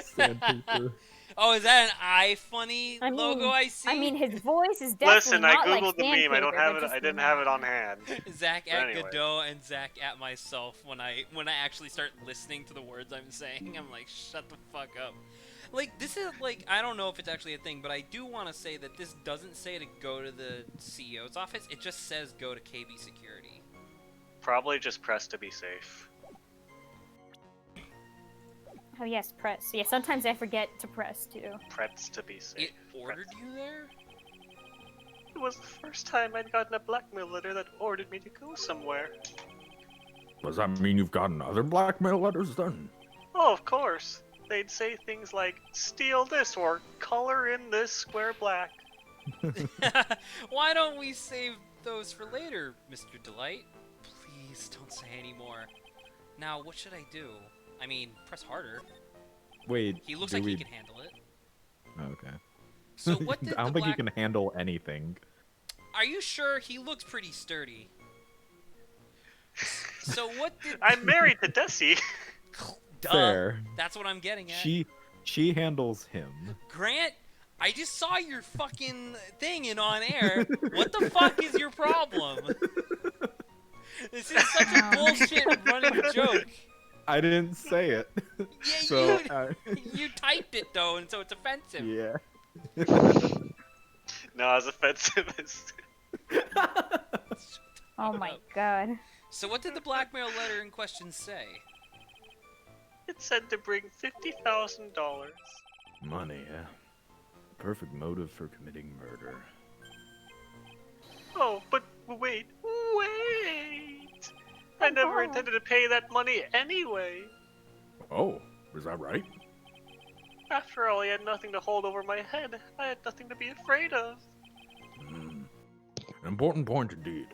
S6: sandpaper.
S1: Oh, is that an iFunny logo I see?
S5: I mean, his voice is definitely
S2: Listen, I
S5: not
S2: googled
S5: like
S2: the meme. I don't
S5: sandpaper,
S2: have
S5: but
S2: it.
S5: just
S2: I didn't
S5: the
S2: have it
S5: name.
S2: on hand.
S1: Zach
S2: But
S1: at
S2: anyway.
S1: Godot and Zach at myself when I actually start listening to the words I'm saying. I'm like, shut the fuck up. Like, this is like, I don't know if it's actually a thing, but I do want to say that this doesn't say to go to the CEO's office. It just says go to KB Security.
S2: Probably just press to be safe.
S5: Oh yes, press. Yeah, sometimes I forget to press too.
S2: Press to be safe.
S1: It ordered you there?
S2: It was the first time I'd gotten a blackmail letter that ordered me to go somewhere.
S6: Does that mean you've gotten other blackmail letters then?
S2: Oh, of course. They'd say things like, steal this or color in this square black.
S1: Why don't we save those for later, Mr. Delight? Please don't say any more. Now, what should I do? I mean, press harder.
S8: Wait,
S1: He looks
S8: do
S1: like
S8: we...
S1: he can handle it.
S8: Oh, okay.
S1: So what did
S8: I don't
S1: the
S8: think
S1: black...
S8: you can handle anything.
S1: Are you sure? He looks pretty sturdy. So what did...
S2: I'm married to Desi.
S1: Duh.
S8: Fair.
S1: That's what I'm getting at.
S8: She handles him.
S1: Grant, I just saw your fucking thing in on air. What the fuck is your problem? This is such a bullshit running joke.
S8: I didn't say it.
S1: Yeah,
S8: So,
S1: you typed it though, and so it's offensive.
S8: yeah.
S2: No, as offensive as.
S5: Oh my god.
S1: So what did the blackmail letter in question say?
S2: It said to bring $50,000.
S6: Money, yeah. Perfect motive for committing murder.
S2: Oh, but wait. I never intended to pay that money anyway.
S6: Oh, is that right?
S2: After all, I had nothing to hold over my head. I had nothing to be afraid of.
S6: Hmm. An important point indeed.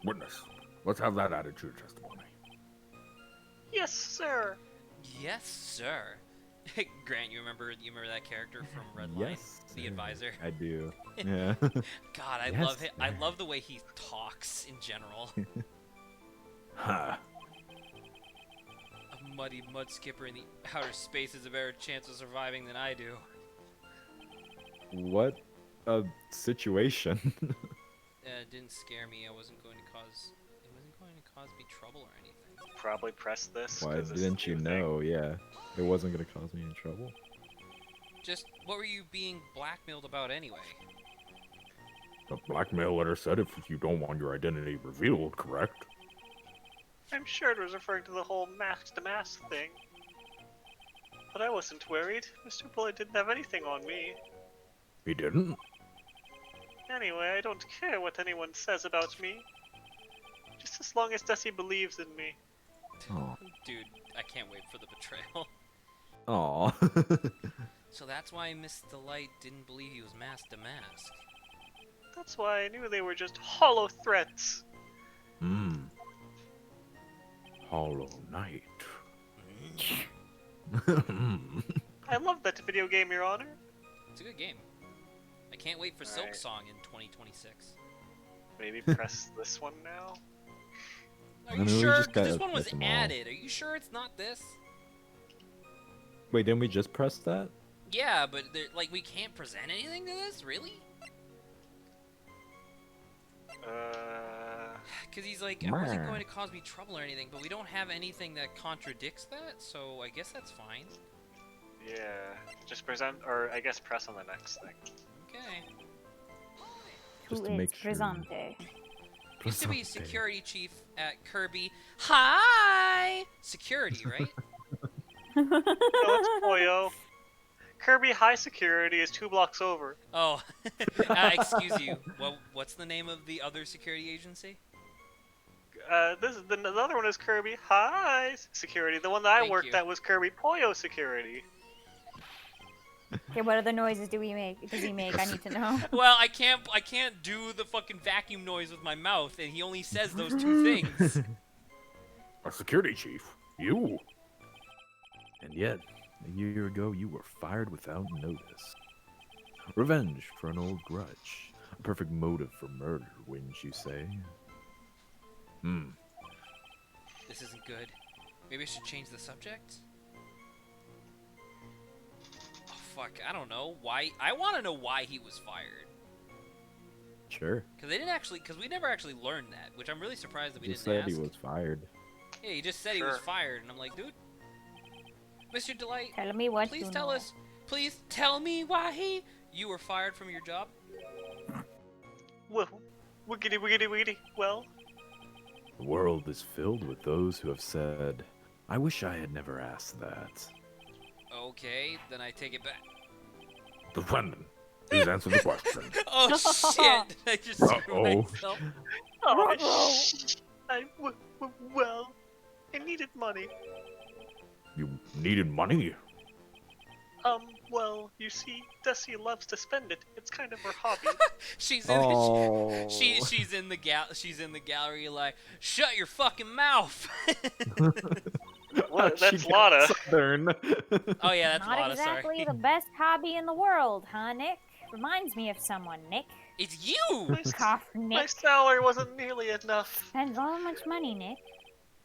S6: Witness, let's have that added to your testimony.
S2: Yes, sir.
S1: Yes, sir. Grant, you remember that character from Redline,
S8: Yes.
S1: the advisor?
S8: I do. Yeah.
S1: God, I
S8: Yes,
S1: love it. I
S8: sir.
S1: love the way he talks in general.
S6: Ha!
S1: A muddy mud skipper in the outer space has a better chance of surviving than I do.
S8: What a situation.
S1: It didn't scare me. It wasn't going to cause me trouble or anything.
S2: Probably press this.
S8: Why
S2: 'cause this is
S8: didn't
S2: a
S8: you
S2: new thing.
S8: know? Yeah. It wasn't gonna cause me any trouble.
S1: Just what were you being blackmailed about anyway?
S6: The blackmail letter said if you don't want your identity revealed, correct?
S2: I'm sure it was referring to the whole mask to mask thing. But I wasn't worried. Mr. Bullet didn't have anything on me.
S6: He didn't?
S2: Anyway, I don't care what anyone says about me. Just as long as Desi believes in me.
S8: Oh.
S1: Dude, I can't wait for the betrayal.
S8: Aw.
S1: So that's why Miss Delight didn't believe he was mask to mask.
S2: That's why I knew they were just hollow threats.
S6: Hmm. Hollow Knight.
S2: I love that video game, Your Honor.
S1: It's a good game. I can't wait for Silk
S2: Alright.
S1: Song in 2026.
S2: Maybe press this one now.
S1: Are
S8: I
S1: you
S8: mean, we
S1: sure?
S8: just
S1: 'Cause this
S8: gotta
S1: one was
S8: get them all.
S1: added. Are you sure it's not this?
S8: Wait, didn't we just press that?
S1: Yeah, but like we can't present anything to this, really? Because he's like, I wasn't
S8: Meh.
S1: going to cause me trouble or anything, but we don't have anything that contradicts that, so I guess that's fine.
S2: Yeah. Just present, or I guess press on the next thing.
S1: Okay.
S8: Just
S5: Who
S8: to
S5: is
S8: make sure.
S5: Presente?
S1: Used to be
S8: Presente.
S1: security chief at Kirby. Hi! Security, right?
S2: No, it's Poyo. Kirby High Security is 2 blocks over.
S1: Oh, excuse you. What's the name of the other security agency?
S2: This is the other one is Kirby High Security. The one that I
S1: Thank
S2: worked
S1: you.
S2: at was Kirby Poyo Security.
S5: Okay, what other noises does he make? I need to know.
S1: Well, I can't do the fucking vacuum noise with my mouth, and he only says those two things.
S6: A security chief? You?
S8: And yet, a year ago, you were fired without notice. Revenge for an old grudge. A perfect motive for murder, wouldn't you say?
S6: Hmm.
S1: This isn't good. Maybe I should change the subject? Oh, fuck, I don't know. Why? I want to know why he was fired.
S8: Sure.
S1: Because we never actually learned that, which I'm really surprised that we
S8: Just
S1: didn't
S8: said
S1: ask.
S8: he was fired.
S1: Yeah, he just said he was
S2: Sure.
S1: fired, and I'm like, dude, Mr. Delight,
S5: Tell me what
S1: please
S5: you
S1: tell
S5: know.
S1: us. Please tell me why you were fired from your job.
S2: Well, wiggity wiggity wiggity. Well,
S8: The world is filled with those who have said, I wish I had never asked that.
S1: Okay, then I take it back.
S6: Defendant, please answer the question.
S1: Oh shit! I just screwed
S6: Uh-oh.
S1: myself.
S2: oh, well, I needed money.
S6: You needed money?
S2: Well, you see, Desi loves to spend it. It's kind of her hobby.
S1: She's in.
S8: Oh.
S1: She's in the gallery like, shut your fucking mouth.
S2: What?
S8: She
S2: That's
S8: got
S2: Lotta.
S8: Southern.
S1: Oh yeah, that's
S5: Not
S1: Lotta.
S5: exactly
S1: Sorry.
S5: the best hobby in the world, huh, Nick? Reminds me of someone, Nick.
S1: It's you.
S5: Cough,
S2: My
S5: Nick.
S2: salary wasn't nearly enough,
S5: Depends on how much money, Nick.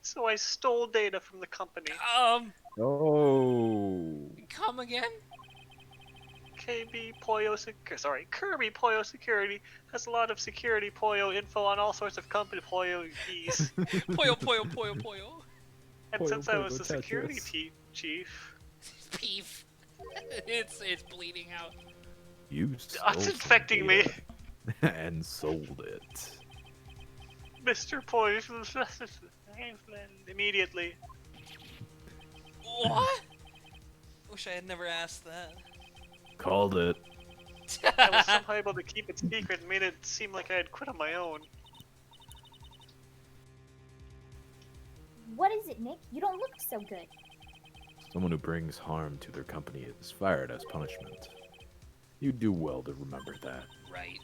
S2: so I stole data from the company.
S8: Oh.
S1: Come again?
S2: Kirby Poyo Security has a lot of security Poyo info on all sorts of company Poyo keys.
S1: Poyo, poyo, poyo, poyo.
S2: And
S6: Poyo,
S2: since I
S6: poyo,
S2: was the security
S6: Tetris.
S2: chief,
S1: Beef. It's bleeding out.
S6: You
S2: it's
S6: stole some
S2: infecting me.
S6: data and sold it.
S2: Mr. Poyo, immediately.
S1: What? Wish I had never asked that.
S6: Called it.
S2: I was somehow able to keep it secret and made it seem like I had quit on my own.
S5: What is it, Nick? You don't look so good.
S8: Someone who brings harm to their company is fired as punishment. You do well to remember that.
S1: Right.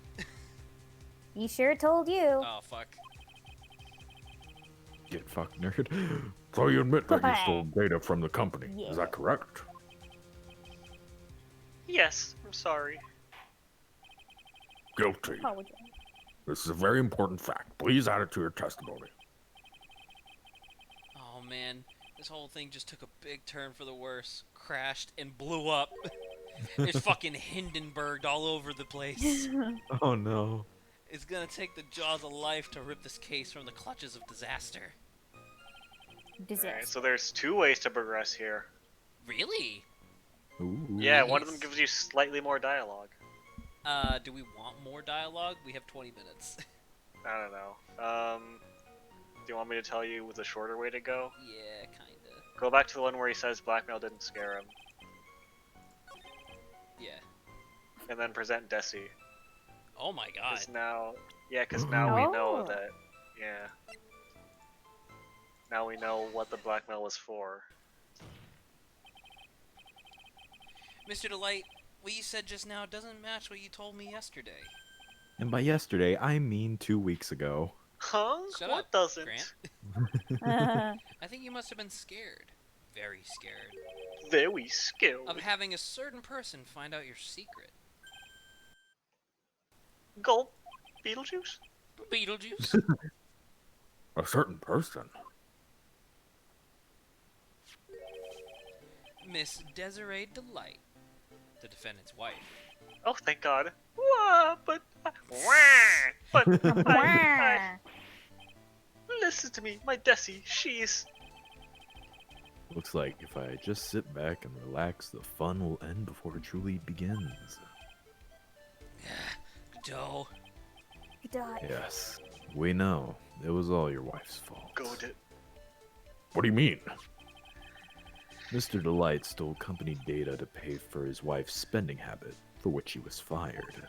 S5: He sure told you.
S1: Oh, fuck.
S8: Get fucked, nerd. So you admit that you stole data from the company,
S5: Yeah.
S8: is that correct?
S2: Yes, I'm sorry.
S8: Guilty.
S5: Apologize.
S8: This is a very important fact. Please add it to your testimony.
S1: Oh, man. This whole thing just took a big turn for the worse. Crashed and blew up. There's fucking Hindenburg all over the place.
S8: Oh no.
S1: It's gonna take the jaws of life to rip this case from the clutches of disaster.
S5: Disaster.
S2: Alright, so there's 2 ways to progress here.
S1: Really?
S8: Ooh.
S2: Yeah, one of them
S1: Nice.
S2: gives you slightly more dialogue.
S1: Do we want more dialogue? We have 20 minutes.
S2: I don't know. Do you want me to tell you the shorter way to go?
S1: Yeah, kinda.
S2: Go back to the one where he says blackmail didn't scare him,
S1: Yeah.
S2: and then present Desi.
S1: Oh my god.
S2: Because now we know
S5: Oh.
S2: that, yeah. Now we know what the blackmail was for.
S1: Mr. Delight, what you said just now doesn't match what you told me yesterday.
S8: And by yesterday, I mean 2 weeks ago.
S2: Huh?
S1: Shut
S2: what
S1: up,
S2: doesn't?
S1: Grant. I think you must have been scared. Very scared.
S2: Very skilled.
S1: Of having a certain person find out your secret.
S2: Gulp. Beetlejuice?
S1: Beetlejuice?
S8: A certain person.
S1: Miss Desiree Delight, the defendant's wife.
S2: Oh, thank God. Wah, but listen to me, my Desi. She's
S8: Looks like if I just sit back and relax, the fun will end before it truly begins.
S1: Doe.
S8: Yes, we know. It was all your wife's fault.
S2: good.
S8: What do you mean? Mr. Delight stole company data to pay for his wife's spending habit, for which he was fired.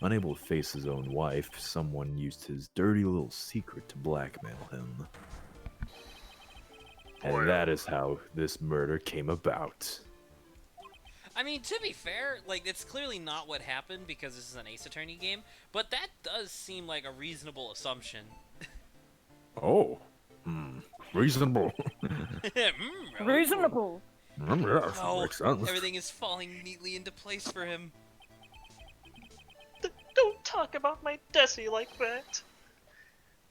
S8: Unable to face his own wife, someone used his dirty little secret to blackmail him. And that is how this murder came about.
S1: I mean, to be fair, like, it's clearly not what happened because this is an Ace Attorney game, but that does seem like a reasonable assumption.
S8: Oh, reasonable.
S5: Reasonable.
S8: Yes,
S1: Oh,
S8: makes sense.
S1: everything is falling neatly into place for him.
S2: Don't talk about my Desi like that,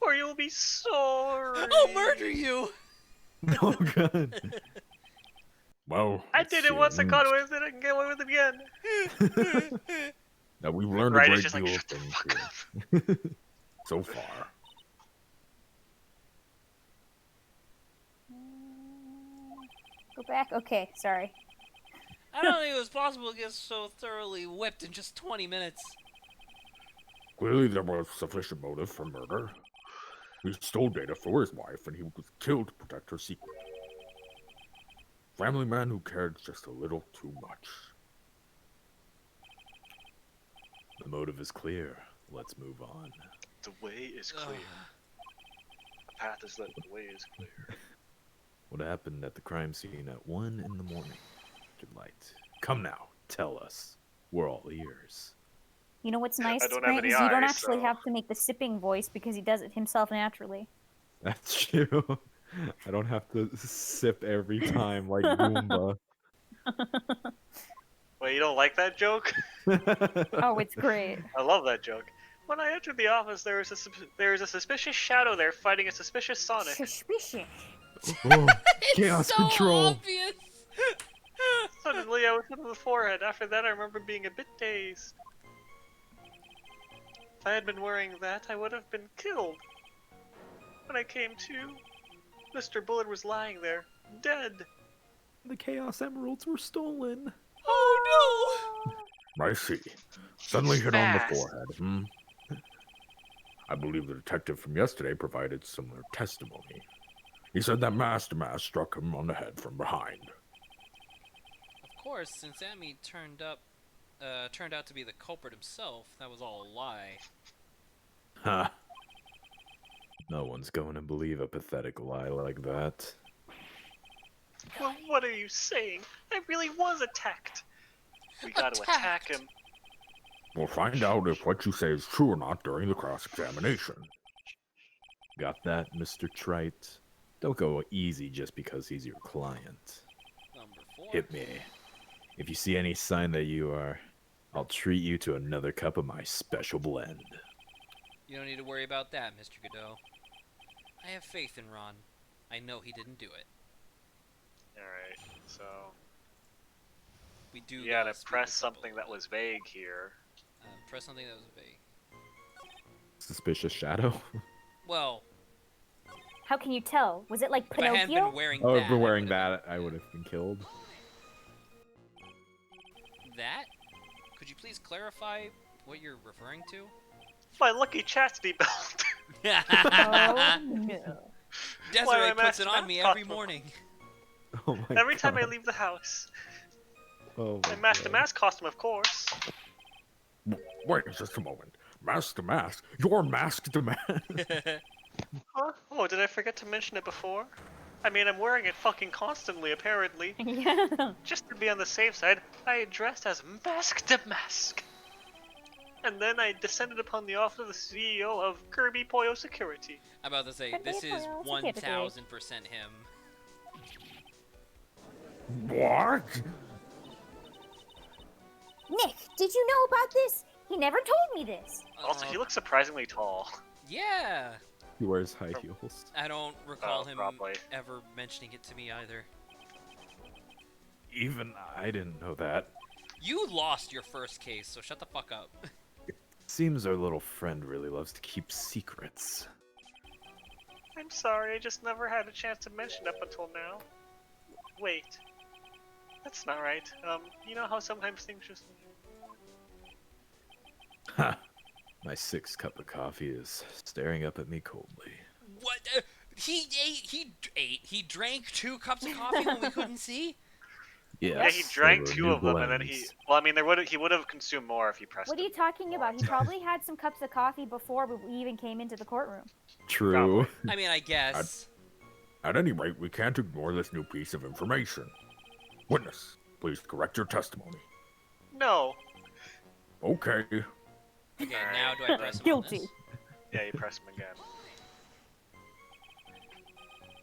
S2: or you'll be sorry.
S1: I'll murder you!
S8: Oh god. Well,
S2: I
S8: let's
S2: did
S8: see
S2: it once. I
S8: what
S2: got
S8: we-
S2: away with it. I can get away with it again.
S8: Now we've learned
S2: Right,
S8: a
S2: it's
S8: great
S2: just like,
S8: deal
S2: shut the
S8: of
S2: fuck
S8: things here. So far.
S5: Go back? Okay, sorry.
S1: I don't think it was possible to get so thoroughly whipped in just 20 minutes.
S8: Clearly there was sufficient motive for murder. He stole data for his wife and he was killed to protect her secret. Family man who cared just a little too much. The motive is clear. Let's move on.
S2: The way is clear. The path is lit. The way is clear.
S8: What happened at the crime scene at 1 in the morning? Good light. Come now, tell us. We're all ears.
S5: You know what's nice,
S2: I don't have
S5: Grant,
S2: any
S5: is you don't
S2: eyes,
S5: actually
S2: so-
S5: have to make the sipping voice because he does it himself naturally.
S8: That's true. I don't have to sip every time like Goomba.
S2: Wait, you don't like that joke?
S5: Oh, it's great.
S2: I love that joke. When I entered the office, there was a suspicious shadow there fighting a suspicious Sonic.
S5: Suspicious.
S8: Oh,
S1: It's
S8: chaos
S1: so
S8: control.
S1: obvious!
S2: Suddenly I was hit on the forehead. After that I remember being a bit dazed. If I had been wearing that, I would have been killed. When I came to, Mr. Bullard was lying there, dead.
S8: The Chaos Emeralds were stolen.
S1: Oh
S6: I see.
S2: He's
S6: Suddenly hit on the
S2: fast.
S6: forehead, hmm? I believe the detective from yesterday provided similar testimony. He said that Master Mask struck him on the head from behind.
S1: no! Of course, since Amy turned out to be the culprit himself, that was all a lie.
S8: Ha! No one's going to believe a pathetic lie like that.
S2: Well, what are you saying? I really was attacked. We gotta attack him.
S6: We'll find out if what you say is true or not during the cross-examination.
S8: Got that, Mr. Trite? Don't go easy just because he's your client.
S1: Number 4.
S8: Hit me. If you see any sign that you are, I'll treat you to another cup of my special blend.
S1: You don't need to worry about that, Mr. Godot. I have faith in Ron. I know he didn't do it.
S2: Alright, so
S1: We do.
S2: you gotta
S1: speed
S2: press
S1: this up a
S2: something
S1: little
S2: that was vague here.
S1: bit. Press something that was vague.
S8: Suspicious shadow?
S1: Well,
S5: How can you tell? Was it like
S1: if I hadn't
S5: Pinocchio?
S1: been wearing
S8: Oh,
S1: that,
S8: if we're wearing
S1: I would've
S8: that, I would have been killed.
S1: been- That? Could you please clarify what you're referring to?
S2: My lucky chastity belt.
S5: Oh no.
S1: Desiree
S2: my
S1: puts it
S2: mask
S1: on me every
S2: costume.
S1: morning.
S8: Oh my
S2: Every time I
S8: God.
S2: leave the house.
S8: Oh
S2: My
S8: my
S2: Master
S8: God.
S2: Mask costume, of course.
S6: Wait just a moment. Master Mask? You're Masked Man?
S2: Huh? Oh, did I forget to mention it before? I mean, I'm wearing it fucking constantly, apparently.
S5: Yeah.
S2: Just to be on the safe side, I dressed as Masked Mask. And then I descended upon the office of the CEO of Kirby Poyo Security.
S1: I'm about to say,
S5: Could be
S1: this
S5: a
S1: is
S5: Poyo security.
S1: 1000% him.
S6: What?
S5: Nick, did you know about this? He never told me this.
S2: Also, he looks surprisingly tall.
S1: Yeah!
S8: He wears high heels.
S1: I don't recall
S2: Oh,
S1: him
S2: probably.
S1: ever mentioning it to me either.
S8: Even I didn't know that.
S1: You lost your first case, so shut the fuck up.
S8: Seems our little friend really loves to keep secrets.
S2: I'm sorry, I just never had a chance to mention up until now. Wait. That's not right. You know how sometimes things just...
S8: Ha! My 6th cup of coffee is staring up at me coldly.
S1: What? He drank 2 cups of coffee when we couldn't see?
S8: Yes,
S2: Yeah, he drank
S8: they were
S2: 2
S8: new
S2: of them, and then he...
S8: blends.
S2: Well, I mean, he would have consumed more if he pressed
S5: What are
S2: it
S5: you talking about? He
S2: more.
S5: probably had some cups of coffee before we even came into the courtroom.
S8: True.
S1: I mean, I guess.
S6: At any rate, we can't ignore this new piece of information. Witness, please correct your testimony.
S2: No.
S6: Okay.
S1: Okay, now do I press him on
S5: Guilty.
S1: this?
S2: Yeah, you press him again.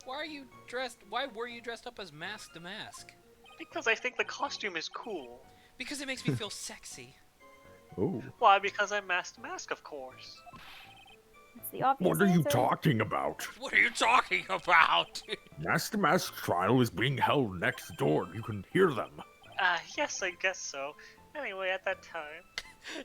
S1: Why were you dressed up as Mask the Mask?
S2: Because I think the costume is cool.
S1: Because it makes me feel sexy.
S8: Oh.
S2: Why? Because I'm Masked Mask, of course.
S5: It's the obvious
S6: What are you
S5: answer.
S6: talking about?
S1: What are you talking about?
S6: Master Mask's trial is being held next door. You can hear them.
S2: Yes, I guess so. Anyway, at that time...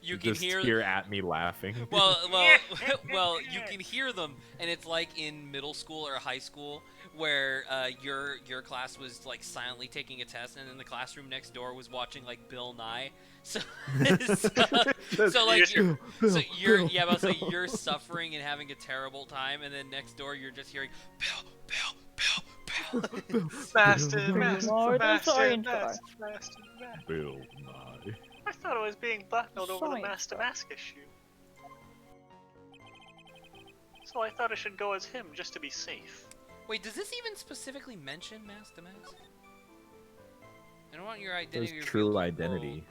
S1: You can
S8: Just
S1: hear.
S8: at me laughing.
S1: Well, you can hear them, and it's like in middle school or high school where your class was like silently taking a test, and then the classroom next door was watching like Bill Nye. So, so like you're suffering and having a terrible time, and then next door you're just hearing Bill.
S2: Master Mask,
S5: More than
S2: Master
S5: science
S2: Mask, Master Mask.
S8: Bill Nye.
S2: I thought I was being blackmailed over the
S5: Science
S2: Master
S5: fair.
S2: Mask issue. So I thought I should go as him, just to be safe.
S1: Wait, does this even specifically mention Mask the Mask? I don't want your
S8: There's
S1: identity. revealed
S8: true
S1: to the
S8: identity.
S1: world.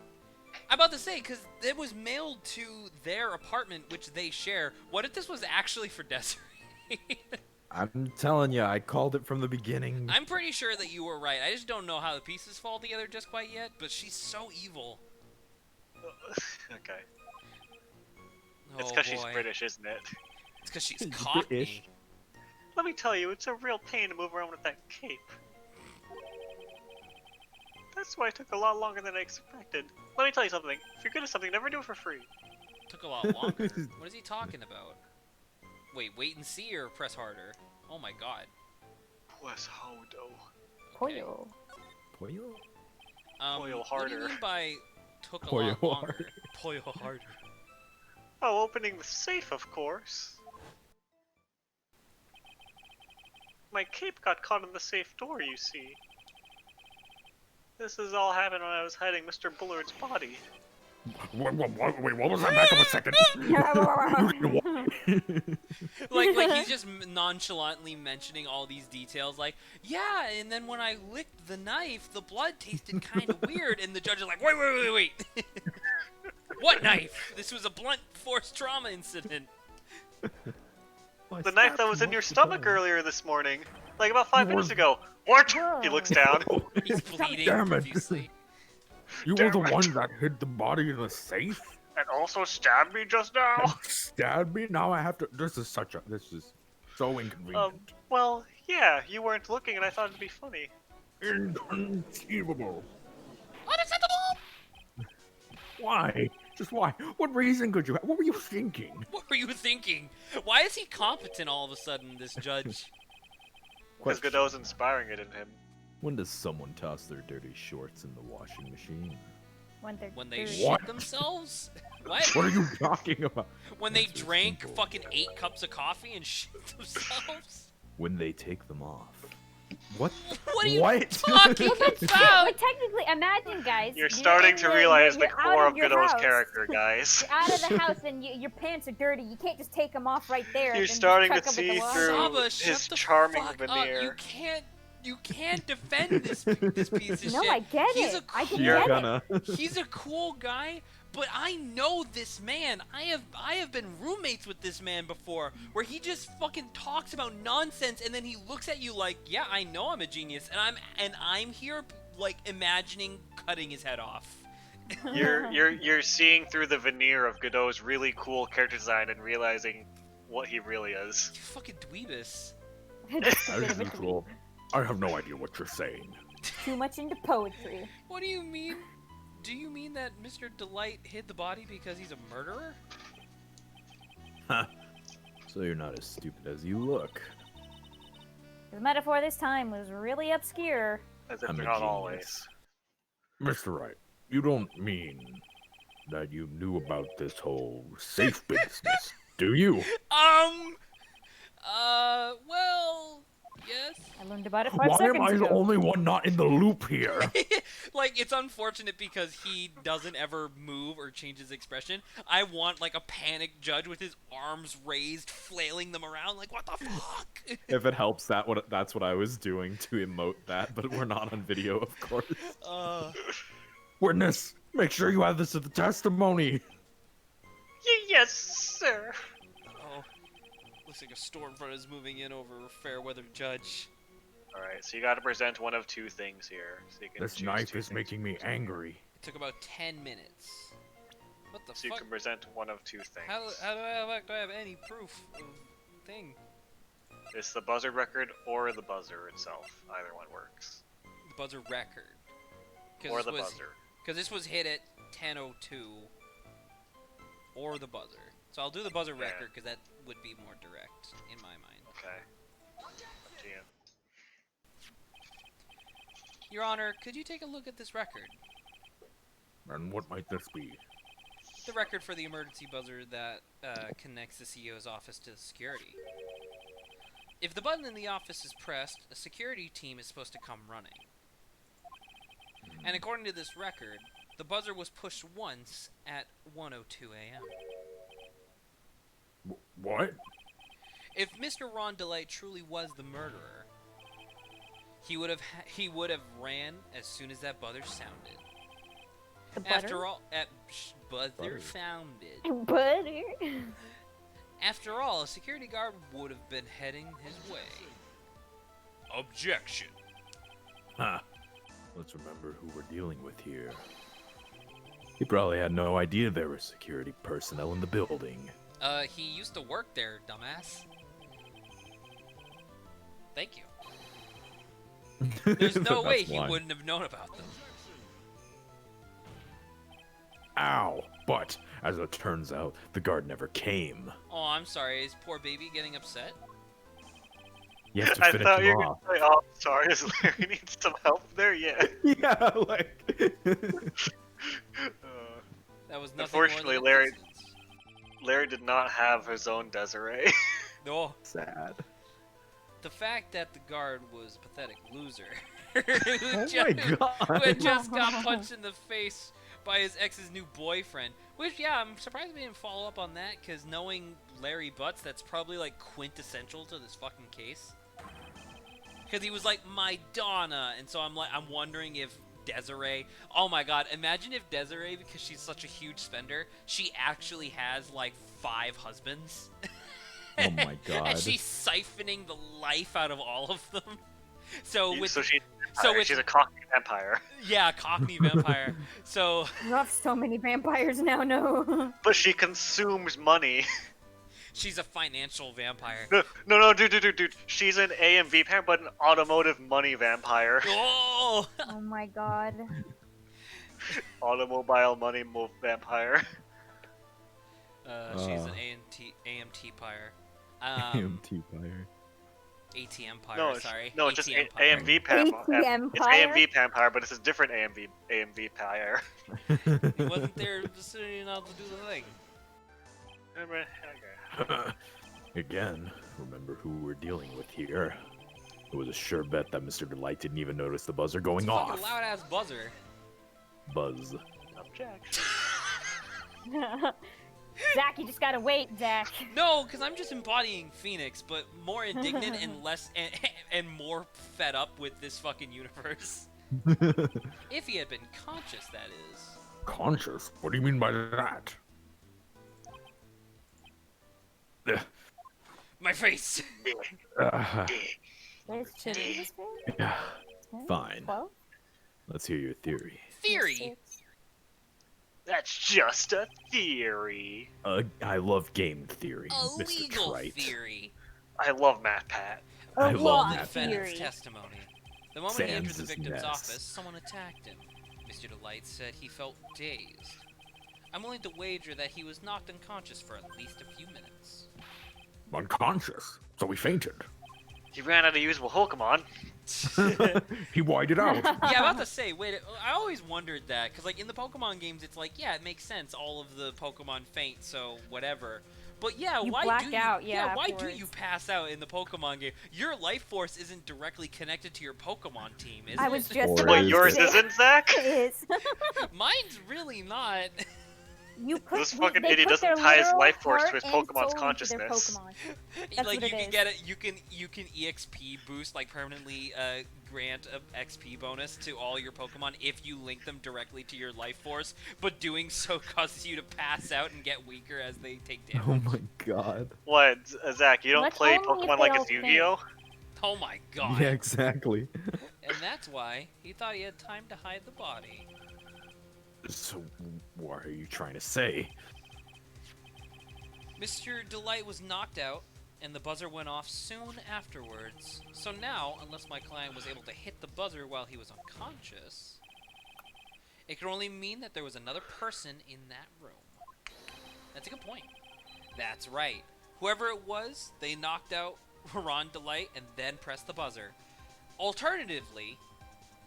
S1: I'm about to say, because it was mailed to their apartment, which they share. What if this was actually for Desiree?
S8: I'm telling you, I called it from the beginning.
S1: I'm pretty sure that you were right. I just don't know how the pieces fall together just quite yet, but she's so evil.
S2: Okay.
S1: Oh,
S2: It's because she's
S1: boy.
S2: British, isn't it?
S1: It's because she's caught
S8: British.
S1: me.
S2: Let me tell you, it's a real pain to move around with that cape. That's why it took a lot longer than I expected. Let me tell you something. If you're good at something, never do it for free.
S1: Took a lot longer. What is he talking about? Wait and see or press harder? Oh my god.
S2: Plus Hodo.
S1: Okay.
S5: Pollo.
S8: Pollo?
S2: Pollo
S1: What do you
S2: harder.
S1: mean by took a
S8: Pollo
S1: lot longer?
S8: harder.
S1: Pollo harder.
S2: Oh, opening the safe, of course. My cape got caught in the safe door, you see. This has all happened when I was hiding Mr. Bullard's body.
S6: Wait, what was that? Back up a second.
S1: like he's just nonchalantly mentioning all these details, like, yeah, and then when I licked the knife, the blood tasted kind of weird, and the judge is like, wait. What knife? This was a blunt force trauma incident.
S2: The knife that was in your stomach earlier this morning. Like about 5 minutes ago. What? He looks down.
S1: He's bleeding
S6: Damn it.
S1: profusely.
S6: You were the
S2: Damn it.
S6: one that hid the body in the safe?
S2: And also stabbed me just now.
S6: Stabbed me? Now I have to. This is so inconvenient.
S2: Well, yeah, you weren't looking and I thought it'd be funny.
S6: Inconceivable.
S1: Unacceptable!
S6: Why? Just why? What reason could you have? What were you thinking?
S1: What were you thinking? Why is he competent all of a sudden, this judge?
S2: Because Godot's inspiring it in him.
S8: When does someone toss their dirty shorts in the washing machine?
S5: When
S1: They
S5: dirty.
S1: shit themselves? What?
S6: What are you talking about?
S1: When they
S8: That's
S1: drank
S8: simple.
S1: fucking 8 cups of coffee and shit themselves?
S8: When they take them off. What?
S1: What are you
S6: What?
S1: talking
S5: But
S1: about?
S5: technically, imagine, guys.
S2: You're starting to realize the core
S5: out
S2: of
S5: your
S2: Godot's
S5: house.
S2: character, guys.
S5: You're out of the house and your pants are dirty. You can't just take them off right there.
S2: You're
S5: and then just
S2: starting
S5: chuck
S2: to
S5: 'em with the
S2: see
S5: laundry.
S2: through
S1: Saba,
S2: his
S1: shut the
S2: charming
S1: fuck
S2: veneer.
S1: up. You can't defend this piece of
S5: No,
S1: shit.
S5: I get
S1: He's
S5: it.
S1: A
S5: I can
S1: cool,
S8: You're
S5: get
S8: gonna.
S1: He's a cool guy, but I know this man. I have been roommates with this man before, where he just fucking talks about nonsense, and then he looks at you like, yeah, I know I'm a genius, and I'm here like imagining cutting his head off.
S2: You're seeing through the veneer of Godot's really cool character design and realizing what he really is.
S1: You fucking dweebus.
S5: Just a
S6: As
S5: bit of a
S6: usual, I have no idea what you're saying.
S5: too much into poetry.
S1: What do you mean? Do you mean that Mr. Delight hid the body because he's a murderer?
S8: So you're not as stupid as you look.
S5: The metaphor this time was really obscure.
S2: As if
S8: I'm
S2: they're
S8: a
S2: not
S8: genius.
S2: always.
S6: Mr. Wright, you don't mean that you knew about this whole safe business, do you?
S1: Well, yes.
S5: I learned about it 5
S6: Why
S5: seconds
S6: am I
S5: ago.
S6: the only one not in the loop here?
S1: Like, it's unfortunate because he doesn't ever move or change his expression. I want, like, a panicked judge with his arms raised, flailing them around, like, what the fuck?
S8: If it helps, that's what I was doing to emote that, but we're not on video, of course.
S6: Witness, make sure you add this to the testimony.
S2: Yes, sir.
S1: Oh, looks like a storm front is moving in over a fair weather judge.
S2: Alright, so you gotta present one of two things here. So you can
S6: This
S2: choose
S6: knife
S2: two
S6: is
S2: things
S6: making
S2: to
S6: me
S2: present.
S6: angry.
S1: It took about 10 minutes. What the
S2: So you
S1: fuck?
S2: can present one of two things.
S1: How do I have any proof of thing?
S2: It's the buzzer record or the buzzer itself. Either one works.
S1: The buzzer record.
S2: Or the buzzer.
S1: Because this was hit at 10:02. Or the buzzer. So I'll do the buzzer
S2: Yeah.
S1: record because that would be more direct in my mind.
S2: Okay. Up to you.
S1: Your Honor, could you take a look at this record?
S6: And what might this be?
S1: The record for the emergency buzzer that connects the CEO's office to security. If the button in the office is pressed, a security team is supposed to come running. And according to this record, the buzzer was pushed once at 1:02 a.m.
S6: What?
S1: If Mr. Ron Delight truly was the murderer, he would have ran as soon as that buzzer sounded.
S5: The butter?
S1: After all, buzzer
S6: Butter.
S1: sounded.
S5: Butter?
S1: After all, a security guard would have been heading his way. Objection.
S6: Huh.
S8: Let's remember who we're dealing with here. He probably had no idea there were security personnel in the building.
S1: He used to work there, dumbass. Thank you. There's no way
S8: That's
S1: he
S8: why.
S1: wouldn't have known about them.
S8: Ow! But, as it turns out, the guard never came.
S1: Oh, I'm sorry. Is poor baby getting upset?
S8: You have to
S2: I
S8: finish
S2: thought
S8: him
S2: you were
S8: off.
S2: gonna say, "Oh, sorry, does Larry need some help there?" Yeah.
S8: Yeah, like...
S1: That was nothing more than
S2: Unfortunately,
S1: a
S2: Larry
S1: coincidence.
S2: Larry did not have his own Desiree.
S1: Oh,
S8: Sad.
S1: the fact that the guard was a pathetic loser who,
S8: Oh
S1: ju-
S8: my
S1: who
S8: god.
S1: had just got punched in the face by his ex's new boyfriend. Which, yeah, I'm surprised we didn't follow up on that, because knowing Larry Butts, that's probably, like, quintessential to this fucking case. Because he was like, my Donna, and so I'm wondering if Desiree, oh my god, imagine if Desiree, because she's such a huge spender, she actually has, like, 5 husbands.
S8: Oh my god.
S1: And she's siphoning the life out of all of them. So with
S2: She's a cockney vampire.
S1: yeah, Cockney vampire. So
S5: You have so many vampires now, no.
S2: But she consumes money.
S1: she's a financial vampire.
S2: No, dude. She's an AMV vampire, but an automotive money vampire.
S1: Oh,
S5: Oh my god.
S2: Automobile money vampire.
S1: she's an AMT pyre.
S8: AMT fire.
S1: ATM pyre.
S2: No,
S1: Sorry.
S2: no, it's just
S1: ATM pyre.
S2: AMV
S5: ATM
S2: It's AMV vampire, but it's a different AMV vampire.
S1: He wasn't there deciding not to do the thing.
S2: Okay.
S8: Again, remember who we're dealing with here. It was a sure bet that Mr. Delight didn't even notice the buzzer going
S1: It's a
S8: off.
S1: fucking loud ass buzzer.
S8: Buzz.
S2: Objection.
S5: Zach, you just gotta wait, Zach.
S1: No, because I'm just embodying Phoenix, but more indignant and less and more fed up with this fucking universe. If he had been conscious, that is.
S8: Conscious? What do you mean by that?
S1: My face.
S5: There's chili in this food?
S8: Yeah,
S5: 10,
S8: fine.
S5: 12,
S8: Let's hear your theory.
S1: Theory.
S5: 6.
S2: That's just a theory.
S8: I love game theory,
S1: A
S8: Mr.
S1: legal
S8: Trite.
S1: theory.
S2: I love Matt Pat.
S8: I
S5: A
S8: love
S5: law
S8: that
S1: Defendant's
S5: theory.
S1: testimony. The moment he entered
S8: Sans
S1: the
S8: is
S1: victim's
S8: nest.
S1: office, someone attacked him. Mr. Delight said he felt dazed. I'm willing to wager that he was knocked unconscious for at least a few minutes.
S8: Unconscious, so he fainted.
S2: He ran out of usable Pokemon.
S8: He whited out.
S1: Yeah, I'm about to say, wait, I always wondered that, because, like, in the Pokemon games, it's like, yeah, it makes sense, all of the Pokemon faint, so whatever. But yeah,
S5: You
S1: why
S5: black
S1: do you,
S5: out, yeah,
S1: why do
S5: afterwards.
S1: you pass out in the Pokemon game? Your life force isn't directly connected to your Pokemon team, is
S5: I
S1: it?
S5: was just
S8: Or
S5: about
S2: Wait,
S8: is
S5: to
S2: yours
S5: say
S2: isn't, Zach?
S5: it is.
S1: Mine's really not.
S5: You put,
S2: This fucking
S5: they
S2: idiot
S5: put
S2: doesn't
S5: their
S2: tie his
S5: literal
S2: life force to
S5: heart
S2: his
S5: and
S2: Pokemon's
S5: soul into their
S2: consciousness.
S5: Pokemon. That's
S1: Like
S5: what
S1: you
S5: it
S1: can
S5: is.
S1: get it, you can EXP boost, like permanently grant a XP bonus to all your Pokemon if you link them directly to your life force. But doing so causes you to pass out and get weaker as they take damage.
S8: Oh my god.
S2: What, Zach? You don't
S5: That's
S2: play
S5: only if
S2: Pokemon
S5: they
S2: like
S5: all
S2: it's Yu-Gi-Oh?
S1: Oh my god!
S8: Yeah, exactly.
S1: And that's why he thought he had time to hide the body.
S8: So, what are you trying to say?
S1: Mr. Delight was knocked out, and the buzzer went off soon afterwards. So now, unless my client was able to hit the buzzer while he was unconscious, it could only mean that there was another person in that room. That's a good point. That's right. Whoever it was, they knocked out Ron Delight and then pressed the buzzer. Alternatively,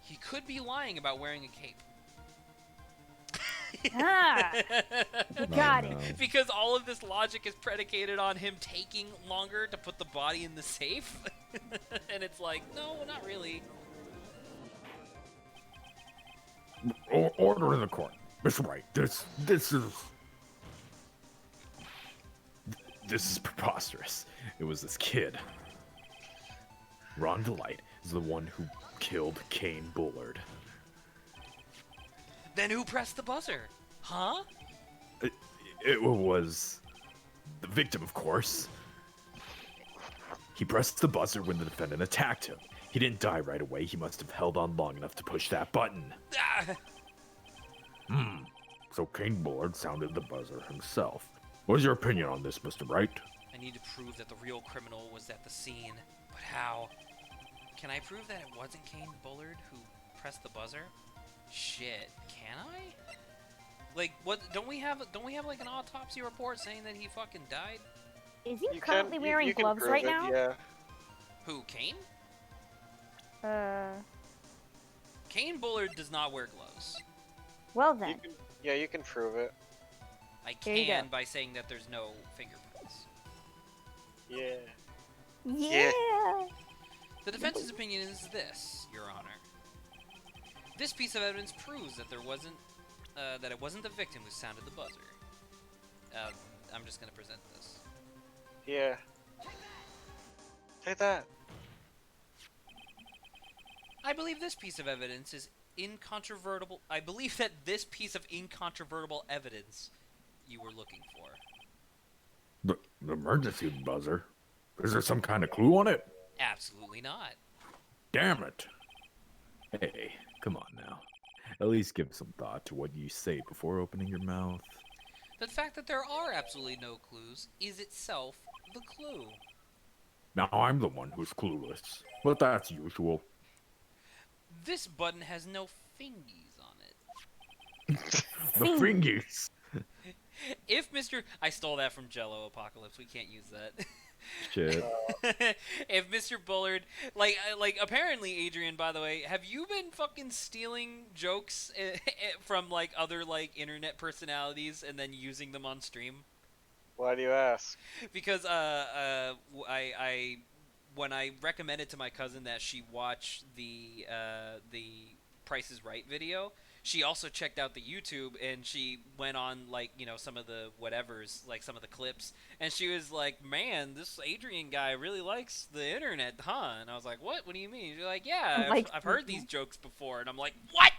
S1: he could be lying about wearing a cape.
S5: Ah,
S8: Oh,
S5: God.
S8: no.
S1: Because all of this logic is predicated on him taking longer to put the body in the safe. And it's like, no, not really.
S8: Order in the court. Mr. Wright, this is preposterous. It was this kid. Ron Delight is the one who killed Kane Bullard.
S1: Then who pressed the buzzer? Huh?
S8: It was the victim, of course. He pressed the buzzer when the defendant attacked him. He didn't die right away. He must have held on long enough to push that button.
S1: Ah,
S8: So Kane Bullard sounded the buzzer himself. What is your opinion on this, Mr. Wright?
S1: I need to prove that the real criminal was at the scene. But how? Can I prove that it wasn't Kane Bullard who pressed the buzzer? Shit, can I? Like, what? Don't we have like an autopsy report saying that he fucking died?
S5: Is he
S2: You
S5: currently
S2: can,
S5: wearing
S2: you can
S5: gloves
S2: prove
S5: right
S2: it,
S5: now?
S2: yeah.
S1: Who? Kane?
S5: Uh,
S1: Kane Bullard does not wear gloves.
S5: well
S2: You
S5: then.
S2: can, yeah, you can prove it.
S1: I
S5: Here you
S1: can
S5: go.
S1: by saying that there's no fingerprints.
S2: Yeah.
S5: Yeah.
S1: The defense's opinion is this, Your Honor. This piece of evidence proves that that it wasn't the victim who sounded the buzzer. I'm just gonna present this.
S2: Yeah. Take that.
S1: I believe this piece of evidence is incontrovertible. I believe that this piece of incontrovertible evidence you were looking for.
S8: The emergency buzzer? Is there some kind of clue on it?
S1: Absolutely not.
S8: Damn it. Hey, come on now. At least give some thought to what you say before opening your mouth.
S1: The fact that there are absolutely no clues is itself the clue.
S8: Now I'm the one who's clueless, but that's usual.
S1: This button has no fingies on it.
S8: The fingies!
S1: If Mr. I stole that from Jello Apocalypse. We can't use that.
S8: Shit.
S1: If Mr. Bullard, like apparently, Adrian, by the way, have you been fucking stealing jokes from like other like internet personalities and then using them on stream?
S2: Why do you ask?
S1: Because I when I recommended to my cousin that she watch the Price is Right video, she also checked out the YouTube and she went on like, you know, some of the whatevers, like some of the clips, and she was like, "Man, this Adrian guy really likes the internet, huh?" And I was like, "What? What do you mean?" She's like, "Yeah, I've heard these jokes before." And I'm like, "What?"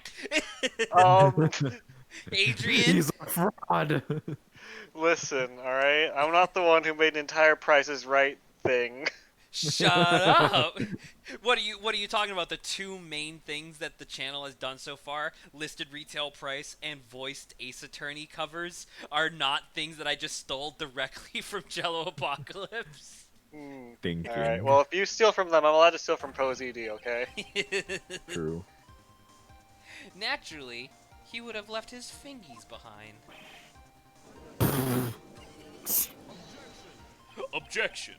S1: Adrian,
S8: He's a fraud.
S2: Listen, alright? I'm not the one who made an entire Price is Right thing.
S1: shut up. What are you talking about? The two main things that the channel has done so far, listed retail price and voiced Ace Attorney covers, are not things that I just stole directly from Jello Apocalypse.
S8: Thinking.
S2: Alright, well, if you steal from them, I'm allowed to steal from ProZD, okay?
S8: True.
S1: Naturally, he would have left his fingies behind. Objection.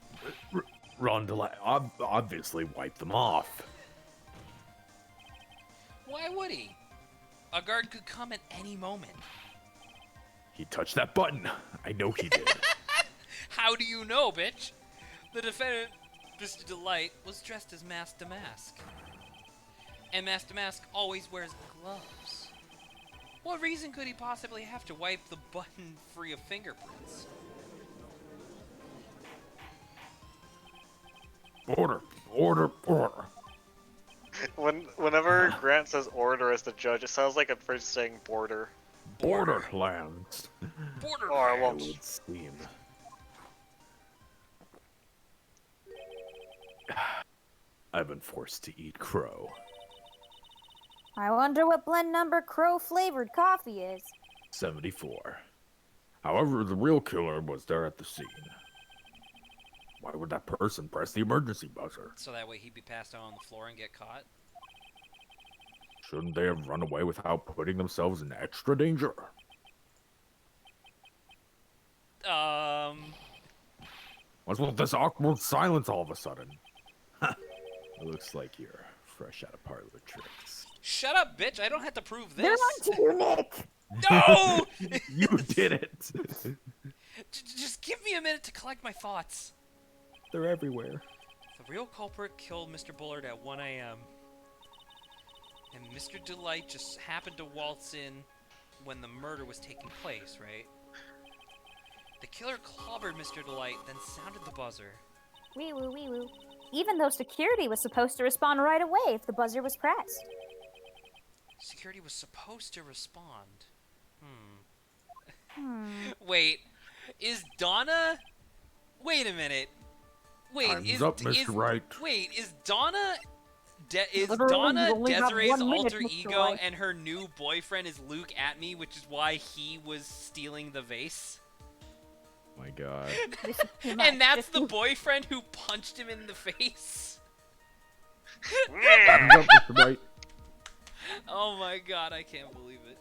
S8: Rondelai obviously wiped them off.
S1: Why would he? A guard could come at any moment.
S8: He touched that button. I know he did.
S1: How do you know, bitch? The defendant, Mr. Delight, was dressed as Mask to Mask. And Mask to Mask always wears gloves. What reason could he possibly have to wipe the button free of fingerprints?
S8: Order, order, order.
S2: Whenever Grant says order as the judge, it sounds like a bridge saying border.
S8: Borderlands.
S1: Border.
S2: Oh, I
S8: It
S2: won't.
S8: would seem. I've been forced to eat crow.
S5: I wonder what blend number crow flavored coffee is.
S8: 74. However, the real killer was there at the scene. Why would that person press the emergency buzzer?
S1: So that way he'd be passed out on the floor and get caught?
S8: Shouldn't they have run away without putting themselves in extra danger? What's with this awkward silence all of a sudden? It looks like you're fresh out of parlor tricks.
S1: Shut up, bitch! I don't have to prove
S5: They're
S1: this.
S5: on to you, Nick.
S1: No!
S8: You did it!
S1: Just give me a minute to collect my thoughts.
S8: They're everywhere.
S1: The real culprit killed Mr. Bullard at 1 a.m. And Mr. Delight just happened to waltz in when the murder was taking place, right? The killer clobbered Mr. Delight, then sounded the buzzer.
S5: Wee woo, wee woo. Even though security was supposed to respond right away if the buzzer was pressed.
S1: Security was supposed to respond. Wait, is Donna... Wait a minute. Wait,
S8: Time's up, Mr. Wright.
S1: Wait, is Donna... is
S5: Literally,
S1: Donna
S5: you only have
S1: Desiree's
S5: 1 minute,
S1: alter
S5: Mr.
S1: ego
S5: Wright.
S1: and her new boyfriend is Luke at me, which is why he was stealing the vase?
S8: My god.
S5: This is too much.
S1: And that's
S5: Just
S1: the
S5: you-
S1: boyfriend who punched him in the face?
S8: Time's up, Mr. Wright.
S1: Oh my god, I can't believe it.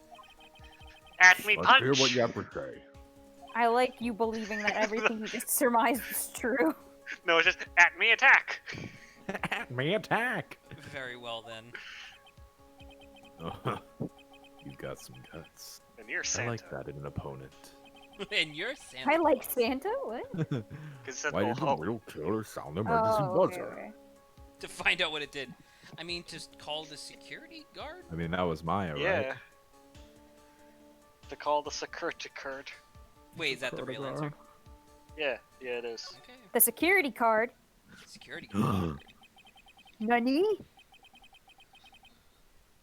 S2: At me
S6: Let's hear
S2: punch!
S6: what you have to say.
S5: I like you believing that everything you just surmised is true.
S2: No, it's just at me attack!
S6: Me attack.
S1: Very well then.
S8: Oh, you've got some guts.
S2: And you're
S8: I
S2: Santa.
S8: like that in an opponent.
S1: And you're Santa.
S5: I like Santa. What?
S2: Cause said,
S6: Why did the
S2: oh,
S6: real killer sound the emergency
S5: Oh, okay,
S6: buzzer?
S5: okay.
S1: To find out what it did. I mean, just call the security guard?
S8: I mean, that was Maya,
S2: yeah.
S8: right?
S2: To call the security card.
S1: Wait, is that the real answer?
S2: Yeah, it is.
S1: Okay.
S5: The security card.
S1: Security guard.
S5: Nani?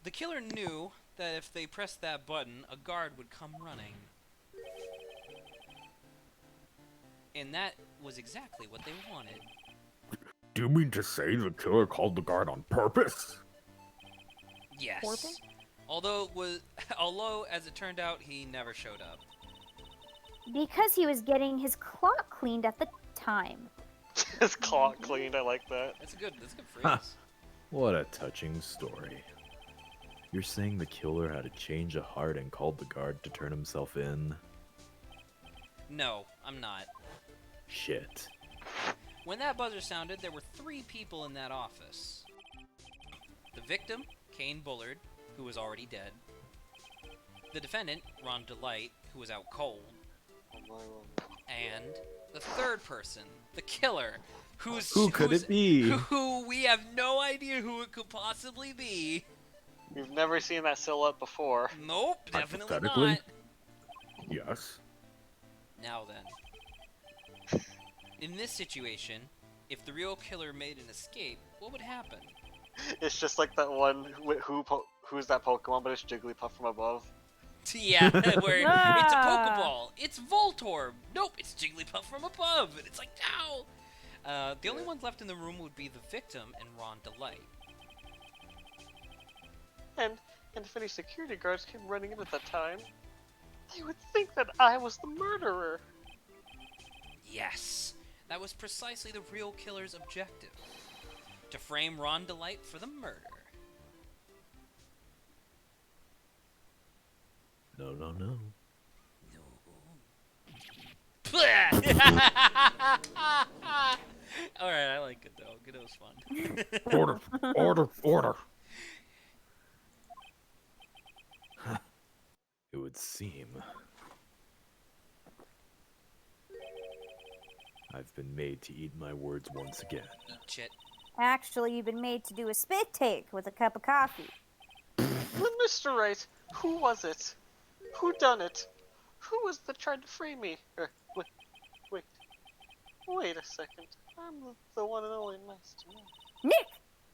S1: The killer knew that if they pressed that button, a guard would come running. And that was exactly what they wanted.
S6: Do you mean to say the killer called the guard on purpose?
S1: Yes.
S5: Corbin?
S1: Although, as it turned out, he never showed up.
S5: Because he was getting his clock cleaned at the time.
S2: His clock cleaned, I like that.
S1: That's a good phrase.
S8: Huh. What a touching story. You're saying the killer had a change of heart and called the guard to turn himself in?
S1: No, I'm not.
S8: Shit.
S1: When that buzzer sounded, there were 3 people in that office. The victim, Kane Bullard, who was already dead. The defendant, Ron Delight, who was out cold. And the third person, the killer,
S8: Who could it be?
S1: Who we have no idea who it could possibly be.
S2: We've never seen that silhouette before.
S1: Nope, definitely
S6: Hypothetically?
S1: not.
S6: Yes.
S1: Now then. In this situation, if the real killer made an escape, what would happen?
S2: It's just like that one, who's that Pokemon, but it's Jigglypuff from above.
S1: Yeah, where it's a
S5: Ah.
S1: Pokeball. It's Voltorb. Nope, it's Jigglypuff from above. And it's like, no! The only ones left in the room would be the victim and Ron Delight.
S2: And if any security guards came running in at that time, they would think that I was the murderer.
S1: Yes, that was precisely the real killer's objective. To frame Ron Delight for the murder.
S8: No, no, no.
S1: Alright, I like it though. It was fun.
S6: Order, order, order.
S8: It would seem. I've been made to eat my words once again.
S1: Eat shit.
S5: Actually, you've been made to do a spit take with a cup of coffee.
S2: Mr. Wright, who was it? Who done it? Who was that tried to frame me? Wait a second. I'm the one and only Master.
S5: Nick!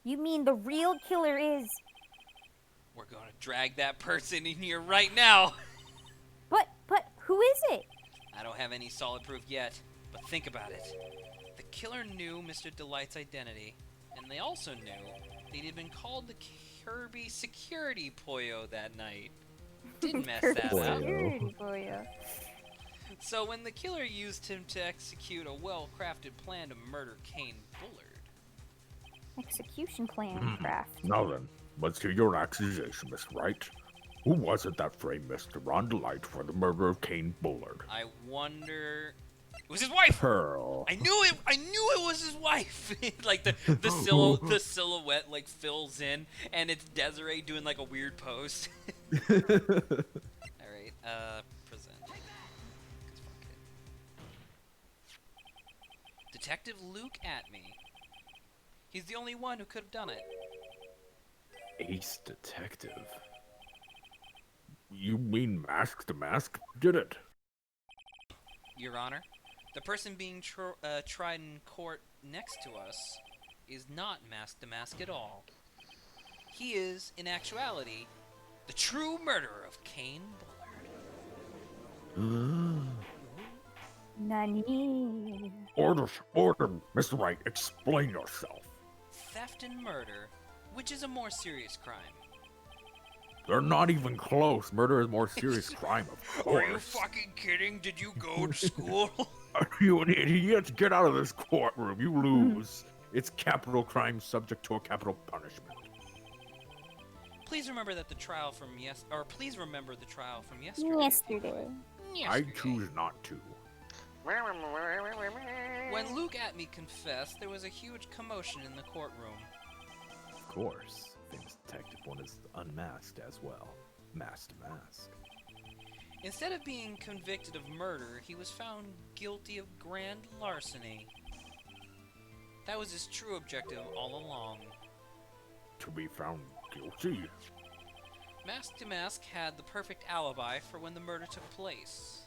S5: You mean the real killer is...
S1: We're gonna drag that person in here right now.
S5: But who is it?
S1: I don't have any solid proof yet, but think about it. The killer knew Mr. Delight's identity, and they also knew that he'd been called the Kirby Security Poyo that night. Didn't mess that
S8: Poyo.
S1: up.
S5: Security for you.
S1: So when the killer used him to execute a well-crafted plan to murder Kane Bullard,
S5: Execution plan craft.
S6: Now then, let's hear your accusation, Miss Wright. Who was it that framed Mr. Ron Delight for the murder of Kane Bullard?
S1: I wonder... It was his wife!
S6: Pearl.
S1: I knew it was his wife! Like the silhouette like fills in and it's Desiree doing like a weird pose. Alright, present. 'Cause fuck it. Detective Luke Atme. He's the only one who could have done it.
S8: Ace Detective.
S6: You mean Mask to Mask did it?
S1: Your Honor, the person being tried in court next to us is not Mask to Mask at all. He is, in actuality, the true murderer of Kane Bullard.
S5: Nani?
S6: Order, Mr. Wright, explain yourself.
S1: Theft and murder, which is a more serious crime.
S6: They're not even close. Murder is a more serious crime, of course.
S1: Are you fucking kidding? Did you go to school?
S6: Are you an idiot? Get out of this courtroom. You lose. It's capital crime subject to a capital punishment.
S1: Please remember that the trial from please remember the trial from yesterday.
S5: Yesterday.
S6: I choose not to.
S1: When Luke Atme confessed, there was a huge commotion in the courtroom.
S8: Of course, famous detective one is unmasked as well. Mask to mask.
S1: Instead of being convicted of murder, he was found guilty of grand larceny. That was his true objective all along.
S6: To be found guilty?
S1: Mask to Mask had the perfect alibi for when the murder took place.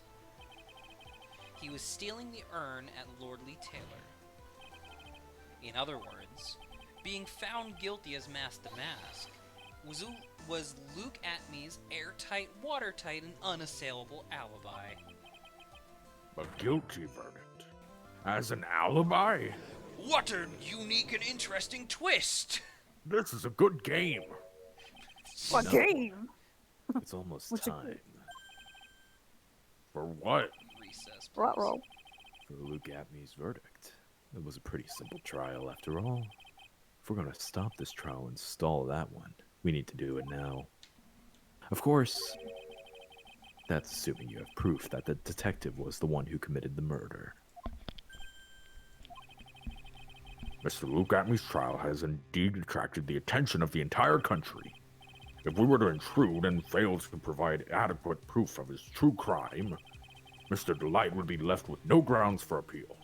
S1: He was stealing the urn at Lordly Taylor. In other words, being found guilty as Mask to Mask was Luke Atme's airtight, watertight, and unassailable alibi.
S6: A guilty verdict? As an alibi?
S1: What a unique and interesting twist!
S6: This is a good game.
S5: What game?
S8: It's almost
S5: What's it-
S8: time
S6: For what?
S1: Recess, please.
S5: Ruh-roh.
S8: for Luke Atme's verdict. It was a pretty simple trial after all. If we're gonna stop this trial and stall that one, we need to do it now. Of course, that's assuming you have proof that the detective was the one who committed the murder.
S6: Mr. Luke Atme's trial has indeed attracted the attention of the entire country. If we were to intrude and fail to provide adequate proof of his true crime, Mr. Delight would be left with no grounds for appeal.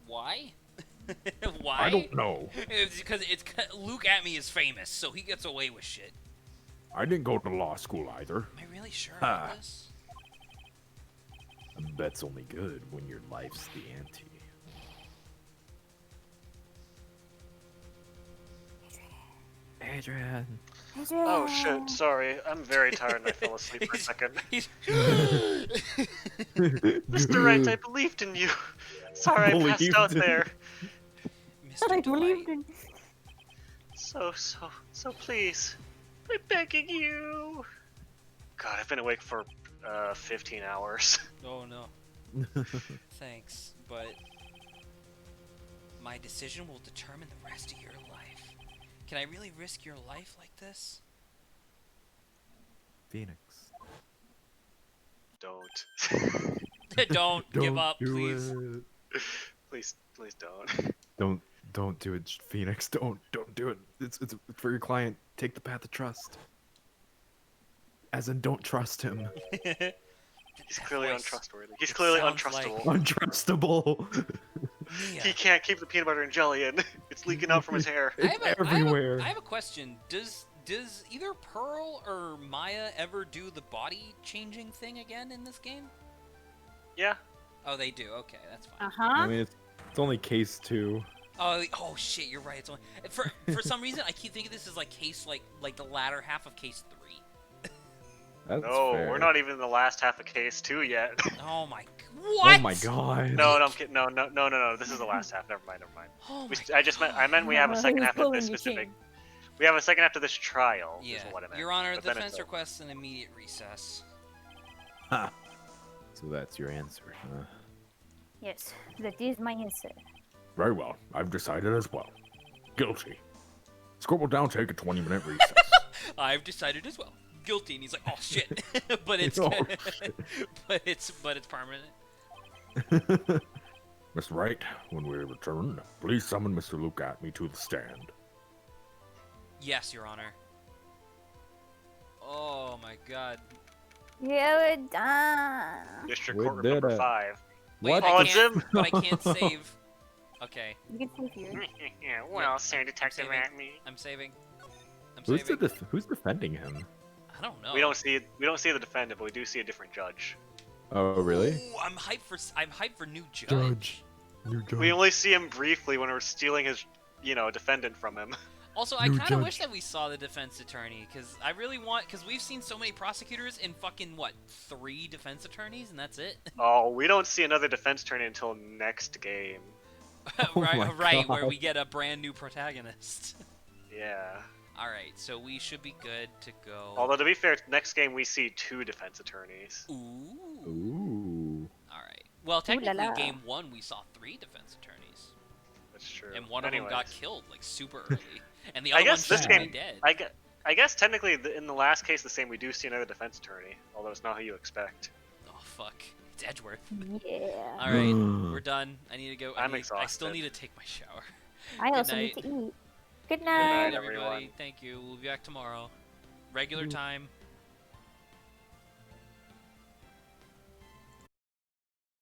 S1: Why? Why?
S6: I don't know.
S1: It's because Luke Atme is famous, so he gets away with shit.
S6: I didn't go to law school either.
S1: Am I really sure about this?
S8: A bet's only good when your life's the ante. Adrian.
S2: Oh shit, sorry. I'm very tired and I fell asleep for a second.
S1: He's
S2: Mr. Wright, I believed in you. Sorry, I passed out there.
S1: Mr. Delight.
S2: So please. I'm begging you. God, I've been awake for 15 hours.
S1: Oh no. Thanks, but my decision will determine the rest of your life. Can I really risk your life like this?
S8: Phoenix.
S2: Don't.
S1: Don't give up,
S8: do
S1: please.
S8: it.
S2: Please don't.
S8: Don't do it, Phoenix. Don't do it. It's for your client. Take the path of trust. As in, don't trust him.
S2: He's clearly
S1: voice.
S2: untrustworthy. He's
S1: It
S2: clearly
S1: sounds
S2: untrustable.
S8: Untrustable.
S1: Mia,
S2: He can't keep the peanut butter and jelly in. It's leaking out from his hair.
S8: It's everywhere.
S1: I have a question. Does either Pearl or Maya ever do the body changing thing again in this game?
S2: Yeah.
S1: Oh, they do. Okay, that's fine.
S5: Uh-huh.
S8: mean, it's only case 2.
S1: Oh shit, you're right. It's only for some reason I keep thinking this is like case like the latter half of case 3.
S8: That's
S2: No,
S8: fair.
S2: we're not even in the last half of case 2 yet.
S1: Oh my, what?
S8: Oh my god.
S2: No, I'm kidding. No. This is the last half. Never mind.
S1: Oh
S2: We,
S1: my
S2: I meant we have a
S5: He
S2: second
S5: was
S2: half of
S5: pulling
S2: this
S5: your
S2: specific.
S5: chain.
S2: We have a second after this trial.
S1: Yeah,
S2: Is what I meant.
S1: Your Honor,
S2: But
S1: the
S2: then it's
S1: defense
S2: over.
S1: requests an immediate recess.
S8: Ha. So that's your answer, huh?
S5: Yes, that is my answer.
S6: Very well. I've decided as well. Guilty. Scribble down, take a 20-minute recess.
S1: I've decided as well. Guilty, and he's like, oh shit, but it's
S6: Oh,
S1: but it's permanent.
S6: Mr. Wright, when we return, please summon Mr. Luke Atme to the stand.
S1: Yes, Your Honor. Oh my god.
S5: Yeah, we're done.
S2: District
S8: We
S2: Court
S8: did
S2: number
S8: it.
S2: 5.
S1: Wait,
S8: What?
S2: Oh,
S1: I
S2: it's
S1: can't,
S2: him.
S1: but I can't save. Okay,
S5: You can stay here.
S2: Yeah,
S1: well,
S2: Sir
S1: Detective
S2: Atme.
S1: I'm saving. I'm
S8: Who's
S1: saving.
S8: who's defending him?
S1: I don't know.
S2: We don't see the defendant, but we do see a different judge.
S8: Oh, really?
S1: Ooh, I'm hyped for new judge.
S8: New judge.
S2: We only see him briefly when we're stealing his, defendant from him.
S1: Also, I
S8: New
S1: kind of wish
S8: judge.
S1: that we saw the defense attorney, because I really want, because we've seen so many prosecutors in fucking, what, 3 defense attorneys, and that's it?
S2: Oh, we don't see another defense attorney until next game.
S8: Oh
S1: right,
S8: my
S1: right, where
S8: God.
S1: we get a brand new protagonist.
S2: Yeah.
S1: Alright, so we should be good to go.
S2: Although to be fair, next game we see 2 defense attorneys.
S1: Ooh.
S8: Ooh.
S1: Alright. Well, technically,
S5: la.
S1: game 1 we saw 3 defense attorneys.
S2: That's true.
S1: And one of them got
S2: Anyways.
S1: killed, like, super early. And the
S2: I
S1: other one
S2: guess this
S1: should be
S2: game.
S1: dead.
S2: I guess technically, in the last case, the same. We do see another defense attorney, although it's not who you expect.
S1: Oh fuck, it's Edgeworth.
S5: Yeah.
S1: All right, we're done. I need to go.
S2: I'm
S1: I
S2: exhausted.
S1: still need to take my shower.
S5: I
S1: Good
S5: also
S1: night.
S5: need to eat. Good
S1: Good
S5: night.
S1: night,
S2: night,
S1: everybody.
S2: everyone.
S1: Thank you. We'll be back tomorrow. Regular time.